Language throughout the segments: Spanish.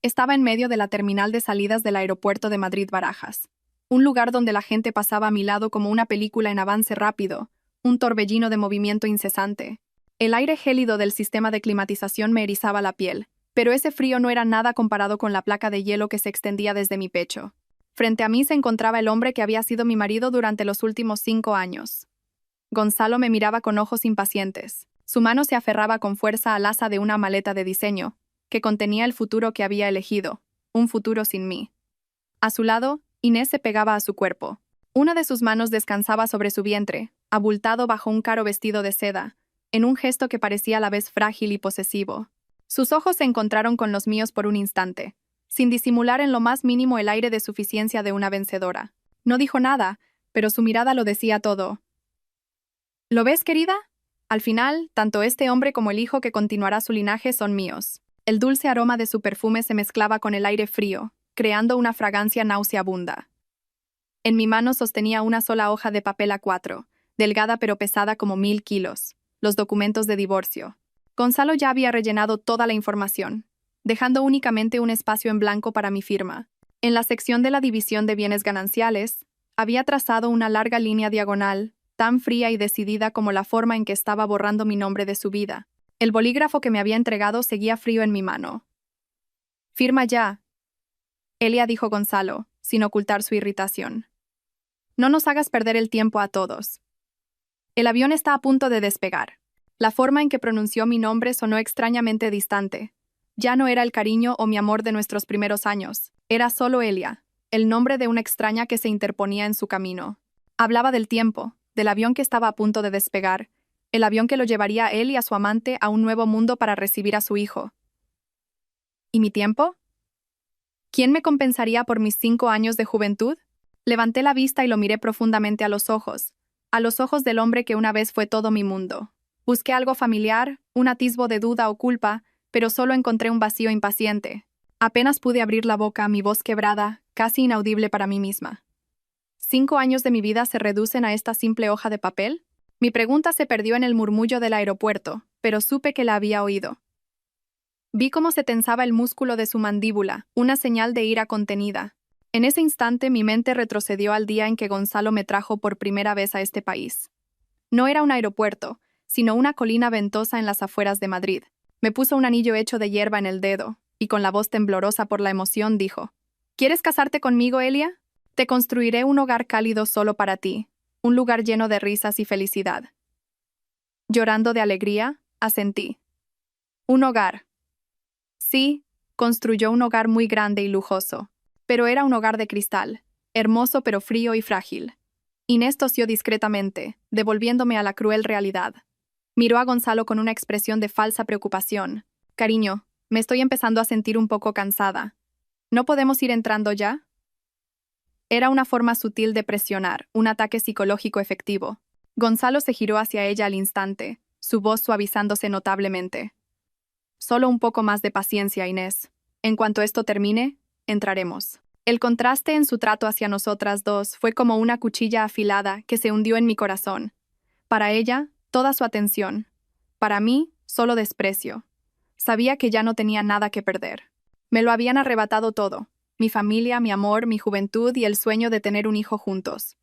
Estaba en medio de la terminal de salidas del aeropuerto de Madrid-Barajas, un lugar donde la gente pasaba a mi lado como una película en avance rápido, un torbellino de movimiento incesante. El aire gélido del sistema de climatización me erizaba la piel, pero ese frío no era nada comparado con la placa de hielo que se extendía desde mi pecho. Frente a mí se encontraba el hombre que había sido mi marido durante los últimos 5 años. Gonzalo me miraba con ojos impacientes. Su mano se aferraba con fuerza al asa de una maleta de diseño, que contenía el futuro que había elegido, un futuro sin mí. A su lado, Inés se pegaba a su cuerpo. Una de sus manos descansaba sobre su vientre, abultado bajo un caro vestido de seda, en un gesto que parecía a la vez frágil y posesivo. Sus ojos se encontraron con los míos por un instante, sin disimular en lo más mínimo el aire de suficiencia de una vencedora. No dijo nada, pero su mirada lo decía todo. ¿Lo ves, querida? Al final, tanto este hombre como el hijo que continuará su linaje son míos. El dulce aroma de su perfume se mezclaba con el aire frío, creando una fragancia nauseabunda. En mi mano sostenía una sola hoja de papel A4, delgada pero pesada como 1000 kilos, los documentos de divorcio. Gonzalo ya había rellenado toda la información, dejando únicamente un espacio en blanco para mi firma. En la sección de la división de bienes gananciales, había trazado una larga línea diagonal, tan fría y decidida como la forma en que estaba borrando mi nombre de su vida. El bolígrafo que me había entregado seguía frío en mi mano. «Firma ya», Elia dijo Gonzalo, sin ocultar su irritación. «No nos hagas perder el tiempo a todos. El avión está a punto de despegar». La forma en que pronunció mi nombre sonó extrañamente distante. Ya no era el cariño o mi amor de nuestros primeros años. Era solo Elia, el nombre de una extraña que se interponía en su camino. Hablaba del tiempo, del avión que estaba a punto de despegar, el avión que lo llevaría a él y a su amante a un nuevo mundo para recibir a su hijo. ¿Y mi tiempo? ¿Quién me compensaría por mis 5 años de juventud? Levanté la vista y lo miré profundamente a los ojos del hombre que una vez fue todo mi mundo. Busqué algo familiar, un atisbo de duda o culpa, pero solo encontré un vacío impaciente. Apenas pude abrir la boca, mi voz quebrada, casi inaudible para mí misma. ¿5 años de mi vida se reducen a esta simple hoja de papel? Mi pregunta se perdió en el murmullo del aeropuerto, pero supe que la había oído. Vi cómo se tensaba el músculo de su mandíbula, una señal de ira contenida. En ese instante mi mente retrocedió al día en que Gonzalo me trajo por primera vez a este país. No era un aeropuerto, sino una colina ventosa en las afueras de Madrid. Me puso un anillo hecho de hierba en el dedo, y con la voz temblorosa por la emoción dijo: «¿Quieres casarte conmigo, Elia? Te construiré un hogar cálido solo para ti, un lugar lleno de risas y felicidad». Llorando de alegría, asentí. Un hogar. Sí, construyó un hogar muy grande y lujoso, pero era un hogar de cristal, hermoso pero frío y frágil. Inés tosió discretamente, devolviéndome a la cruel realidad. Miró a Gonzalo con una expresión de falsa preocupación. «Cariño, me estoy empezando a sentir un poco cansada. ¿No podemos ir entrando ya?» Era una forma sutil de presionar, un ataque psicológico efectivo. Gonzalo se giró hacia ella al instante, su voz suavizándose notablemente. «Solo un poco más de paciencia, Inés. En cuanto esto termine, entraremos». El contraste en su trato hacia nosotras dos fue como una cuchilla afilada que se hundió en mi corazón. Para ella, toda su atención. Para mí, solo desprecio. Sabía que ya no tenía nada que perder. Me lo habían arrebatado todo: mi familia, mi amor, mi juventud y el sueño de tener un hijo juntos.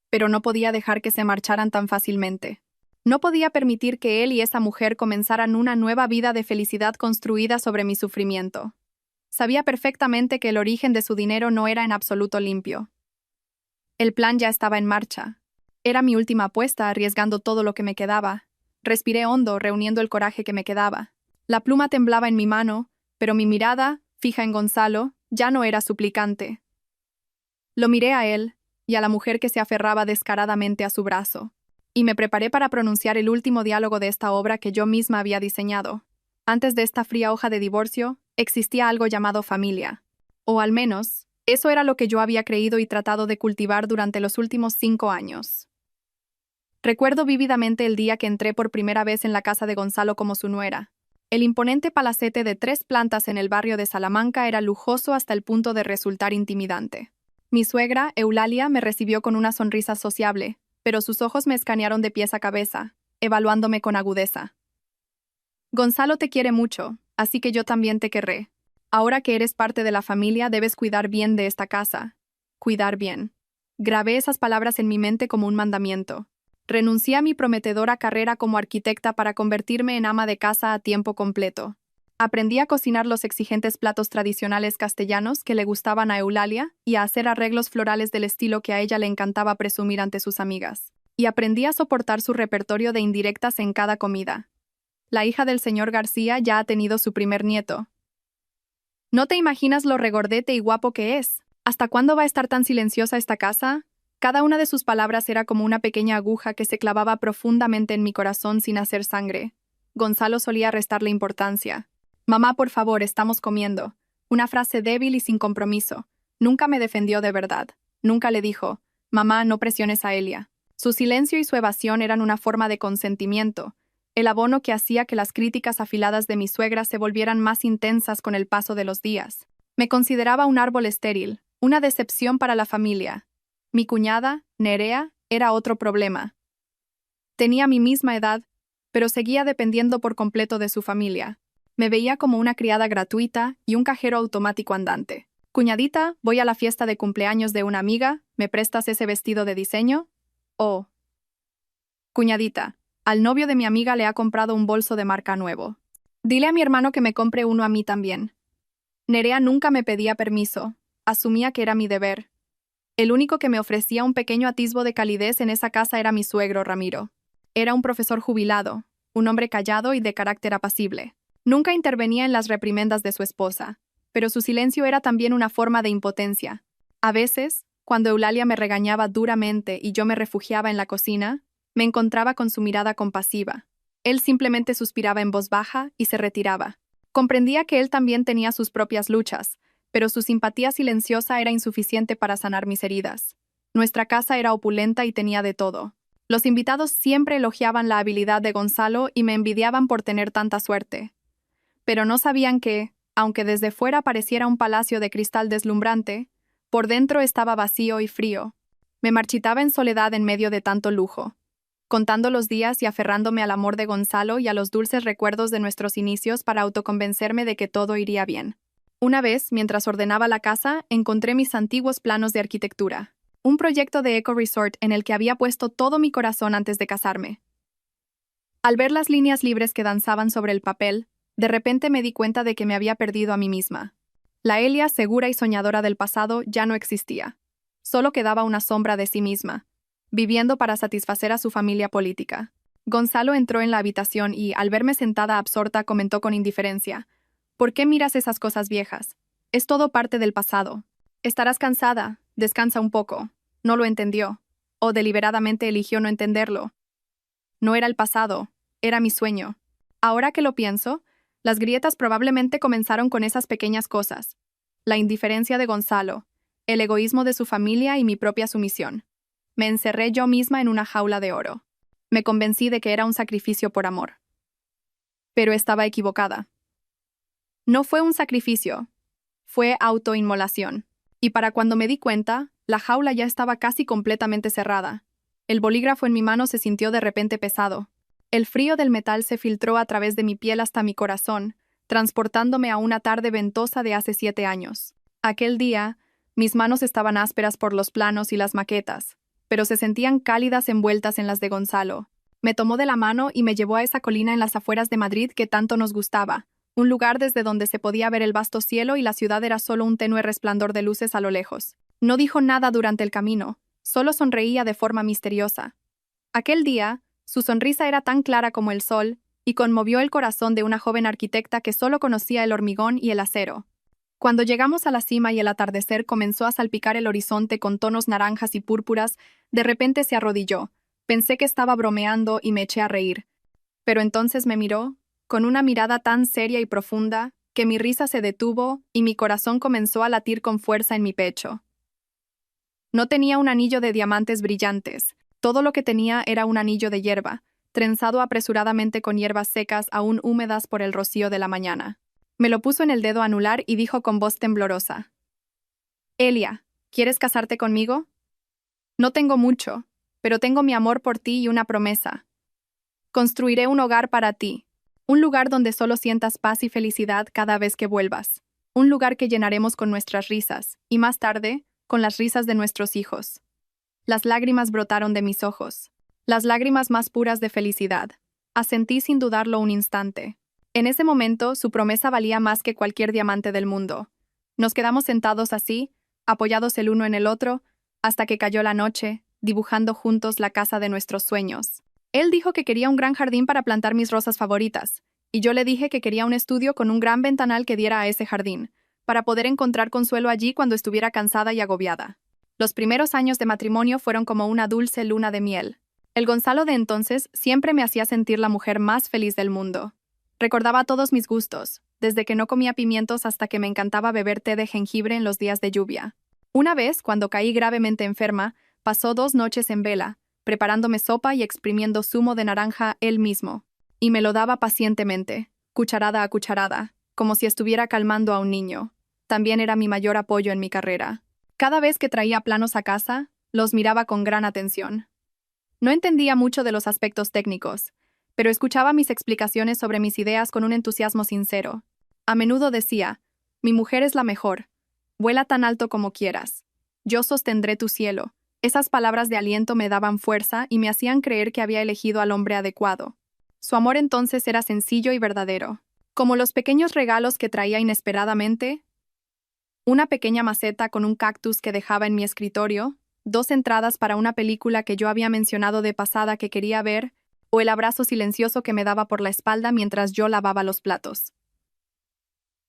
Pero no podía dejar que se marcharan tan fácilmente. No podía permitir que él y esa mujer comenzaran una nueva vida de felicidad construida sobre mi sufrimiento. Sabía perfectamente que el origen de su dinero no era en absoluto limpio. El plan ya estaba en marcha. Era mi última apuesta, arriesgando todo lo que me quedaba. Respiré hondo, reuniendo el coraje que me quedaba. La pluma temblaba en mi mano, pero mi mirada, fija en Gonzalo, ya no era suplicante. Lo miré a él, y a la mujer que se aferraba descaradamente a su brazo, y me preparé para pronunciar el último diálogo de esta obra que yo misma había diseñado. Antes de esta fría hoja de divorcio, existía algo llamado familia. O al menos, eso era lo que yo había creído y tratado de cultivar durante los últimos 5 años. Recuerdo vívidamente el día que entré por primera vez en la casa de Gonzalo como su nuera. El imponente palacete de 3 plantas en el barrio de Salamanca era lujoso hasta el punto de resultar intimidante. Mi suegra, Eulalia, me recibió con una sonrisa sociable, pero sus ojos me escanearon de pies a cabeza, evaluándome con agudeza. «Gonzalo te quiere mucho, así que yo también te querré. Ahora que eres parte de la familia, debes cuidar bien de esta casa. Cuidar bien. Grabé esas palabras en mi mente como un mandamiento. Renuncié a mi prometedora carrera como arquitecta para convertirme en ama de casa a tiempo completo. Aprendí a cocinar los exigentes platos tradicionales castellanos que le gustaban a Eulalia y a hacer arreglos florales del estilo que a ella le encantaba presumir ante sus amigas. Y aprendí a soportar su repertorio de indirectas en cada comida. La hija del señor García ya ha tenido su primer nieto. No te imaginas lo regordete y guapo que es. ¿Hasta cuándo va a estar tan silenciosa esta casa? Cada una de sus palabras era como una pequeña aguja que se clavaba profundamente en mi corazón sin hacer sangre. Gonzalo solía restarle importancia. Mamá, por favor, estamos comiendo. Una frase débil y sin compromiso. Nunca me defendió de verdad. Nunca le dijo, mamá, no presiones a Elia. Su silencio y su evasión eran una forma de consentimiento, el abono que hacía que las críticas afiladas de mi suegra se volvieran más intensas con el paso de los días. Me consideraba un árbol estéril, una decepción para la familia. Mi cuñada, Nerea, era otro problema. Tenía mi misma edad, pero seguía dependiendo por completo de su familia. Me veía como una criada gratuita y un cajero automático andante. Cuñadita, voy a la fiesta de cumpleaños de una amiga, ¿me prestas ese vestido de diseño? Oh. Cuñadita, al novio de mi amiga le ha comprado un bolso de marca nuevo. Dile a mi hermano que me compre uno a mí también. Nerea nunca me pedía permiso. Asumía que era mi deber. El único que me ofrecía un pequeño atisbo de calidez en esa casa era mi suegro, Ramiro. Era un profesor jubilado, un hombre callado y de carácter apacible. Nunca intervenía en las reprimendas de su esposa, pero su silencio era también una forma de impotencia. A veces, cuando Eulalia me regañaba duramente y yo me refugiaba en la cocina, me encontraba con su mirada compasiva. Él simplemente suspiraba en voz baja y se retiraba. Comprendía que él también tenía sus propias luchas, pero su simpatía silenciosa era insuficiente para sanar mis heridas. Nuestra casa era opulenta y tenía de todo. Los invitados siempre elogiaban la habilidad de Gonzalo y me envidiaban por tener tanta suerte. Pero no sabían que, aunque desde fuera pareciera un palacio de cristal deslumbrante, por dentro estaba vacío y frío. Me marchitaba en soledad en medio de tanto lujo, contando los días y aferrándome al amor de Gonzalo y a los dulces recuerdos de nuestros inicios para autoconvencerme de que todo iría bien. Una vez, mientras ordenaba la casa, encontré mis antiguos planos de arquitectura, un proyecto de eco resort en el que había puesto todo mi corazón antes de casarme. Al ver las líneas libres que danzaban sobre el papel, de repente me di cuenta de que me había perdido a mí misma. La Elia segura y soñadora del pasado ya no existía. Solo quedaba una sombra de sí misma, viviendo para satisfacer a su familia política. Gonzalo entró en la habitación y, al verme sentada absorta, comentó con indiferencia: ¿por qué miras esas cosas viejas? Es todo parte del pasado. Estarás cansada, descansa un poco. No lo entendió, o deliberadamente eligió no entenderlo. No era el pasado, era mi sueño. Ahora que lo pienso, las grietas probablemente comenzaron con esas pequeñas cosas: la indiferencia de Gonzalo, el egoísmo de su familia y mi propia sumisión. Me encerré yo misma en una jaula de oro. Me convencí de que era un sacrificio por amor. Pero estaba equivocada. No fue un sacrificio, fue autoinmolación. Y para cuando me di cuenta, la jaula ya estaba casi completamente cerrada. El bolígrafo en mi mano se sintió de repente pesado. El frío del metal se filtró a través de mi piel hasta mi corazón, transportándome a una tarde ventosa de hace 7 años. Aquel día, mis manos estaban ásperas por los planos y las maquetas, pero se sentían cálidas envueltas en las de Gonzalo. Me tomó de la mano y me llevó a esa colina en las afueras de Madrid que tanto nos gustaba, un lugar desde donde se podía ver el vasto cielo y la ciudad era solo un tenue resplandor de luces a lo lejos. No dijo nada durante el camino, solo sonreía de forma misteriosa. Aquel día, su sonrisa era tan clara como el sol, y conmovió el corazón de una joven arquitecta que solo conocía el hormigón y el acero. Cuando llegamos a la cima y el atardecer comenzó a salpicar el horizonte con tonos naranjas y púrpuras, de repente se arrodilló. Pensé que estaba bromeando y me eché a reír. Pero entonces me miró, con una mirada tan seria y profunda, que mi risa se detuvo y mi corazón comenzó a latir con fuerza en mi pecho. No tenía un anillo de diamantes brillantes. Todo lo que tenía era un anillo de hierba, trenzado apresuradamente con hierbas secas aún húmedas por el rocío de la mañana. Me lo puso en el dedo anular y dijo con voz temblorosa: Elia, ¿quieres casarte conmigo? No tengo mucho, pero tengo mi amor por ti y una promesa. Construiré un hogar para ti, un lugar donde solo sientas paz y felicidad cada vez que vuelvas. un lugar que llenaremos con nuestras risas, y más tarde, con las risas de nuestros hijos. Las lágrimas brotaron de mis ojos, las lágrimas más puras de felicidad. Asentí sin dudarlo un instante. En ese momento, su promesa valía más que cualquier diamante del mundo. Nos quedamos sentados así, apoyados el uno en el otro, hasta que cayó la noche, dibujando juntos la casa de nuestros sueños. Él dijo que quería un gran jardín para plantar mis rosas favoritas, y yo le dije que quería un estudio con un gran ventanal que diera a ese jardín, para poder encontrar consuelo allí cuando estuviera cansada y agobiada. Los primeros años de matrimonio fueron como una dulce luna de miel. El Gonzalo de entonces siempre me hacía sentir la mujer más feliz del mundo. Recordaba todos mis gustos, desde que no comía pimientos hasta que me encantaba beber té de jengibre en los días de lluvia. Una vez, cuando caí gravemente enferma, pasó 2 noches en vela, preparándome sopa y exprimiendo zumo de naranja él mismo. Y me lo daba pacientemente, cucharada a cucharada, como si estuviera calmando a un niño. También era mi mayor apoyo en mi carrera. Cada vez que traía planos a casa, los miraba con gran atención. No entendía mucho de los aspectos técnicos, pero escuchaba mis explicaciones sobre mis ideas con un entusiasmo sincero. A menudo decía, mi mujer es la mejor. Vuela tan alto como quieras. Yo sostendré tu cielo. Esas palabras de aliento me daban fuerza y me hacían creer que había elegido al hombre adecuado. Su amor entonces era sencillo y verdadero. Como los pequeños regalos que traía inesperadamente, una pequeña maceta con un cactus que dejaba en mi escritorio, 2 entradas para una película que yo había mencionado de pasada que quería ver, o el abrazo silencioso que me daba por la espalda mientras yo lavaba los platos.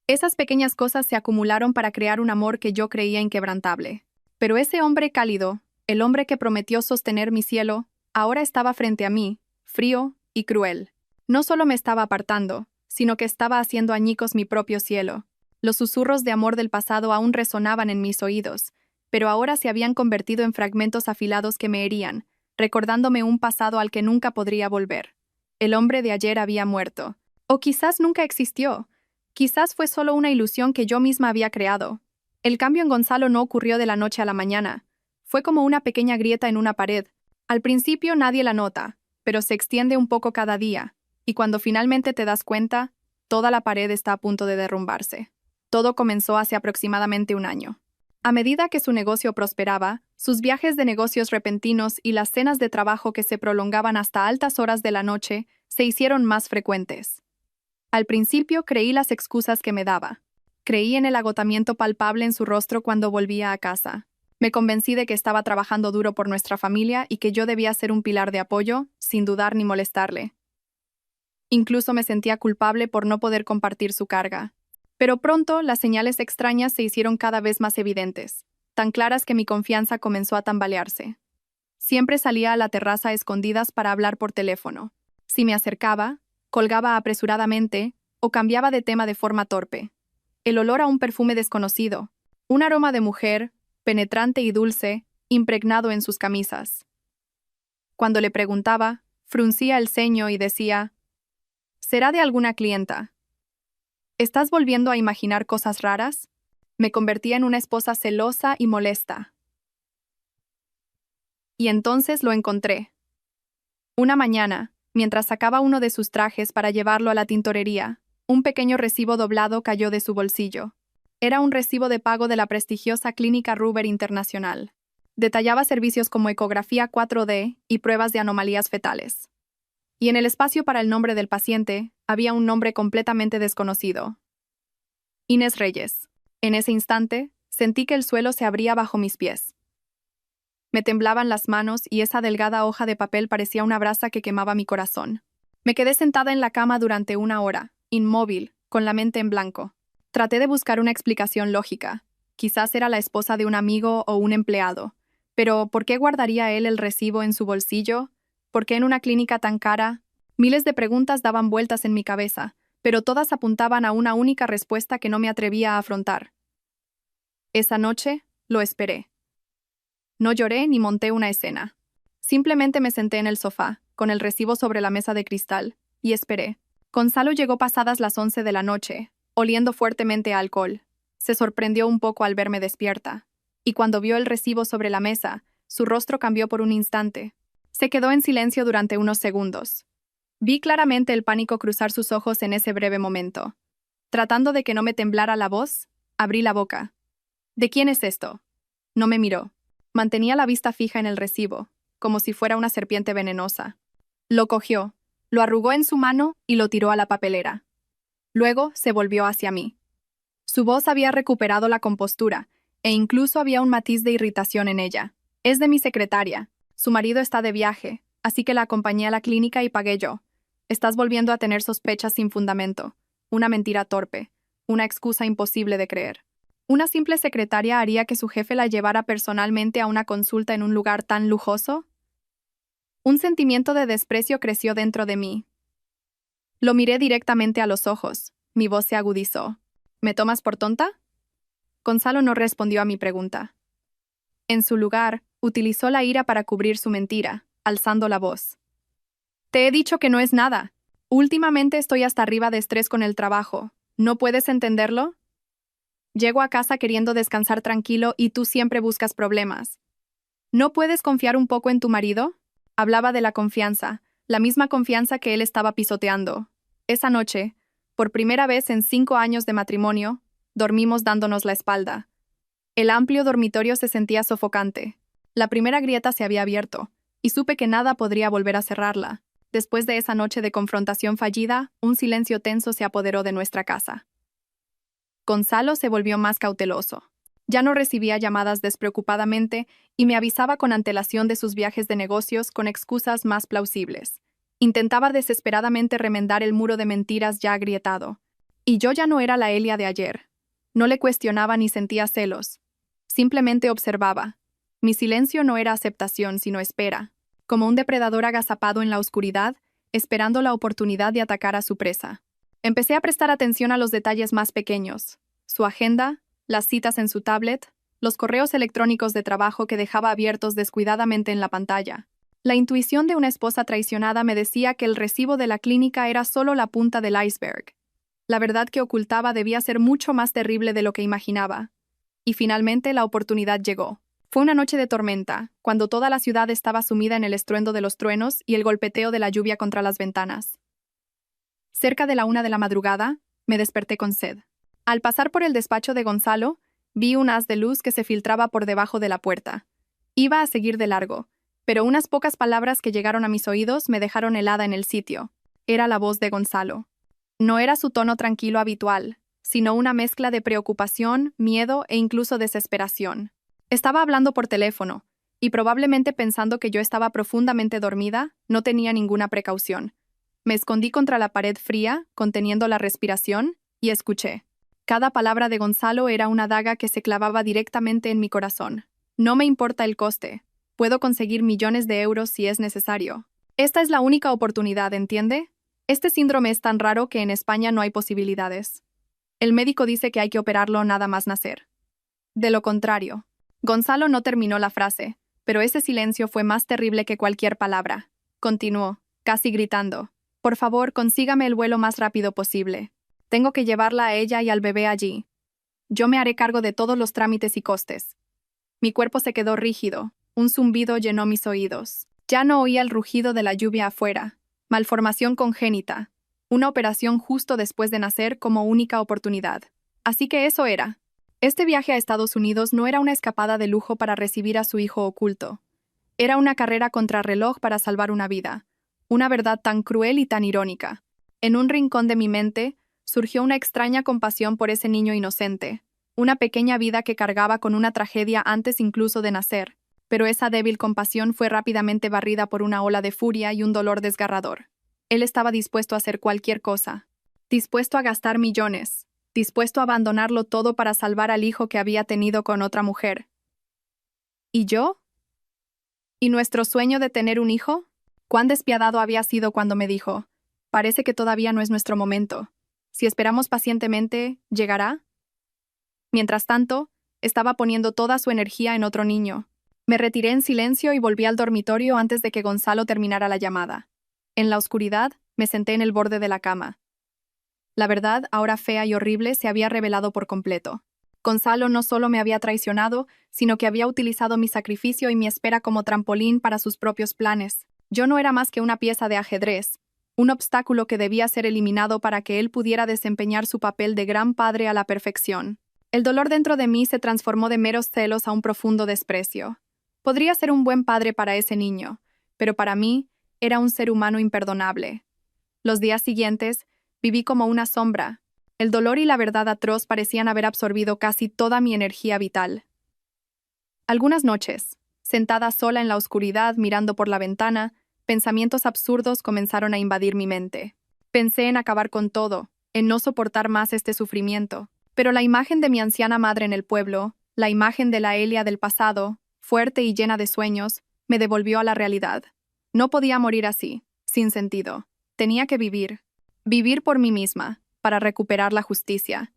Esas pequeñas cosas se acumularon para crear un amor que yo creía inquebrantable. Pero ese hombre cálido, el hombre que prometió sostener mi cielo, ahora estaba frente a mí, frío y cruel. No solo me estaba apartando, sino que estaba haciendo añicos mi propio cielo. Los susurros de amor del pasado aún resonaban en mis oídos, pero ahora se habían convertido en fragmentos afilados que me herían, recordándome un pasado al que nunca podría volver. El hombre de ayer había muerto. O quizás nunca existió. Quizás fue solo una ilusión que yo misma había creado. El cambio en Gonzalo no ocurrió de la noche a la mañana. Fue como una pequeña grieta en una pared. Al principio nadie la nota, pero se extiende un poco cada día, y cuando finalmente te das cuenta, toda la pared está a punto de derrumbarse. Todo comenzó hace aproximadamente 1 año. A medida que su negocio prosperaba, sus viajes de negocios repentinos y las cenas de trabajo que se prolongaban hasta altas horas de la noche se hicieron más frecuentes. Al principio creí las excusas que me daba. Creí en el agotamiento palpable en su rostro cuando volvía a casa. Me convencí de que estaba trabajando duro por nuestra familia y que yo debía ser un pilar de apoyo, sin dudar ni molestarle. Incluso me sentía culpable por no poder compartir su carga. Pero pronto las señales extrañas se hicieron cada vez más evidentes, tan claras que mi confianza comenzó a tambalearse. Siempre salía a la terraza a escondidas para hablar por teléfono. Si me acercaba, colgaba apresuradamente o cambiaba de tema de forma torpe. El olor a un perfume desconocido, un aroma de mujer, penetrante y dulce, impregnado en sus camisas. Cuando le preguntaba, fruncía el ceño y decía, «¿Será de alguna clienta? ¿Estás volviendo a imaginar cosas raras?» Me convertía en una esposa celosa y molesta. Y entonces lo encontré. Una mañana, mientras sacaba uno de sus trajes para llevarlo a la tintorería, un pequeño recibo doblado cayó de su bolsillo. Era un recibo de pago de la prestigiosa Clínica Ruber Internacional. Detallaba servicios como ecografía 4D y pruebas de anomalías fetales. Y en el espacio para el nombre del paciente, había un nombre completamente desconocido. Inés Reyes. En ese instante, sentí que el suelo se abría bajo mis pies. Me temblaban las manos y esa delgada hoja de papel parecía una brasa que quemaba mi corazón. Me quedé sentada en la cama durante 1 hora, inmóvil, con la mente en blanco. Traté de buscar una explicación lógica. Quizás era la esposa de un amigo o un empleado. Pero, ¿por qué guardaría él el recibo en su bolsillo? ¿Por qué en una clínica tan cara? Miles de preguntas daban vueltas en mi cabeza, pero todas apuntaban a una única respuesta que no me atrevía a afrontar. Esa noche, lo esperé. No lloré ni monté una escena. Simplemente me senté en el sofá, con el recibo sobre la mesa de cristal, y esperé. Gonzalo llegó pasadas las 11 de la noche, oliendo fuertemente a alcohol. Se sorprendió un poco al verme despierta, y cuando vio el recibo sobre la mesa, su rostro cambió por un instante. Se quedó en silencio durante unos segundos. Vi claramente el pánico cruzar sus ojos en ese breve momento. Tratando de que no me temblara la voz, Abrí la boca. ¿De quién es esto? No me miró. Mantenía la vista fija en el recibo, como si fuera una serpiente venenosa. Lo cogió, lo arrugó en su mano y lo tiró a la papelera. Luego se volvió hacia mí. Su voz había recuperado la compostura, e incluso había un matiz de irritación en ella. Es de mi secretaria. Su marido está de viaje, así que la acompañé a la clínica y pagué yo. Estás volviendo a tener sospechas sin fundamento. Una mentira torpe. Una excusa imposible de creer. ¿Una simple secretaria haría que su jefe la llevara personalmente a una consulta en un lugar tan lujoso? Un sentimiento de desprecio creció dentro de mí. Lo miré directamente a los ojos. Mi voz se agudizó. ¿Me tomas por tonta? Gonzalo no respondió a mi pregunta. En su lugar, utilizó la ira para cubrir su mentira, alzando la voz. Te he dicho que no es nada. Últimamente estoy hasta arriba de estrés con el trabajo. ¿No puedes entenderlo? Llego a casa queriendo descansar tranquilo y tú siempre buscas problemas. ¿No puedes confiar un poco en tu marido? Hablaba de la confianza, la misma confianza que él estaba pisoteando. Esa noche, por primera vez en 5 años de matrimonio, dormimos dándonos la espalda. El amplio dormitorio se sentía sofocante. La primera grieta se había abierto, y supe que nada podría volver a cerrarla. Después de esa noche de confrontación fallida, un silencio tenso se apoderó de nuestra casa. Gonzalo se volvió más cauteloso. Ya no recibía llamadas despreocupadamente y me avisaba con antelación de sus viajes de negocios con excusas más plausibles. Intentaba desesperadamente remendar el muro de mentiras ya agrietado. Y yo ya no era la Elia de ayer. No le cuestionaba ni sentía celos. Simplemente observaba. Mi silencio no era aceptación, sino espera, como un depredador agazapado en la oscuridad, esperando la oportunidad de atacar a su presa. Empecé a prestar atención a los detalles más pequeños. Su agenda, las citas en su tablet, los correos electrónicos de trabajo que dejaba abiertos descuidadamente en la pantalla. La intuición de una esposa traicionada me decía que el recibo de la clínica era solo la punta del iceberg. La verdad que ocultaba debía ser mucho más terrible de lo que imaginaba. Y finalmente la oportunidad llegó. Fue una noche de tormenta, cuando toda la ciudad estaba sumida en el estruendo de los truenos y el golpeteo de la lluvia contra las ventanas. Cerca de la 1 de la madrugada, me desperté con sed. Al pasar por el despacho de Gonzalo, vi un haz de luz que se filtraba por debajo de la puerta. Iba a seguir de largo, pero unas pocas palabras que llegaron a mis oídos me dejaron helada en el sitio. Era la voz de Gonzalo. No era su tono tranquilo habitual, sino una mezcla de preocupación, miedo e incluso desesperación. Estaba hablando por teléfono, y probablemente pensando que yo estaba profundamente dormida, no tenía ninguna precaución. Me escondí contra la pared fría, conteniendo la respiración, y escuché. Cada palabra de Gonzalo era una daga que se clavaba directamente en mi corazón. No me importa el coste. Puedo conseguir millones de euros si es necesario. Esta es la única oportunidad, ¿entiende? Este síndrome es tan raro que en España no hay posibilidades. El médico dice que hay que operarlo nada más nacer. De lo contrario. Gonzalo no terminó la frase, pero ese silencio fue más terrible que cualquier palabra. Continuó, casi gritando. Por favor, consígame el vuelo más rápido posible. Tengo que llevarla a ella y al bebé allí. Yo me haré cargo de todos los trámites y costes. Mi cuerpo se quedó rígido. Un zumbido llenó mis oídos. Ya no oía el rugido de la lluvia afuera. Malformación congénita. Una operación justo después de nacer como única oportunidad. Así que eso era. Este viaje a Estados Unidos no era una escapada de lujo para recibir a su hijo oculto. Era una carrera contrarreloj para salvar una vida. Una verdad tan cruel y tan irónica. En un rincón de mi mente, surgió una extraña compasión por ese niño inocente, una pequeña vida que cargaba con una tragedia antes incluso de nacer, pero esa débil compasión fue rápidamente barrida por una ola de furia y un dolor desgarrador. Él estaba dispuesto a hacer cualquier cosa, dispuesto a gastar millones, dispuesto a abandonarlo todo para salvar al hijo que había tenido con otra mujer. ¿Y yo? ¿Y nuestro sueño de tener un hijo? Cuán despiadado había sido cuando me dijo, parece que todavía no es nuestro momento. Si esperamos pacientemente, ¿llegará? Mientras tanto, estaba poniendo toda su energía en otro niño. Me retiré en silencio y volví al dormitorio antes de que Gonzalo terminara la llamada. En la oscuridad, me senté en el borde de la cama. La verdad, ahora fea y horrible, se había revelado por completo. Gonzalo no solo me había traicionado, sino que había utilizado mi sacrificio y mi espera como trampolín para sus propios planes. Yo no era más que una pieza de ajedrez, un obstáculo que debía ser eliminado para que él pudiera desempeñar su papel de gran padre a la perfección. El dolor dentro de mí se transformó de meros celos a un profundo desprecio. Podría ser un buen padre para ese niño, pero para mí era un ser humano imperdonable. Los días siguientes viví como una sombra. El dolor y la verdad atroz parecían haber absorbido casi toda mi energía vital. Algunas noches, sentada sola en la oscuridad mirando por la ventana, pensamientos absurdos comenzaron a invadir mi mente. Pensé en acabar con todo, en no soportar más este sufrimiento. Pero la imagen de mi anciana madre en el pueblo, la imagen de la Elia del pasado, fuerte y llena de sueños, me devolvió a la realidad. No podía morir así, sin sentido. Tenía que vivir. Vivir por mí misma, para recuperar la justicia.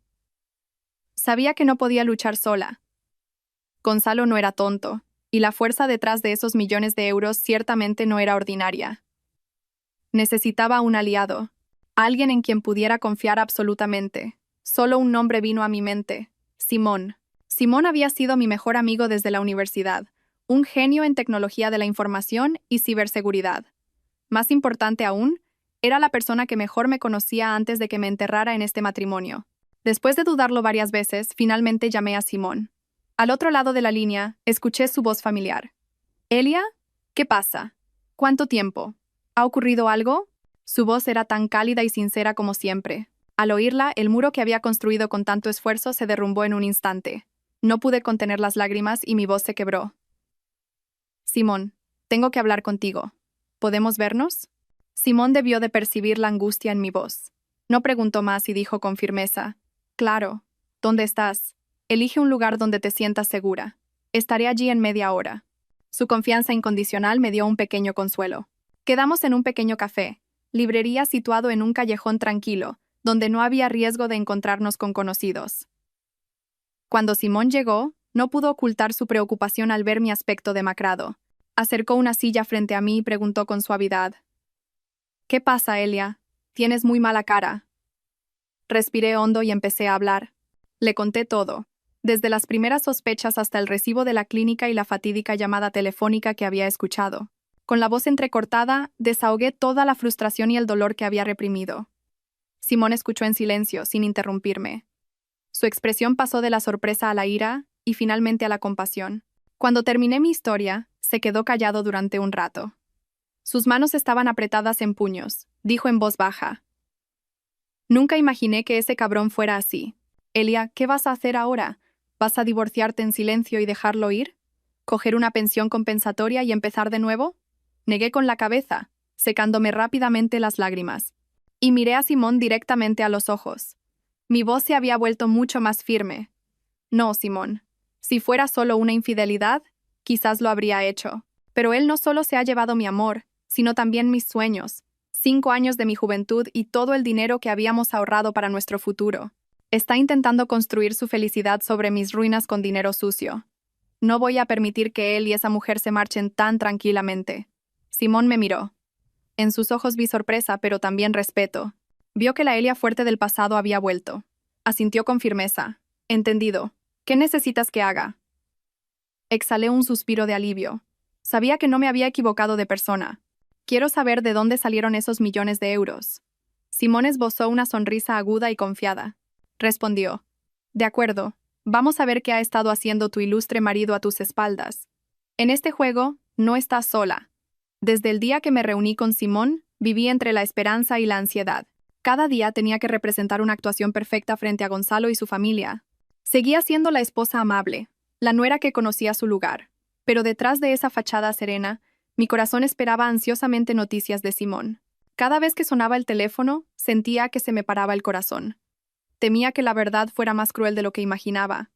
Sabía que no podía luchar sola. Gonzalo no era tonto, y la fuerza detrás de esos millones de euros ciertamente no era ordinaria. Necesitaba un aliado, alguien en quien pudiera confiar absolutamente. Solo un nombre vino a mi mente: Simón. Simón había sido mi mejor amigo desde la universidad, un genio en tecnología de la información y ciberseguridad. Más importante aún, era la persona que mejor me conocía antes de que me enterrara en este matrimonio. Después de dudarlo varias veces, finalmente llamé a Simón. Al otro lado de la línea, escuché su voz familiar. «¿Elia? ¿Qué pasa? ¿Cuánto tiempo? ¿Ha ocurrido algo?» Su voz era tan cálida y sincera como siempre. Al oírla, el muro que había construido con tanto esfuerzo se derrumbó en un instante. No pude contener las lágrimas y mi voz se quebró. «Simón, tengo que hablar contigo. ¿Podemos vernos?» Simón debió de percibir la angustia en mi voz. No preguntó más y dijo con firmeza: «Claro. ¿Dónde estás? Elige un lugar donde te sientas segura. Estaré allí en media hora». Su confianza incondicional me dio un pequeño consuelo. Quedamos en un pequeño café, librería situado en un callejón tranquilo, donde no había riesgo de encontrarnos con conocidos. Cuando Simón llegó, no pudo ocultar su preocupación al ver mi aspecto demacrado. Acercó una silla frente a mí y preguntó con suavidad: «¿Qué pasa, Elia? Tienes muy mala cara». Respiré hondo y empecé a hablar. Le conté todo, desde las primeras sospechas hasta el recibo de la clínica y la fatídica llamada telefónica que había escuchado. Con la voz entrecortada, desahogué toda la frustración y el dolor que había reprimido. Simón escuchó en silencio, sin interrumpirme. Su expresión pasó de la sorpresa a la ira y finalmente a la compasión. Cuando terminé mi historia, se quedó callado durante un rato. Sus manos estaban apretadas en puños. Dijo en voz baja: «Nunca imaginé que ese cabrón fuera así. Elia, ¿qué vas a hacer ahora? ¿Vas a divorciarte en silencio y dejarlo ir? ¿Coger una pensión compensatoria y empezar de nuevo?» Negué con la cabeza, secándome rápidamente las lágrimas. Y miré a Simón directamente a los ojos. Mi voz se había vuelto mucho más firme. «No, Simón. Si fuera solo una infidelidad, quizás lo habría hecho. Pero él no solo se ha llevado mi amor, sino también mis sueños, 5 años de mi juventud y todo el dinero que habíamos ahorrado para nuestro futuro. Está intentando construir su felicidad sobre mis ruinas con dinero sucio. No voy a permitir que él y esa mujer se marchen tan tranquilamente». Simón me miró. En sus ojos vi sorpresa, pero también respeto. Vio que la Elia fuerte del pasado había vuelto. Asintió con firmeza. «Entendido. ¿Qué necesitas que haga?» Exhalé un suspiro de alivio. Sabía que no me había equivocado de persona. «Quiero saber de dónde salieron esos millones de euros». Simón esbozó una sonrisa aguda y confiada. Respondió: «De acuerdo. Vamos a ver qué ha estado haciendo tu ilustre marido a tus espaldas. En este juego, no estás sola. Desde el día que me reuní con Simón, viví entre la esperanza y la ansiedad. Cada día tenía que representar una actuación perfecta frente a Gonzalo y su familia. Seguía siendo la esposa amable, la nuera que conocía su lugar. Pero detrás de esa fachada serena, mi corazón esperaba ansiosamente noticias de Simón. Cada vez que sonaba el teléfono, sentía que se me paraba el corazón. Temía que la verdad fuera más cruel de lo que imaginaba.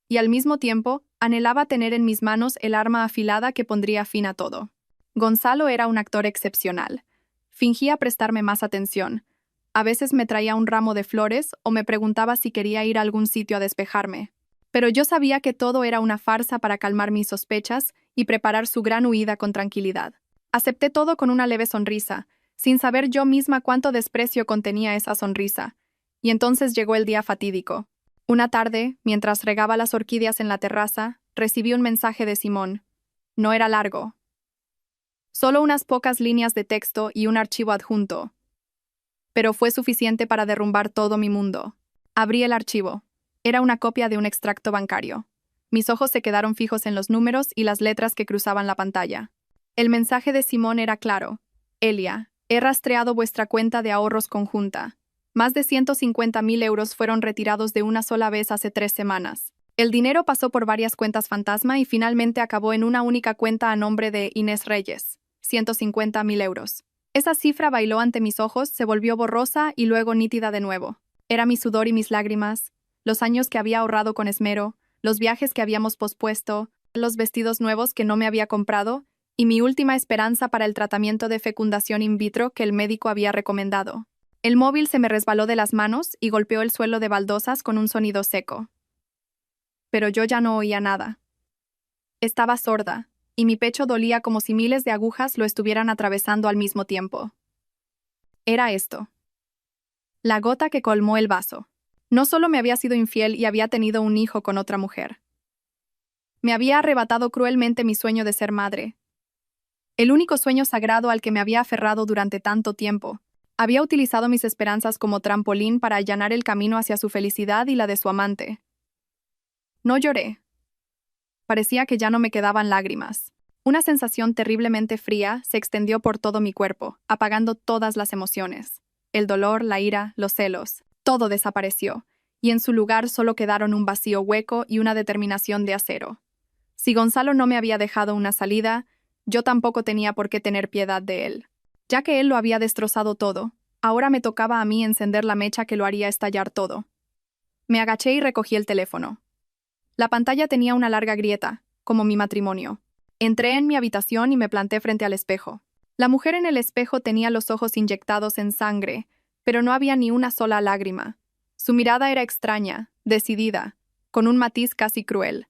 Y al mismo tiempo, anhelaba tener en mis manos el arma afilada que pondría fin a todo. Gonzalo era un actor excepcional. Fingía prestarme más atención. A veces me traía un ramo de flores o me preguntaba si quería ir a algún sitio a despejarme. Pero yo sabía que todo era una farsa para calmar mis sospechas y preparar su gran huida con tranquilidad. Acepté todo con una leve sonrisa, sin saber yo misma cuánto desprecio contenía esa sonrisa. Y entonces llegó el día fatídico. Una tarde, mientras regaba las orquídeas en la terraza, recibí un mensaje de Simón. No era largo. Solo unas pocas líneas de texto y un archivo adjunto. Pero fue suficiente para derrumbar todo mi mundo. Abrí el archivo. Era una copia de un extracto bancario. Mis ojos se quedaron fijos en los números y las letras que cruzaban la pantalla. El mensaje de Simón era claro. Elia, he rastreado vuestra cuenta de ahorros conjunta. Más de 150.000 euros fueron retirados de una sola vez hace 3 semanas. El dinero pasó por varias cuentas fantasma y finalmente acabó en una única cuenta a nombre de Inés Reyes. 150.000 euros. Esa cifra bailó ante mis ojos, se volvió borrosa y luego nítida de nuevo. Era mi sudor y mis lágrimas, los años que había ahorrado con esmero, los viajes que habíamos pospuesto, los vestidos nuevos que no me había comprado, y mi última esperanza para el tratamiento de fecundación in vitro que el médico había recomendado. El móvil se me resbaló de las manos y golpeó el suelo de baldosas con un sonido seco. Pero yo ya no oía nada. Estaba sorda, y mi pecho dolía como si miles de agujas lo estuvieran atravesando al mismo tiempo. Era esto. La gota que colmó el vaso. No solo me había sido infiel y había tenido un hijo con otra mujer. Me había arrebatado cruelmente mi sueño de ser madre. El único sueño sagrado al que me había aferrado durante tanto tiempo. Había utilizado mis esperanzas como trampolín para allanar el camino hacia su felicidad y la de su amante. No lloré. Parecía que ya no me quedaban lágrimas. Una sensación terriblemente fría se extendió por todo mi cuerpo, apagando todas las emociones. El dolor, la ira, los celos. Todo desapareció, y en su lugar solo quedaron un vacío hueco y una determinación de acero. Si Gonzalo no me había dejado una salida, yo tampoco tenía por qué tener piedad de él. Ya que él lo había destrozado todo, ahora me tocaba a mí encender la mecha que lo haría estallar todo. Me agaché y recogí el teléfono. La pantalla tenía una larga grieta, como mi matrimonio. Entré en mi habitación y me planté frente al espejo. La mujer en el espejo tenía los ojos inyectados en sangre, pero no había ni una sola lágrima. Su mirada era extraña, decidida, con un matiz casi cruel.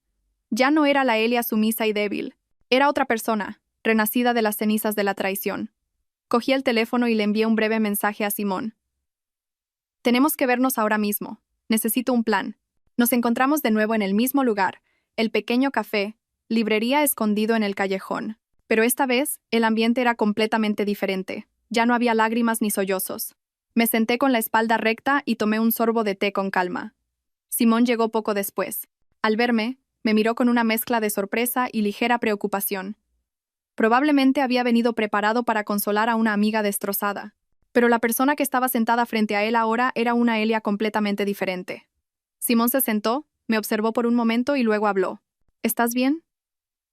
Ya no era la Elia sumisa y débil. Era otra persona, renacida de las cenizas de la traición. Cogí el teléfono y le envié un breve mensaje a Simón. Tenemos que vernos ahora mismo. Necesito un plan. Nos encontramos de nuevo en el mismo lugar, el pequeño café, librería escondido en el callejón. Pero esta vez, el ambiente era completamente diferente. Ya no había lágrimas ni sollozos. Me senté con la espalda recta y tomé un sorbo de té con calma. Simón llegó poco después. Al verme, me miró con una mezcla de sorpresa y ligera preocupación. Probablemente había venido preparado para consolar a una amiga destrozada. Pero la persona que estaba sentada frente a él ahora era una Elia completamente diferente. Simón se sentó, me observó por un momento y luego habló. ¿Estás bien?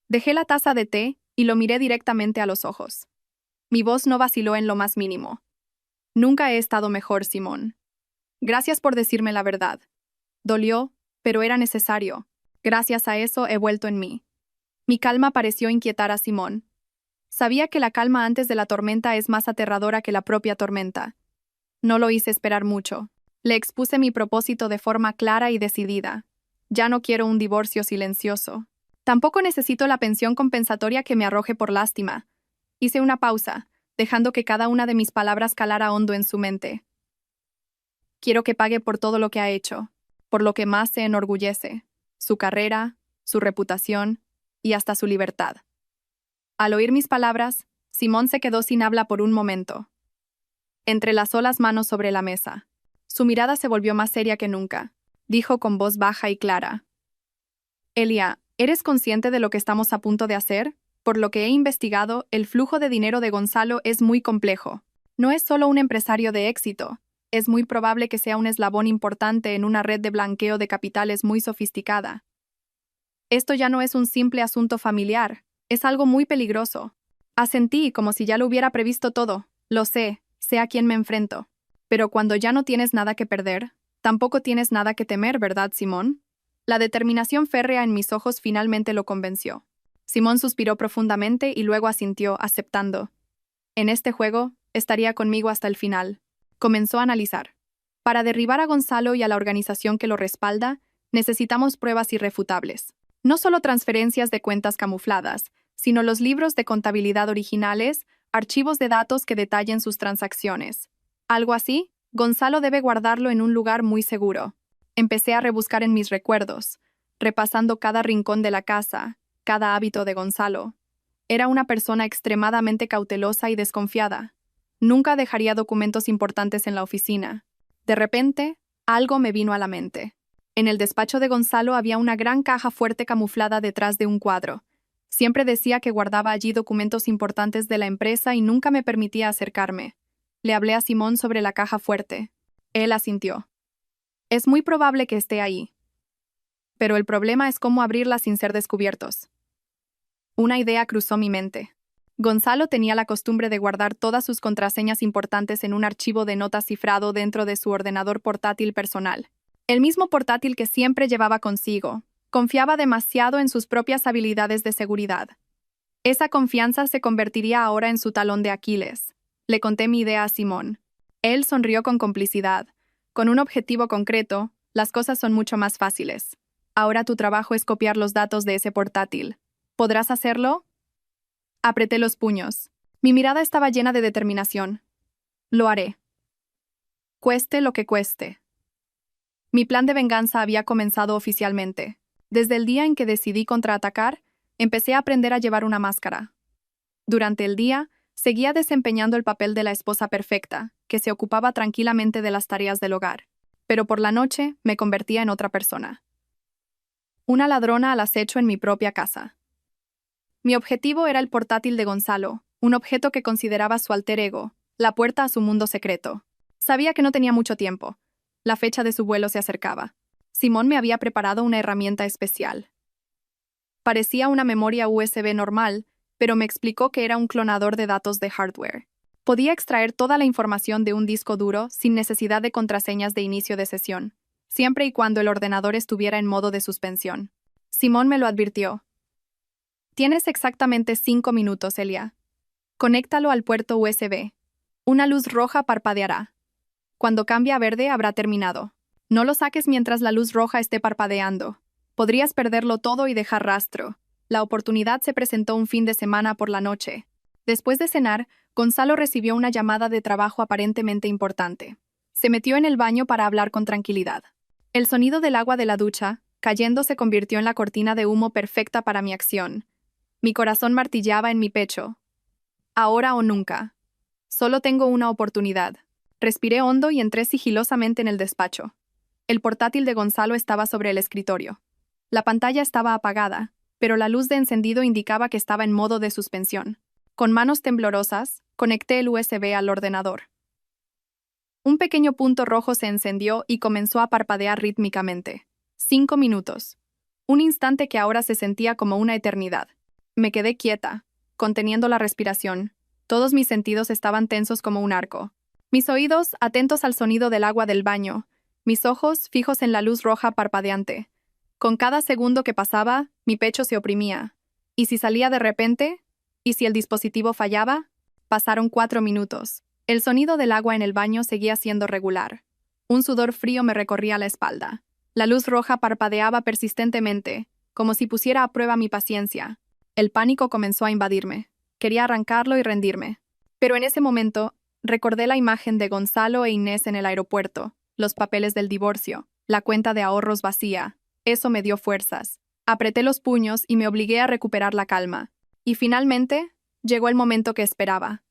Dejé la taza de té y lo miré directamente a los ojos. Mi voz no vaciló en lo más mínimo. Nunca he estado mejor, Simón. Gracias por decirme la verdad. Dolió, pero era necesario. Gracias a eso he vuelto en mí. Mi calma pareció inquietar a Simón. Sabía que la calma antes de la tormenta es más aterradora que la propia tormenta. No lo hice esperar mucho. Le expuse mi propósito de forma clara y decidida. Ya no quiero un divorcio silencioso. Tampoco necesito la pensión compensatoria que me arroje por lástima. Hice una pausa, dejando que cada una de mis palabras calara hondo en su mente. Quiero que pague por todo lo que ha hecho, por lo que más se enorgullece, su carrera, su reputación y hasta su libertad. Al oír mis palabras, Simón se quedó sin habla por un momento. Entrelazó las manos sobre la mesa. Su mirada se volvió más seria que nunca. Dijo con voz baja y clara. Elia, ¿eres consciente de lo que estamos a punto de hacer? Por lo que he investigado, el flujo de dinero de Gonzalo es muy complejo. No es solo un empresario de éxito. Es muy probable que sea un eslabón importante en una red de blanqueo de capitales muy sofisticada. Esto ya no es un simple asunto familiar. Es algo muy peligroso. Asentí como si ya lo hubiera previsto todo. Lo sé a quién me enfrento. Pero cuando ya no tienes nada que perder, tampoco tienes nada que temer, ¿verdad, Simón? La determinación férrea en mis ojos finalmente lo convenció. Simón suspiró profundamente y luego asintió, aceptando. En este juego, estaría conmigo hasta el final. Comenzó a analizar. Para derribar a Gonzalo y a la organización que lo respalda, necesitamos pruebas irrefutables. No solo transferencias de cuentas camufladas, sino los libros de contabilidad originales, archivos de datos que detallen sus transacciones. Algo así, Gonzalo debe guardarlo en un lugar muy seguro. Empecé a rebuscar en mis recuerdos, repasando cada rincón de la casa, cada hábito de Gonzalo. Era una persona extremadamente cautelosa y desconfiada. Nunca dejaría documentos importantes en la oficina. De repente, algo me vino a la mente. En el despacho de Gonzalo había una gran caja fuerte camuflada detrás de un cuadro. Siempre decía que guardaba allí documentos importantes de la empresa y nunca me permitía acercarme. Le hablé a Simón sobre la caja fuerte. Él asintió. Es muy probable que esté ahí. Pero el problema es cómo abrirla sin ser descubiertos. Una idea cruzó mi mente. Gonzalo tenía la costumbre de guardar todas sus contraseñas importantes en un archivo de notas cifrado dentro de su ordenador portátil personal. El mismo portátil que siempre llevaba consigo. Confiaba demasiado en sus propias habilidades de seguridad. Esa confianza se convertiría ahora en su talón de Aquiles. Le conté mi idea a Simón. Él sonrió con complicidad. Con un objetivo concreto, las cosas son mucho más fáciles. Ahora tu trabajo es copiar los datos de ese portátil. ¿Podrás hacerlo? Apreté los puños. Mi mirada estaba llena de determinación. Lo haré. Cueste lo que cueste. Mi plan de venganza había comenzado oficialmente. Desde el día en que decidí contraatacar, empecé a aprender a llevar una máscara. Durante el día, seguía desempeñando el papel de la esposa perfecta, que se ocupaba tranquilamente de las tareas del hogar. Pero por la noche me convertía en otra persona. Una ladrona al acecho en mi propia casa. Mi objetivo era el portátil de Gonzalo, un objeto que consideraba su alter ego, la puerta a su mundo secreto. Sabía que no tenía mucho tiempo. La fecha de su vuelo se acercaba. Simón me había preparado una herramienta especial. Parecía una memoria USB normal, pero me explicó que era un clonador de datos de hardware. Podía extraer toda la información de un disco duro sin necesidad de contraseñas de inicio de sesión, siempre y cuando el ordenador estuviera en modo de suspensión. Simón me lo advirtió. Tienes exactamente 5 minutos, Elia. Conéctalo al puerto USB. Una luz roja parpadeará. Cuando cambie a verde habrá terminado. No lo saques mientras la luz roja esté parpadeando. Podrías perderlo todo y dejar rastro. La oportunidad se presentó un fin de semana por la noche. Después de cenar, Gonzalo recibió una llamada de trabajo aparentemente importante. Se metió en el baño para hablar con tranquilidad. El sonido del agua de la ducha, cayendo, se convirtió en la cortina de humo perfecta para mi acción. Mi corazón martillaba en mi pecho. Ahora o nunca. Solo tengo una oportunidad. Respiré hondo y entré sigilosamente en el despacho. El portátil de Gonzalo estaba sobre el escritorio. La pantalla estaba apagada, pero la luz de encendido indicaba que estaba en modo de suspensión. Con manos temblorosas, conecté el USB al ordenador. Un pequeño punto rojo se encendió y comenzó a parpadear rítmicamente. 5 minutos. Un instante que ahora se sentía como una eternidad. Me quedé quieta, conteniendo la respiración. Todos mis sentidos estaban tensos como un arco. Mis oídos atentos al sonido del agua del baño, mis ojos fijos en la luz roja parpadeante. Con cada segundo que pasaba, mi pecho se oprimía. ¿Y si salía de repente? ¿Y si el dispositivo fallaba? Pasaron 4 minutos. El sonido del agua en el baño seguía siendo regular. Un sudor frío me recorría la espalda. La luz roja parpadeaba persistentemente, como si pusiera a prueba mi paciencia. El pánico comenzó a invadirme. Quería arrancarlo y rendirme. Pero en ese momento, recordé la imagen de Gonzalo e Inés en el aeropuerto, los papeles del divorcio, la cuenta de ahorros vacía. Eso me dio fuerzas. Apreté los puños y me obligué a recuperar la calma. Y finalmente, llegó el momento que esperaba.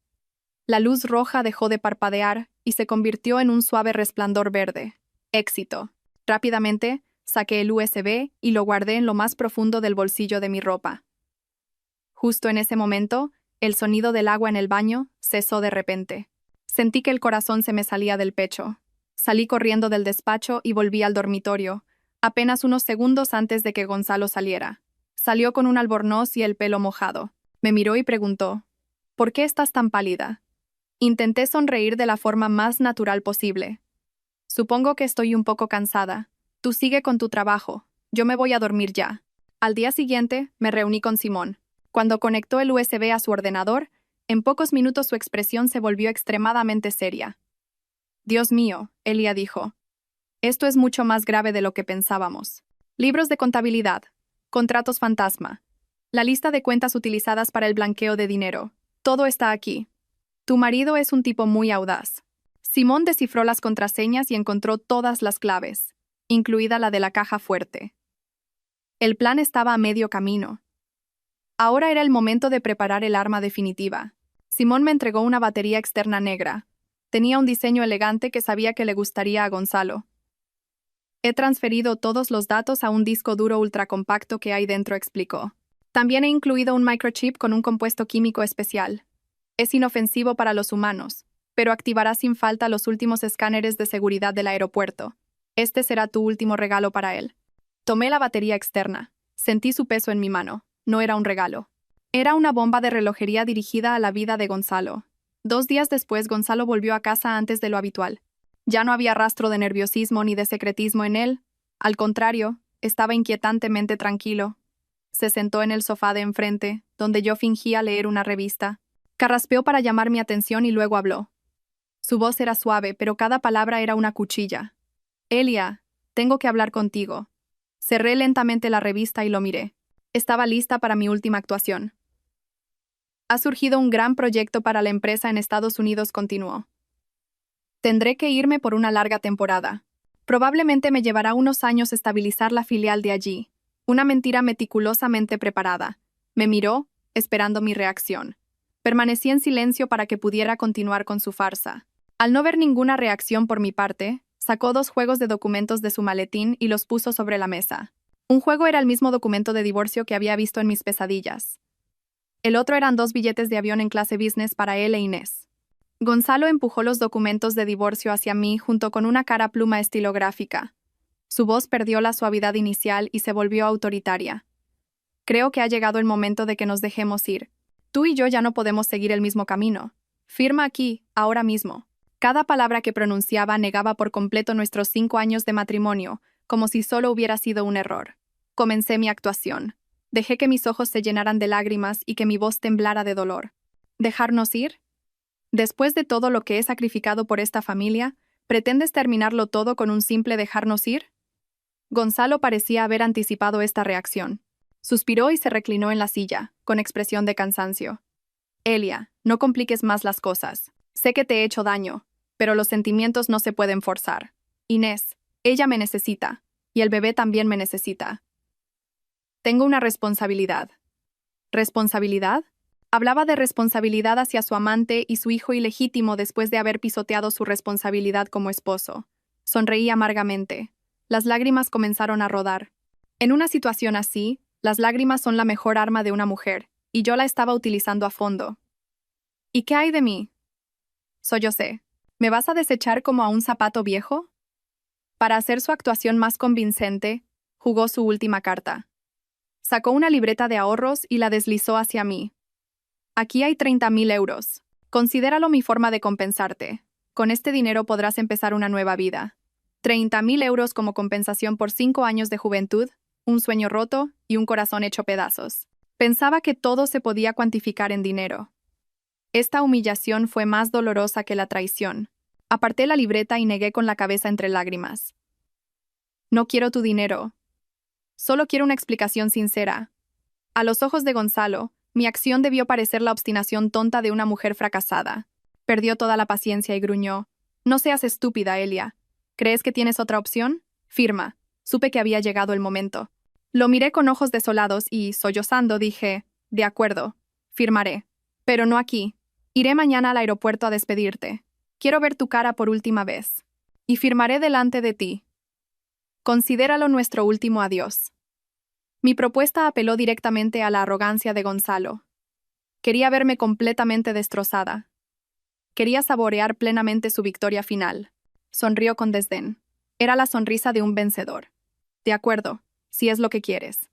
La luz roja dejó de parpadear y se convirtió en un suave resplandor verde. Éxito. Rápidamente, saqué el USB y lo guardé en lo más profundo del bolsillo de mi ropa. Justo en ese momento, el sonido del agua en el baño cesó de repente. Sentí que el corazón se me salía del pecho. Salí corriendo del despacho y volví al dormitorio, apenas unos segundos antes de que Gonzalo saliera. Salió con un albornoz y el pelo mojado. Me miró y preguntó, ¿por qué estás tan pálida? Intenté sonreír de la forma más natural posible. Supongo que estoy un poco cansada. Tú sigue con tu trabajo. Yo me voy a dormir ya. Al día siguiente, me reuní con Simón. Cuando conectó el USB a su ordenador, en pocos minutos su expresión se volvió extremadamente seria. Dios mío, Elia dijo. Esto es mucho más grave de lo que pensábamos. Libros de contabilidad. Contratos fantasma. La lista de cuentas utilizadas para el blanqueo de dinero. Todo está aquí. Tu marido es un tipo muy audaz. Simón descifró las contraseñas y encontró todas las claves, incluida la de la caja fuerte. El plan estaba a medio camino. Ahora era el momento de preparar el arma definitiva. Simón me entregó una batería externa negra. Tenía un diseño elegante que sabía que le gustaría a Gonzalo. He transferido todos los datos a un disco duro ultracompacto que hay dentro, explicó. También he incluido un microchip con un compuesto químico especial. Es inofensivo para los humanos, pero activará sin falta los últimos escáneres de seguridad del aeropuerto. Este será tu último regalo para él. Tomé la batería externa. Sentí su peso en mi mano. No era un regalo. Era una bomba de relojería dirigida a la vida de Gonzalo. 2 días después, Gonzalo volvió a casa antes de lo habitual. Ya no había rastro de nerviosismo ni de secretismo en él. Al contrario, estaba inquietantemente tranquilo. Se sentó en el sofá de enfrente, donde yo fingía leer una revista. Carraspeó para llamar mi atención y luego habló. Su voz era suave, pero cada palabra era una cuchilla. Elia, tengo que hablar contigo. Cerré lentamente la revista y lo miré. Estaba lista para mi última actuación. Ha surgido un gran proyecto para la empresa en Estados Unidos, continuó. Tendré que irme por una larga temporada. Probablemente me llevará unos años estabilizar la filial de allí. Una mentira meticulosamente preparada. Me miró, esperando mi reacción. Permanecí en silencio para que pudiera continuar con su farsa. Al no ver ninguna reacción por mi parte, sacó 2 juegos de documentos de su maletín y los puso sobre la mesa. Un juego era el mismo documento de divorcio que había visto en mis pesadillas. El otro eran 2 billetes de avión en clase business para él e Inés. Gonzalo empujó los documentos de divorcio hacia mí junto con una cara pluma estilográfica. Su voz perdió la suavidad inicial y se volvió autoritaria. Creo que ha llegado el momento de que nos dejemos ir. Tú y yo ya no podemos seguir el mismo camino. Firma aquí, ahora mismo. Cada palabra que pronunciaba negaba por completo nuestros 5 años de matrimonio, como si solo hubiera sido un error. Comencé mi actuación. Dejé que mis ojos se llenaran de lágrimas y que mi voz temblara de dolor. ¿Dejarnos ir? Después de todo lo que he sacrificado por esta familia, ¿pretendes terminarlo todo con un simple dejarnos ir? Gonzalo parecía haber anticipado esta reacción. Suspiró y se reclinó en la silla, con expresión de cansancio. Elia, no compliques más las cosas. Sé que te he hecho daño, pero los sentimientos no se pueden forzar. Inés, ella me necesita, y el bebé también me necesita. Tengo una responsabilidad. ¿Responsabilidad? Hablaba de responsabilidad hacia su amante y su hijo ilegítimo después de haber pisoteado su responsabilidad como esposo. Sonreí amargamente. Las lágrimas comenzaron a rodar. En una situación así, las lágrimas son la mejor arma de una mujer, y yo la estaba utilizando a fondo. ¿Y qué hay de mí? Sollocé. ¿Me vas a desechar como a un zapato viejo? Para hacer su actuación más convincente, jugó su última carta. Sacó una libreta de ahorros y la deslizó hacia mí. Aquí hay 30.000 euros. Considéralo mi forma de compensarte. Con este dinero podrás empezar una nueva vida. 30.000 euros como compensación por 5 años de juventud, un sueño roto y un corazón hecho pedazos. Pensaba que todo se podía cuantificar en dinero. Esta humillación fue más dolorosa que la traición. Aparté la libreta y negué con la cabeza entre lágrimas. No quiero tu dinero. Solo quiero una explicación sincera. A los ojos de Gonzalo, mi acción debió parecer la obstinación tonta de una mujer fracasada. Perdió toda la paciencia y gruñó. No seas estúpida, Elia. ¿Crees que tienes otra opción? Firma. Supe que había llegado el momento. Lo miré con ojos desolados y, sollozando, dije, de acuerdo, firmaré. Pero no aquí. Iré mañana al aeropuerto a despedirte. Quiero ver tu cara por última vez. Y firmaré delante de ti. Considéralo nuestro último adiós. Mi propuesta apeló directamente a la arrogancia de Gonzalo. Quería verme completamente destrozada. Quería saborear plenamente su victoria final. Sonrió con desdén. Era la sonrisa de un vencedor. De acuerdo, si es lo que quieres.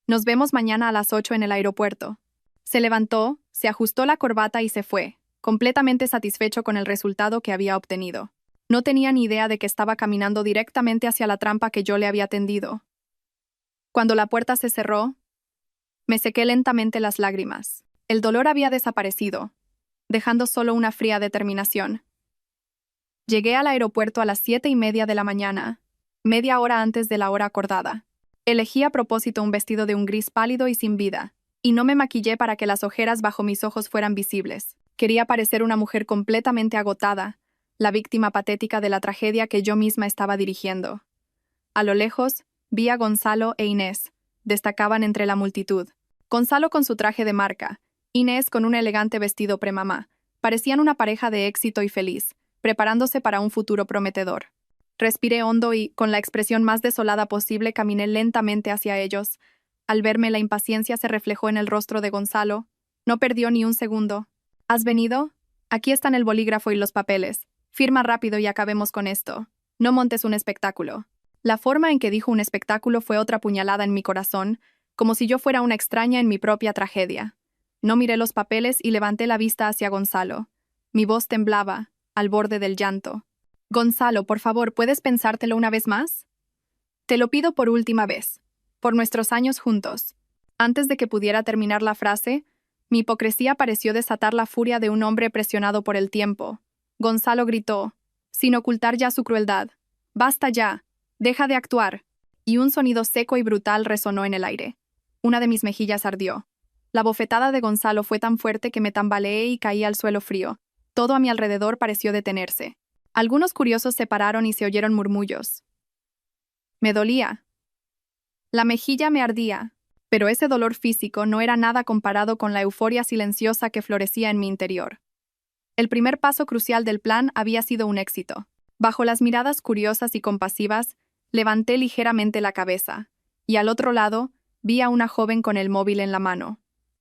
Nos vemos mañana a las 8 en el aeropuerto. Se levantó, se ajustó la corbata y se fue, completamente satisfecho con el resultado que había obtenido. No tenía ni idea de que estaba caminando directamente hacia la trampa que yo le había tendido. Cuando la puerta se cerró, me sequé lentamente las lágrimas. El dolor había desaparecido, dejando solo una fría determinación. Llegué al aeropuerto a las 7:30 de la mañana, media hora antes de la hora acordada. Elegí a propósito un vestido de un gris pálido y sin vida, y no me maquillé para que las ojeras bajo mis ojos fueran visibles. Quería parecer una mujer completamente agotada, la víctima patética de la tragedia que yo misma estaba dirigiendo. A lo lejos, vi a Gonzalo e Inés. Destacaban entre la multitud. Gonzalo con su traje de marca, Inés con un elegante vestido premamá. Parecían una pareja de éxito y feliz, preparándose para un futuro prometedor. Respiré hondo y, con la expresión más desolada posible, caminé lentamente hacia ellos. Al verme, la impaciencia se reflejó en el rostro de Gonzalo. No perdió ni un segundo. ¿Has venido? Aquí están el bolígrafo y los papeles. Firma rápido y acabemos con esto. No montes un espectáculo. La forma en que dijo un espectáculo fue otra puñalada en mi corazón, como si yo fuera una extraña en mi propia tragedia. No miré los papeles y levanté la vista hacia Gonzalo. Mi voz temblaba, al borde del llanto. Gonzalo, por favor, ¿puedes pensártelo una vez más? Te lo pido por última vez. Por nuestros años juntos. Antes de que pudiera terminar la frase, mi hipocresía pareció desatar la furia de un hombre presionado por el tiempo. Gonzalo gritó, sin ocultar ya su crueldad. «Basta ya. Deja de actuar». Y un sonido seco y brutal resonó en el aire. Una de mis mejillas ardió. La bofetada de Gonzalo fue tan fuerte que me tambaleé y caí al suelo frío. Todo a mi alrededor pareció detenerse. Algunos curiosos se pararon y se oyeron murmullos. Me dolía. La mejilla me ardía, pero ese dolor físico no era nada comparado con la euforia silenciosa que florecía en mi interior. El primer paso crucial del plan había sido un éxito. Bajo las miradas curiosas y compasivas, levanté ligeramente la cabeza, y al otro lado vi a una joven con el móvil en la mano.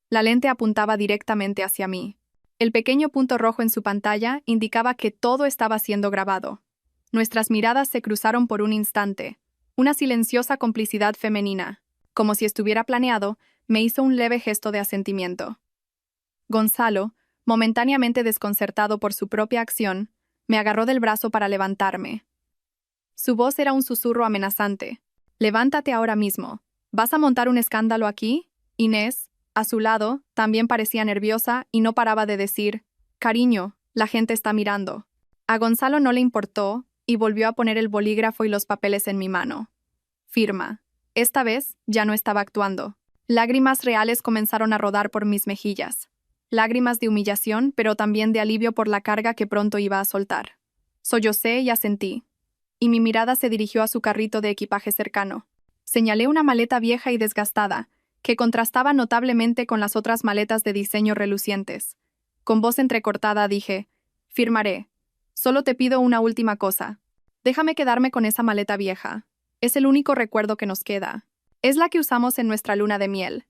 La lente apuntaba directamente hacia mí. El pequeño punto rojo en su pantalla indicaba que todo estaba siendo grabado. Nuestras miradas se cruzaron por un instante. Una silenciosa complicidad femenina. Como si estuviera planeado, me hizo un leve gesto de asentimiento. Gonzalo, momentáneamente desconcertado por su propia acción, me agarró del brazo para levantarme. Su voz era un susurro amenazante. «Levántate ahora mismo. ¿Vas a montar un escándalo aquí?» Inés, a su lado, también parecía nerviosa y no paraba de decir, «Cariño, la gente está mirando». A Gonzalo no le importó y volvió a poner el bolígrafo y los papeles en mi mano. Firma. Esta vez ya no estaba actuando. Lágrimas reales comenzaron a rodar por mis mejillas. Lágrimas de humillación, pero también de alivio por la carga que pronto iba a soltar. Sollocé y asentí. Y mi mirada se dirigió a su carrito de equipaje cercano. Señalé una maleta vieja y desgastada, que contrastaba notablemente con las otras maletas de diseño relucientes. Con voz entrecortada dije, «Firmaré. Solo te pido una última cosa. Déjame quedarme con esa maleta vieja. Es el único recuerdo que nos queda. Es la que usamos en nuestra luna de miel».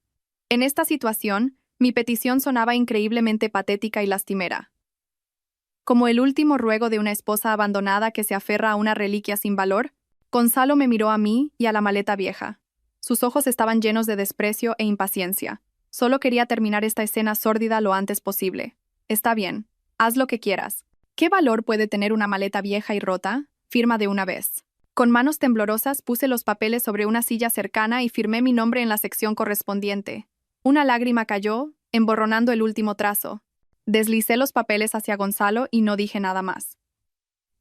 En esta situación, mi petición sonaba increíblemente patética y lastimera. Como el último ruego de una esposa abandonada que se aferra a una reliquia sin valor, Gonzalo me miró a mí y a la maleta vieja. Sus ojos estaban llenos de desprecio e impaciencia. Solo quería terminar esta escena sórdida lo antes posible. «Está bien. Haz lo que quieras. ¿Qué valor puede tener una maleta vieja y rota? Firma de una vez». Con manos temblorosas puse los papeles sobre una silla cercana y firmé mi nombre en la sección correspondiente. Una lágrima cayó, emborronando el último trazo. Deslicé los papeles hacia Gonzalo y no dije nada más.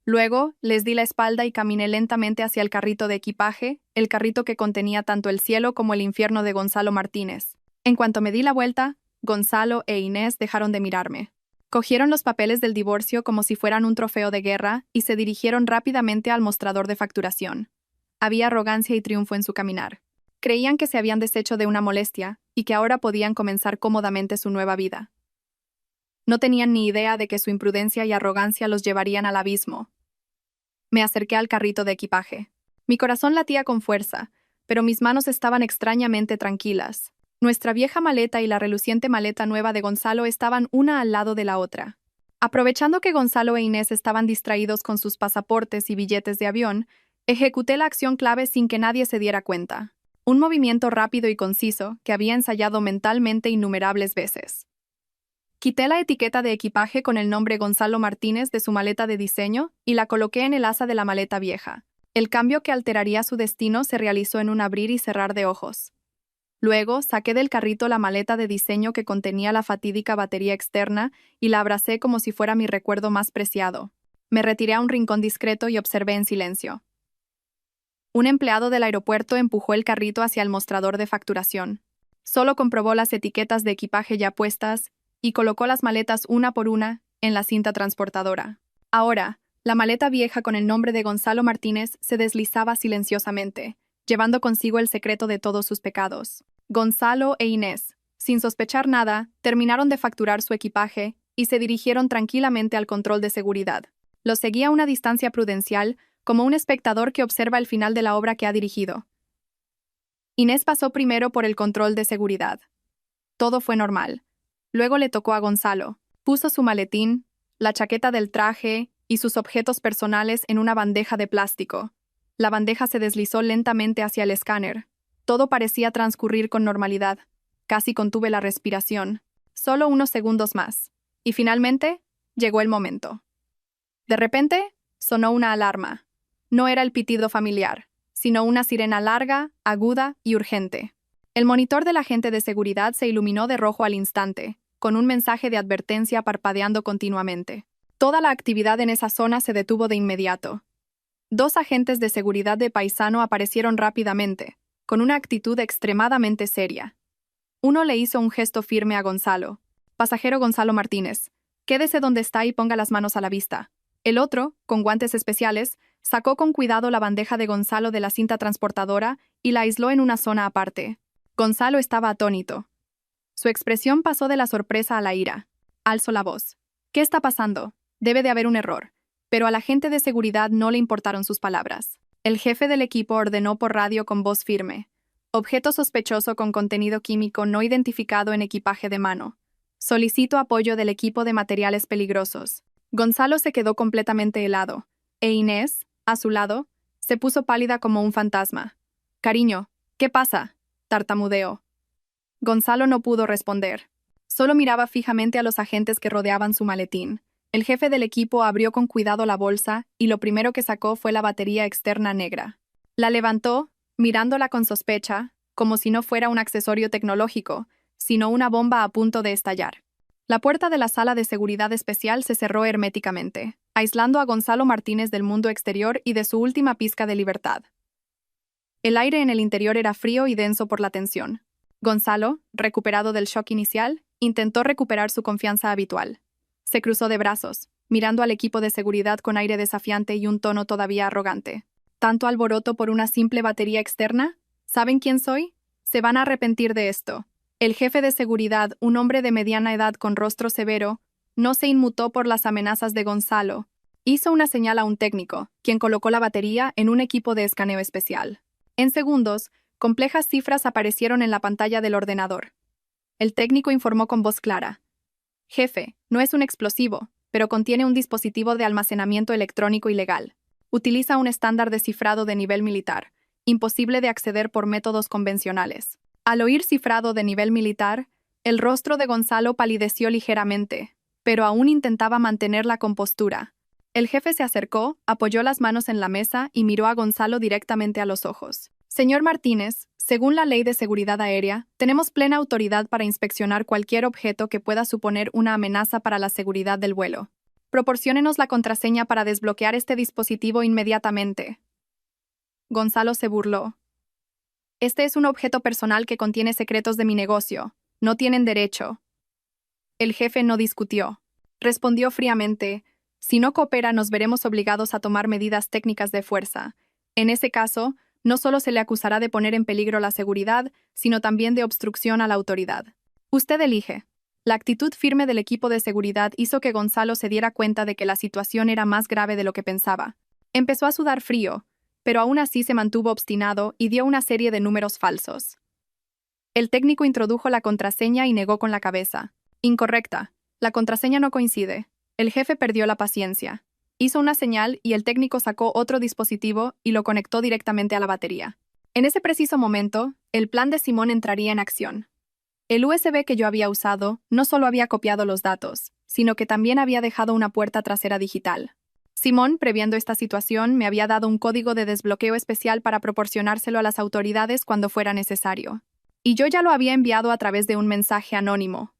Luego, les di la espalda y caminé lentamente hacia el carrito de equipaje, el carrito que contenía tanto el cielo como el infierno de Gonzalo Martínez. En cuanto me di la vuelta, Gonzalo e Inés dejaron de mirarme. Cogieron los papeles del divorcio como si fueran un trofeo de guerra y se dirigieron rápidamente al mostrador de facturación. Había arrogancia y triunfo en su caminar. Creían que se habían deshecho de una molestia y que ahora podían comenzar cómodamente su nueva vida. No tenían ni idea de que su imprudencia y arrogancia los llevarían al abismo. Me acerqué al carrito de equipaje. Mi corazón latía con fuerza, pero mis manos estaban extrañamente tranquilas. Nuestra vieja maleta y la reluciente maleta nueva de Gonzalo estaban una al lado de la otra. Aprovechando que Gonzalo e Inés estaban distraídos con sus pasaportes y billetes de avión, ejecuté la acción clave sin que nadie se diera cuenta. Un movimiento rápido y conciso que había ensayado mentalmente innumerables veces. Quité la etiqueta de equipaje con el nombre Gonzalo Martínez de su maleta de diseño y la coloqué en el asa de la maleta vieja. El cambio que alteraría su destino se realizó en un abrir y cerrar de ojos. Luego, saqué del carrito la maleta de diseño que contenía la fatídica batería externa y la abracé como si fuera mi recuerdo más preciado. Me retiré a un rincón discreto y observé en silencio. Un empleado del aeropuerto empujó el carrito hacia el mostrador de facturación. Solo comprobó las etiquetas de equipaje ya puestas y colocó las maletas una por una en la cinta transportadora. Ahora, la maleta vieja con el nombre de Gonzalo Martínez se deslizaba silenciosamente, llevando consigo el secreto de todos sus pecados. Gonzalo e Inés, sin sospechar nada, terminaron de facturar su equipaje y se dirigieron tranquilamente al control de seguridad. Los seguí a una distancia prudencial, como un espectador que observa el final de la obra que ha dirigido. Inés pasó primero por el control de seguridad. Todo fue normal. Luego le tocó a Gonzalo. Puso su maletín, la chaqueta del traje y sus objetos personales en una bandeja de plástico. La bandeja se deslizó lentamente hacia el escáner. Todo parecía transcurrir con normalidad. Casi contuve la respiración. Solo unos segundos más. Y finalmente, llegó el momento. De repente, sonó una alarma. No era el pitido familiar, sino una sirena larga, aguda y urgente. El monitor del agente de seguridad se iluminó de rojo al instante, con un mensaje de advertencia parpadeando continuamente. Toda la actividad en esa zona se detuvo de inmediato. 2 agentes de seguridad de paisano aparecieron rápidamente, con una actitud extremadamente seria. Uno le hizo un gesto firme a Gonzalo. Pasajero Gonzalo Martínez, quédese donde está y ponga las manos a la vista. El otro, con guantes especiales, sacó con cuidado la bandeja de Gonzalo de la cinta transportadora y la aisló en una zona aparte. Gonzalo estaba atónito. Su expresión pasó de la sorpresa a la ira. Alzó la voz. ¿Qué está pasando? Debe de haber un error. Pero al agente de seguridad no le importaron sus palabras. El jefe del equipo ordenó por radio con voz firme. Objeto sospechoso con contenido químico no identificado en equipaje de mano. Solicito apoyo del equipo de materiales peligrosos. Gonzalo se quedó completamente helado, e Inés, a su lado, se puso pálida como un fantasma. Cariño, ¿qué pasa? Tartamudeó. Gonzalo no pudo responder. Solo miraba fijamente a los agentes que rodeaban su maletín. El jefe del equipo abrió con cuidado la bolsa y lo primero que sacó fue la batería externa negra. La levantó, mirándola con sospecha, como si no fuera un accesorio tecnológico, sino una bomba a punto de estallar. La puerta de la sala de seguridad especial se cerró herméticamente, aislando a Gonzalo Martínez del mundo exterior y de su última pizca de libertad. El aire en el interior era frío y denso por la tensión. Gonzalo, recuperado del shock inicial, intentó recuperar su confianza habitual. Se cruzó de brazos, mirando al equipo de seguridad con aire desafiante y un tono todavía arrogante. ¿Tanto alboroto por una simple batería externa? ¿Saben quién soy? Se van a arrepentir de esto. El jefe de seguridad, un hombre de mediana edad con rostro severo, no se inmutó por las amenazas de Gonzalo. Hizo una señal a un técnico, quien colocó la batería en un equipo de escaneo especial. En segundos, complejas cifras aparecieron en la pantalla del ordenador. El técnico informó con voz clara. Jefe, no es un explosivo, pero contiene un dispositivo de almacenamiento electrónico ilegal. Utiliza un estándar de cifrado de nivel militar, imposible de acceder por métodos convencionales. Al oír cifrado de nivel militar, el rostro de Gonzalo palideció ligeramente, pero aún intentaba mantener la compostura. El jefe se acercó, apoyó las manos en la mesa y miró a Gonzalo directamente a los ojos. Señor Martínez, según la Ley de Seguridad Aérea, tenemos plena autoridad para inspeccionar cualquier objeto que pueda suponer una amenaza para la seguridad del vuelo. Proporciónenos la contraseña para desbloquear este dispositivo inmediatamente. Gonzalo se burló. Este es un objeto personal que contiene secretos de mi negocio. No tienen derecho. El jefe no discutió. Respondió fríamente, si no coopera nos veremos obligados a tomar medidas técnicas de fuerza. En ese caso, no solo se le acusará de poner en peligro la seguridad, sino también de obstrucción a la autoridad. Usted elige. La actitud firme del equipo de seguridad hizo que Gonzalo se diera cuenta de que la situación era más grave de lo que pensaba. Empezó a sudar frío, pero aún así se mantuvo obstinado y dio una serie de números falsos. El técnico introdujo la contraseña y negó con la cabeza. Incorrecta. La contraseña no coincide. El jefe perdió la paciencia. Hizo una señal y el técnico sacó otro dispositivo y lo conectó directamente a la batería. En ese preciso momento, el plan de Simón entraría en acción. El USB que yo había usado no solo había copiado los datos, sino que también había dejado una puerta trasera digital. Simón, previendo esta situación, me había dado un código de desbloqueo especial para proporcionárselo a las autoridades cuando fuera necesario. Y yo ya lo había enviado a través de un mensaje anónimo.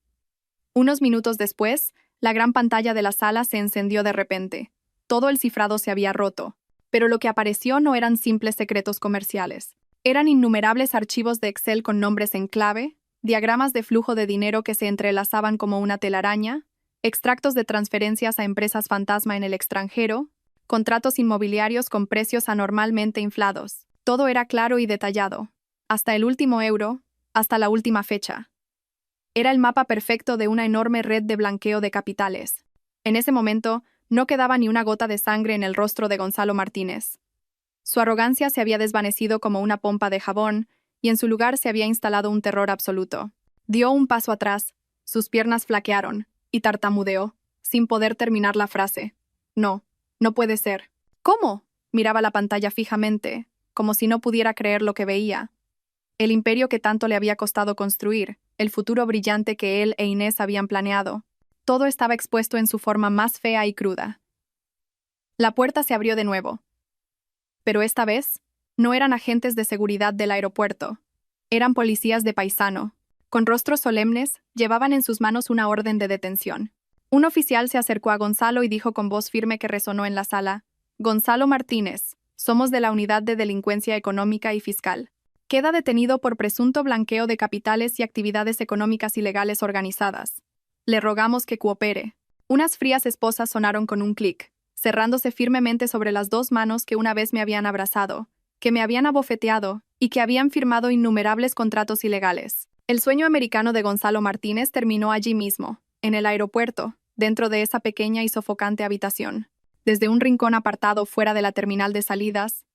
Unos minutos después, la gran pantalla de la sala se encendió de repente. Todo el cifrado se había roto. Pero lo que apareció no eran simples secretos comerciales. Eran innumerables archivos de Excel con nombres en clave, diagramas de flujo de dinero que se entrelazaban como una telaraña, extractos de transferencias a empresas fantasma en el extranjero, contratos inmobiliarios con precios anormalmente inflados. Todo era claro y detallado. Hasta el último euro, hasta la última fecha. Era el mapa perfecto de una enorme red de blanqueo de capitales. En ese momento, No quedaba ni una gota de sangre en el rostro de Gonzalo Martínez. Su arrogancia se había desvanecido como una pompa de jabón, y en su lugar se había instalado un terror absoluto. Dio un paso atrás, sus piernas flaquearon, y tartamudeó, sin poder terminar la frase. No, no puede ser. ¿Cómo? Miraba la pantalla fijamente, como si no pudiera creer lo que veía. El imperio que tanto le había costado construir, el futuro brillante que él e Inés habían planeado, todo estaba expuesto en su forma más fea y cruda. La puerta se abrió de nuevo. Pero esta vez, no eran agentes de seguridad del aeropuerto. Eran policías de paisano. Con rostros solemnes, llevaban en sus manos una orden de detención. Un oficial se acercó a Gonzalo y dijo con voz firme que resonó en la sala: «Gonzalo Martínez, somos de la Unidad de Delincuencia Económica y Fiscal. Queda detenido por presunto blanqueo de capitales y actividades económicas ilegales organizadas. Le rogamos que coopere». Unas frías esposas sonaron con un clic, cerrándose firmemente sobre las dos manos que una vez me habían abrazado, que me habían abofeteado y que habían firmado innumerables contratos ilegales. El sueño americano de Gonzalo Martínez terminó allí mismo, en el aeropuerto, dentro de esa pequeña y sofocante habitación. Desde un rincón apartado fuera de la terminal de salidas,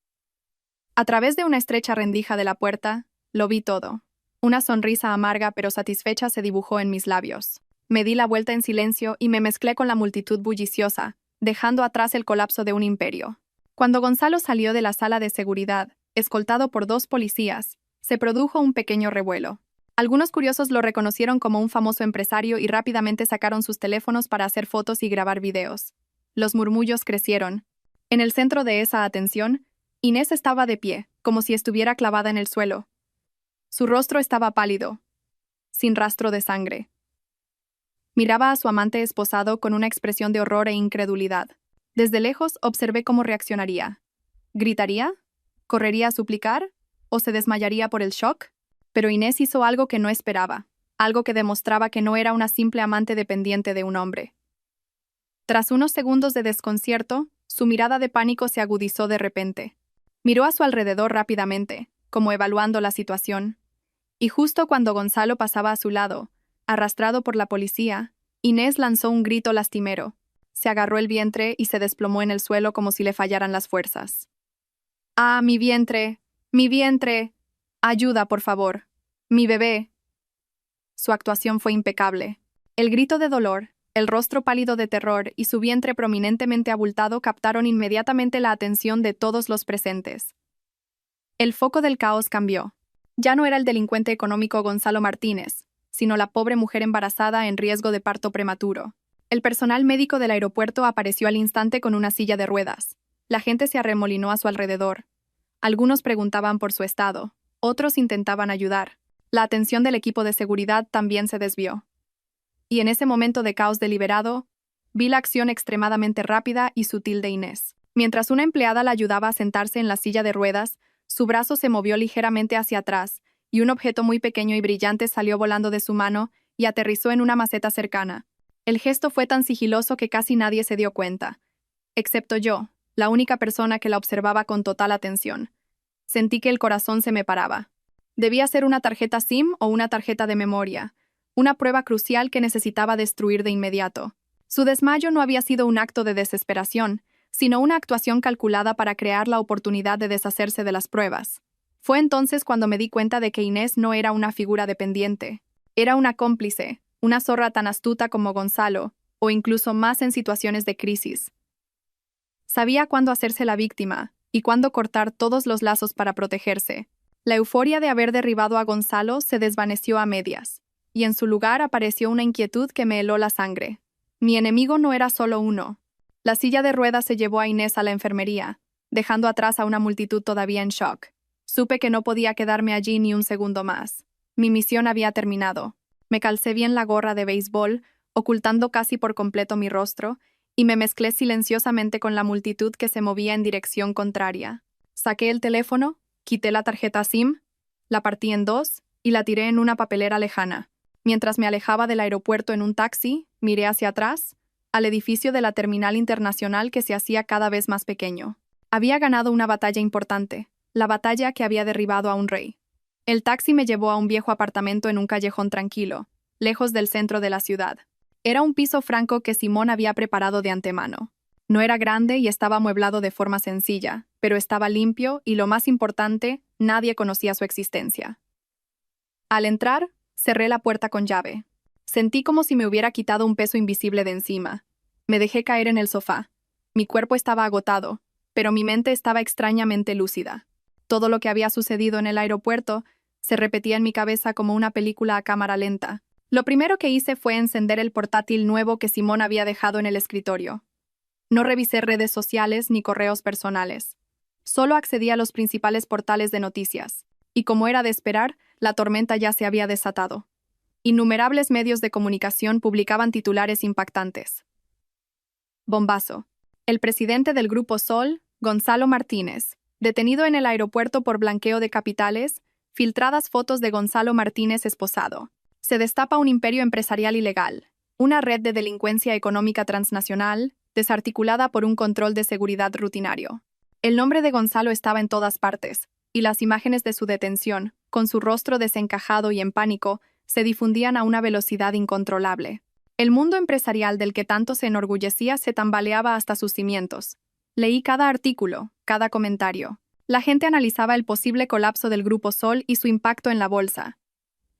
a través de una estrecha rendija de la puerta, lo vi todo. Una sonrisa amarga pero satisfecha se dibujó en mis labios. Me di la vuelta en silencio y me mezclé con la multitud bulliciosa, dejando atrás el colapso de un imperio. Cuando Gonzalo salió de la sala de seguridad, escoltado por dos policías, se produjo un pequeño revuelo. Algunos curiosos lo reconocieron como un famoso empresario y rápidamente sacaron sus teléfonos para hacer fotos y grabar videos. Los murmullos crecieron. En el centro de esa atención, Inés estaba de pie, como si estuviera clavada en el suelo. Su rostro estaba pálido, sin rastro de sangre. Miraba a su amante esposado con una expresión de horror e incredulidad. Desde lejos observé cómo reaccionaría. ¿Gritaría? ¿Correría a suplicar? ¿O se desmayaría por el shock? Pero Inés hizo algo que no esperaba, algo que demostraba que no era una simple amante dependiente de un hombre. Tras unos segundos de desconcierto, su mirada de pánico se agudizó de repente. Miró a su alrededor rápidamente, como evaluando la situación. Y justo cuando Gonzalo pasaba a su lado, arrastrado por la policía, Inés lanzó un grito lastimero. Se agarró el vientre y se desplomó en el suelo como si le fallaran las fuerzas. «¡Ah, mi vientre! ¡Mi vientre! Ayuda, por favor! ¡Mi bebé!». Su actuación fue impecable. El grito de dolor, el rostro pálido de terror y su vientre prominentemente abultado captaron inmediatamente la atención de todos los presentes. El foco del caos cambió. Ya no era el delincuente económico Gonzalo Martínez, sino la pobre mujer embarazada en riesgo de parto prematuro. El personal médico del aeropuerto apareció al instante con una silla de ruedas. La gente se arremolinó a su alrededor. Algunos preguntaban por su estado, otros intentaban ayudar. La atención del equipo de seguridad también se desvió. Y en ese momento de caos deliberado, vi la acción extremadamente rápida y sutil de Inés. Mientras una empleada la ayudaba a sentarse en la silla de ruedas, su brazo se movió ligeramente hacia atrás, y un objeto muy pequeño y brillante salió volando de su mano y aterrizó en una maceta cercana. El gesto fue tan sigiloso que casi nadie se dio cuenta, excepto yo, la única persona que la observaba con total atención. Sentí que el corazón se me paraba. Debía ser una tarjeta SIM o una tarjeta de memoria, una prueba crucial que necesitaba destruir de inmediato. Su desmayo no había sido un acto de desesperación, sino una actuación calculada para crear la oportunidad de deshacerse de las pruebas. Fue entonces cuando me di cuenta de que Inés no era una figura dependiente. Era una cómplice, una zorra tan astuta como Gonzalo, o incluso más en situaciones de crisis. Sabía cuándo hacerse la víctima y cuándo cortar todos los lazos para protegerse. La euforia de haber derribado a Gonzalo se desvaneció a medias, y en su lugar apareció una inquietud que me heló la sangre. Mi enemigo no era solo uno. La silla de ruedas se llevó a Inés a la enfermería, dejando atrás a una multitud todavía en shock. Supe que no podía quedarme allí ni un segundo más. Mi misión había terminado. Me calcé bien la gorra de béisbol, ocultando casi por completo mi rostro, y me mezclé silenciosamente con la multitud que se movía en dirección contraria. Saqué el teléfono, quité la tarjeta SIM, la partí en dos y la tiré en una papelera lejana. Mientras me alejaba del aeropuerto en un taxi, miré hacia atrás, al edificio de la terminal internacional que se hacía cada vez más pequeño. Había ganado una batalla importante, la batalla que había derribado a un rey. El taxi me llevó a un viejo apartamento en un callejón tranquilo, lejos del centro de la ciudad. Era un piso franco que Simón había preparado de antemano. No era grande y estaba amueblado de forma sencilla, pero estaba limpio y, lo más importante, nadie conocía su existencia. Al entrar, cerré la puerta con llave. Sentí como si me hubiera quitado un peso invisible de encima. Me dejé caer en el sofá. Mi cuerpo estaba agotado, pero mi mente estaba extrañamente lúcida. Todo lo que había sucedido en el aeropuerto se repetía en mi cabeza como una película a cámara lenta. Lo primero que hice fue encender el portátil nuevo que Simón había dejado en el escritorio. No revisé redes sociales ni correos personales. Solo accedí a los principales portales de noticias. Y como era de esperar, la tormenta ya se había desatado. Innumerables medios de comunicación publicaban titulares impactantes. Bombazo. El presidente del Grupo Sol, Gonzalo Martínez, detenido en el aeropuerto por blanqueo de capitales, filtradas fotos de Gonzalo Martínez esposado. Se destapa un imperio empresarial ilegal, una red de delincuencia económica transnacional, desarticulada por un control de seguridad rutinario. El nombre de Gonzalo estaba en todas partes, y las imágenes de su detención, con su rostro desencajado y en pánico, se difundían a una velocidad incontrolable. El mundo empresarial del que tanto se enorgullecía se tambaleaba hasta sus cimientos. Leí cada artículo, cada comentario. La gente analizaba el posible colapso del Grupo Sol y su impacto en la bolsa.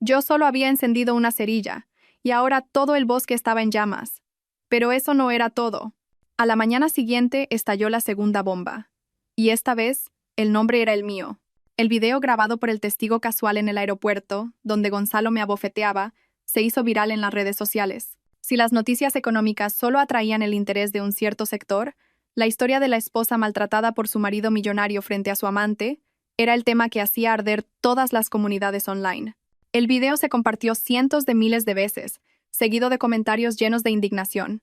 Yo solo había encendido una cerilla, y ahora todo el bosque estaba en llamas. Pero eso no era todo. A la mañana siguiente estalló la segunda bomba. Y esta vez, el nombre era el mío. El video grabado por el testigo casual en el aeropuerto, donde Gonzalo me abofeteaba, se hizo viral en las redes sociales. Si las noticias económicas solo atraían el interés de un cierto sector, la historia de la esposa maltratada por su marido millonario frente a su amante era el tema que hacía arder todas las comunidades online. El video se compartió cientos de miles de veces, seguido de comentarios llenos de indignación.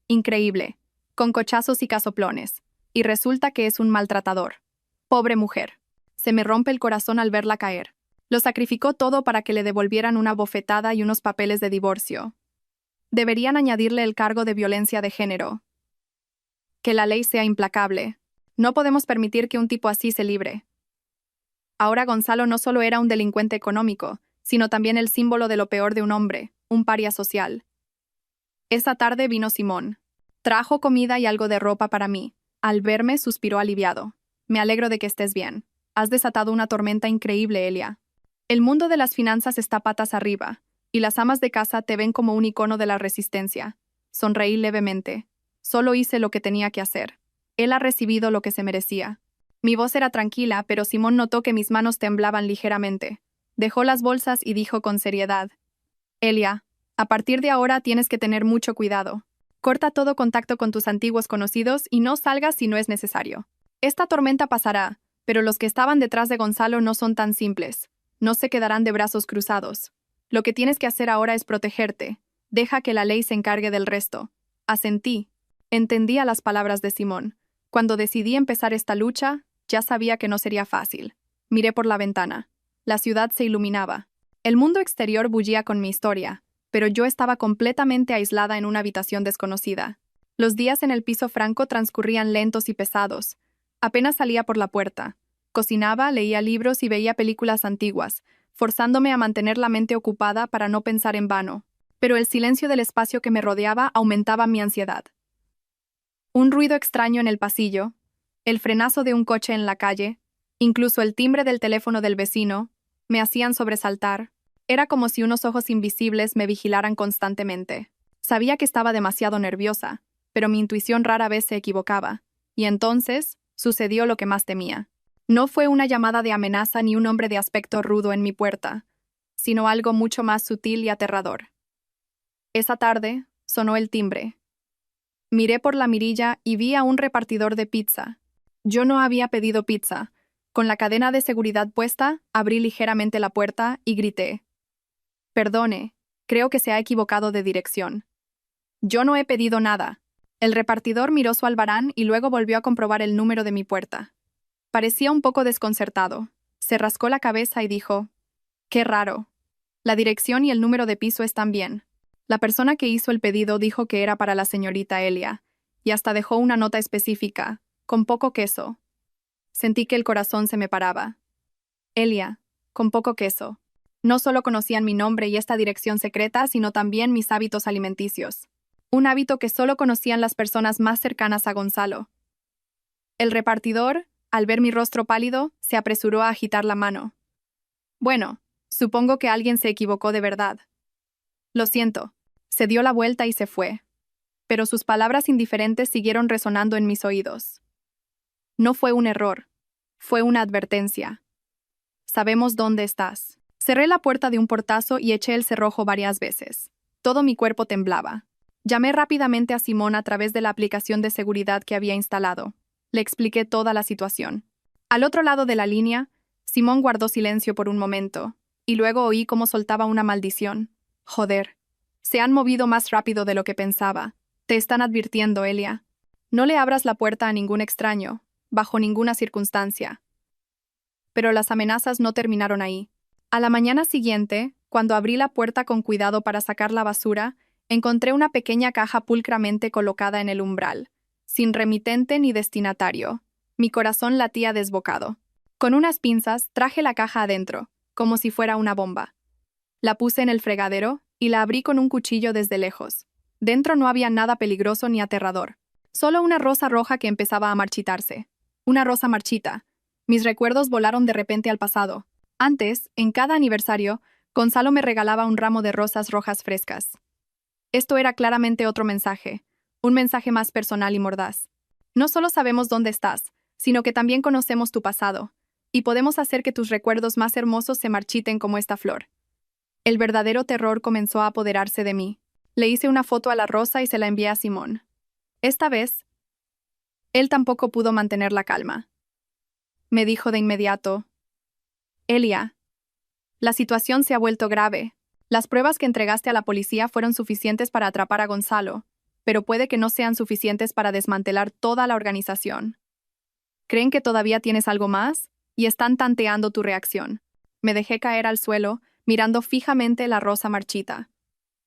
Increíble, con cochazos y casoplones. Y resulta que es un maltratador. Pobre mujer. Se me rompe el corazón al verla caer. Lo sacrificó todo para que le devolvieran una bofetada y unos papeles de divorcio. Deberían añadirle el cargo de violencia de género. Que la ley sea implacable. No podemos permitir que un tipo así se libre. Ahora Gonzalo no solo era un delincuente económico, sino también el símbolo de lo peor de un hombre, un paria social. Esa tarde vino Simón. Trajo comida y algo de ropa para mí. Al verme, suspiró aliviado. Me alegro de que estés bien. Has desatado una tormenta increíble, Elia. El mundo de las finanzas está patas arriba, y las amas de casa te ven como un icono de la resistencia. Sonreí levemente. Solo hice lo que tenía que hacer. Él ha recibido lo que se merecía. Mi voz era tranquila, pero Simón notó que mis manos temblaban ligeramente. Dejó las bolsas y dijo con seriedad: Elia, a partir de ahora tienes que tener mucho cuidado. Corta todo contacto con tus antiguos conocidos y no salgas si no es necesario. Esta tormenta pasará, pero los que estaban detrás de Gonzalo no son tan simples. No se quedarán de brazos cruzados. Lo que tienes que hacer ahora es protegerte. Deja que la ley se encargue del resto. Asentí. Entendía las palabras de Simón. Cuando decidí empezar esta lucha, ya sabía que no sería fácil. Miré por la ventana. La ciudad se iluminaba. El mundo exterior bullía con mi historia, pero yo estaba completamente aislada en una habitación desconocida. Los días en el piso franco transcurrían lentos y pesados. Apenas salía por la puerta. Cocinaba, leía libros y veía películas antiguas, forzándome a mantener la mente ocupada para no pensar en vano. Pero el silencio del espacio que me rodeaba aumentaba mi ansiedad. Un ruido extraño en el pasillo, el frenazo de un coche en la calle, incluso el timbre del teléfono del vecino, me hacían sobresaltar. Era como si unos ojos invisibles me vigilaran constantemente. Sabía que estaba demasiado nerviosa, pero mi intuición rara vez se equivocaba. Y entonces, sucedió lo que más temía. No fue una llamada de amenaza ni un hombre de aspecto rudo en mi puerta, sino algo mucho más sutil y aterrador. Esa tarde, sonó el timbre. Miré por la mirilla y vi a un repartidor de pizza. Yo no había pedido pizza. Con la cadena de seguridad puesta, abrí ligeramente la puerta y grité: Perdone, creo que se ha equivocado de dirección. Yo no he pedido nada. El repartidor miró su albarán y luego volvió a comprobar el número de mi puerta. Parecía un poco desconcertado. Se rascó la cabeza y dijo: Qué raro. La dirección y el número de piso están bien. La persona que hizo el pedido dijo que era para la señorita Elia, y hasta dejó una nota específica, con poco queso. Sentí que el corazón se me paraba. Elia, con poco queso. No solo conocían mi nombre y esta dirección secreta, sino también mis hábitos alimenticios. un hábito que solo conocían las personas más cercanas a Gonzalo. El repartidor, al ver mi rostro pálido, se apresuró a agitar la mano. Bueno, supongo que alguien se equivocó de verdad. Lo siento. Se dio la vuelta y se fue. Pero sus palabras indiferentes siguieron resonando en mis oídos. No fue un error. Fue una advertencia. Sabemos dónde estás. Cerré la puerta de un portazo y eché el cerrojo varias veces. Todo mi cuerpo temblaba. Llamé rápidamente a Simón a través de la aplicación de seguridad que había instalado. Le expliqué toda la situación. Al otro lado de la línea, Simón guardó silencio por un momento, y luego oí cómo soltaba una maldición. Joder. Se han movido más rápido de lo que pensaba. Te están advirtiendo, Elia. No le abras la puerta a ningún extraño, bajo ninguna circunstancia. Pero las amenazas no terminaron ahí. A la mañana siguiente, cuando abrí la puerta con cuidado para sacar la basura, encontré una pequeña caja pulcramente colocada en el umbral, sin remitente ni destinatario. Mi corazón latía desbocado. Con unas pinzas traje la caja adentro, como si fuera una bomba. La puse en el fregadero y la abrí con un cuchillo desde lejos. Dentro no había nada peligroso ni aterrador. Solo una rosa roja que empezaba a marchitarse. Una rosa marchita. Mis recuerdos volaron de repente al pasado. Antes, en cada aniversario, Gonzalo me regalaba un ramo de rosas rojas frescas. Esto era claramente otro mensaje, un mensaje más personal y mordaz. No solo sabemos dónde estás, sino que también conocemos tu pasado, y podemos hacer que tus recuerdos más hermosos se marchiten como esta flor. El verdadero terror comenzó a apoderarse de mí. Le hice una foto a la rosa y se la envié a Simón. Esta vez, él tampoco pudo mantener la calma. Me dijo de inmediato: Elia, la situación se ha vuelto grave. Las pruebas que entregaste a la policía fueron suficientes para atrapar a Gonzalo, pero puede que no sean suficientes para desmantelar toda la organización. ¿Creen que todavía tienes algo más? Y están tanteando tu reacción. Me dejé caer al suelo, mirando fijamente la rosa marchita.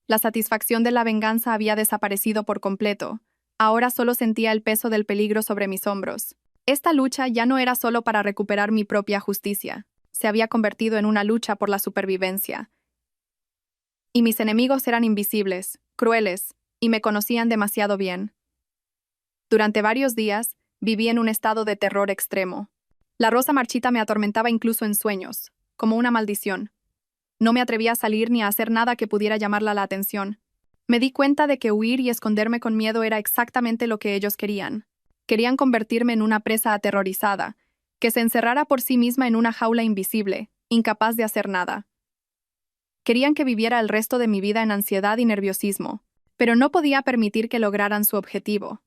La satisfacción de la venganza había desaparecido por completo. Ahora solo sentía el peso del peligro sobre mis hombros. Esta lucha ya no era solo para recuperar mi propia justicia. Se había convertido en una lucha por la supervivencia. Y mis enemigos eran invisibles, crueles, y me conocían demasiado bien. Durante varios días, viví en un estado de terror extremo. La rosa marchita me atormentaba incluso en sueños, como una maldición. No me atrevía a salir ni a hacer nada que pudiera llamarla la atención. Me di cuenta de que huir y esconderme con miedo era exactamente lo que ellos querían. Querían convertirme en una presa aterrorizada, que se encerrara por sí misma en una jaula invisible, incapaz de hacer nada. Querían que viviera el resto de mi vida en ansiedad y nerviosismo, pero no podía permitir que lograran su objetivo.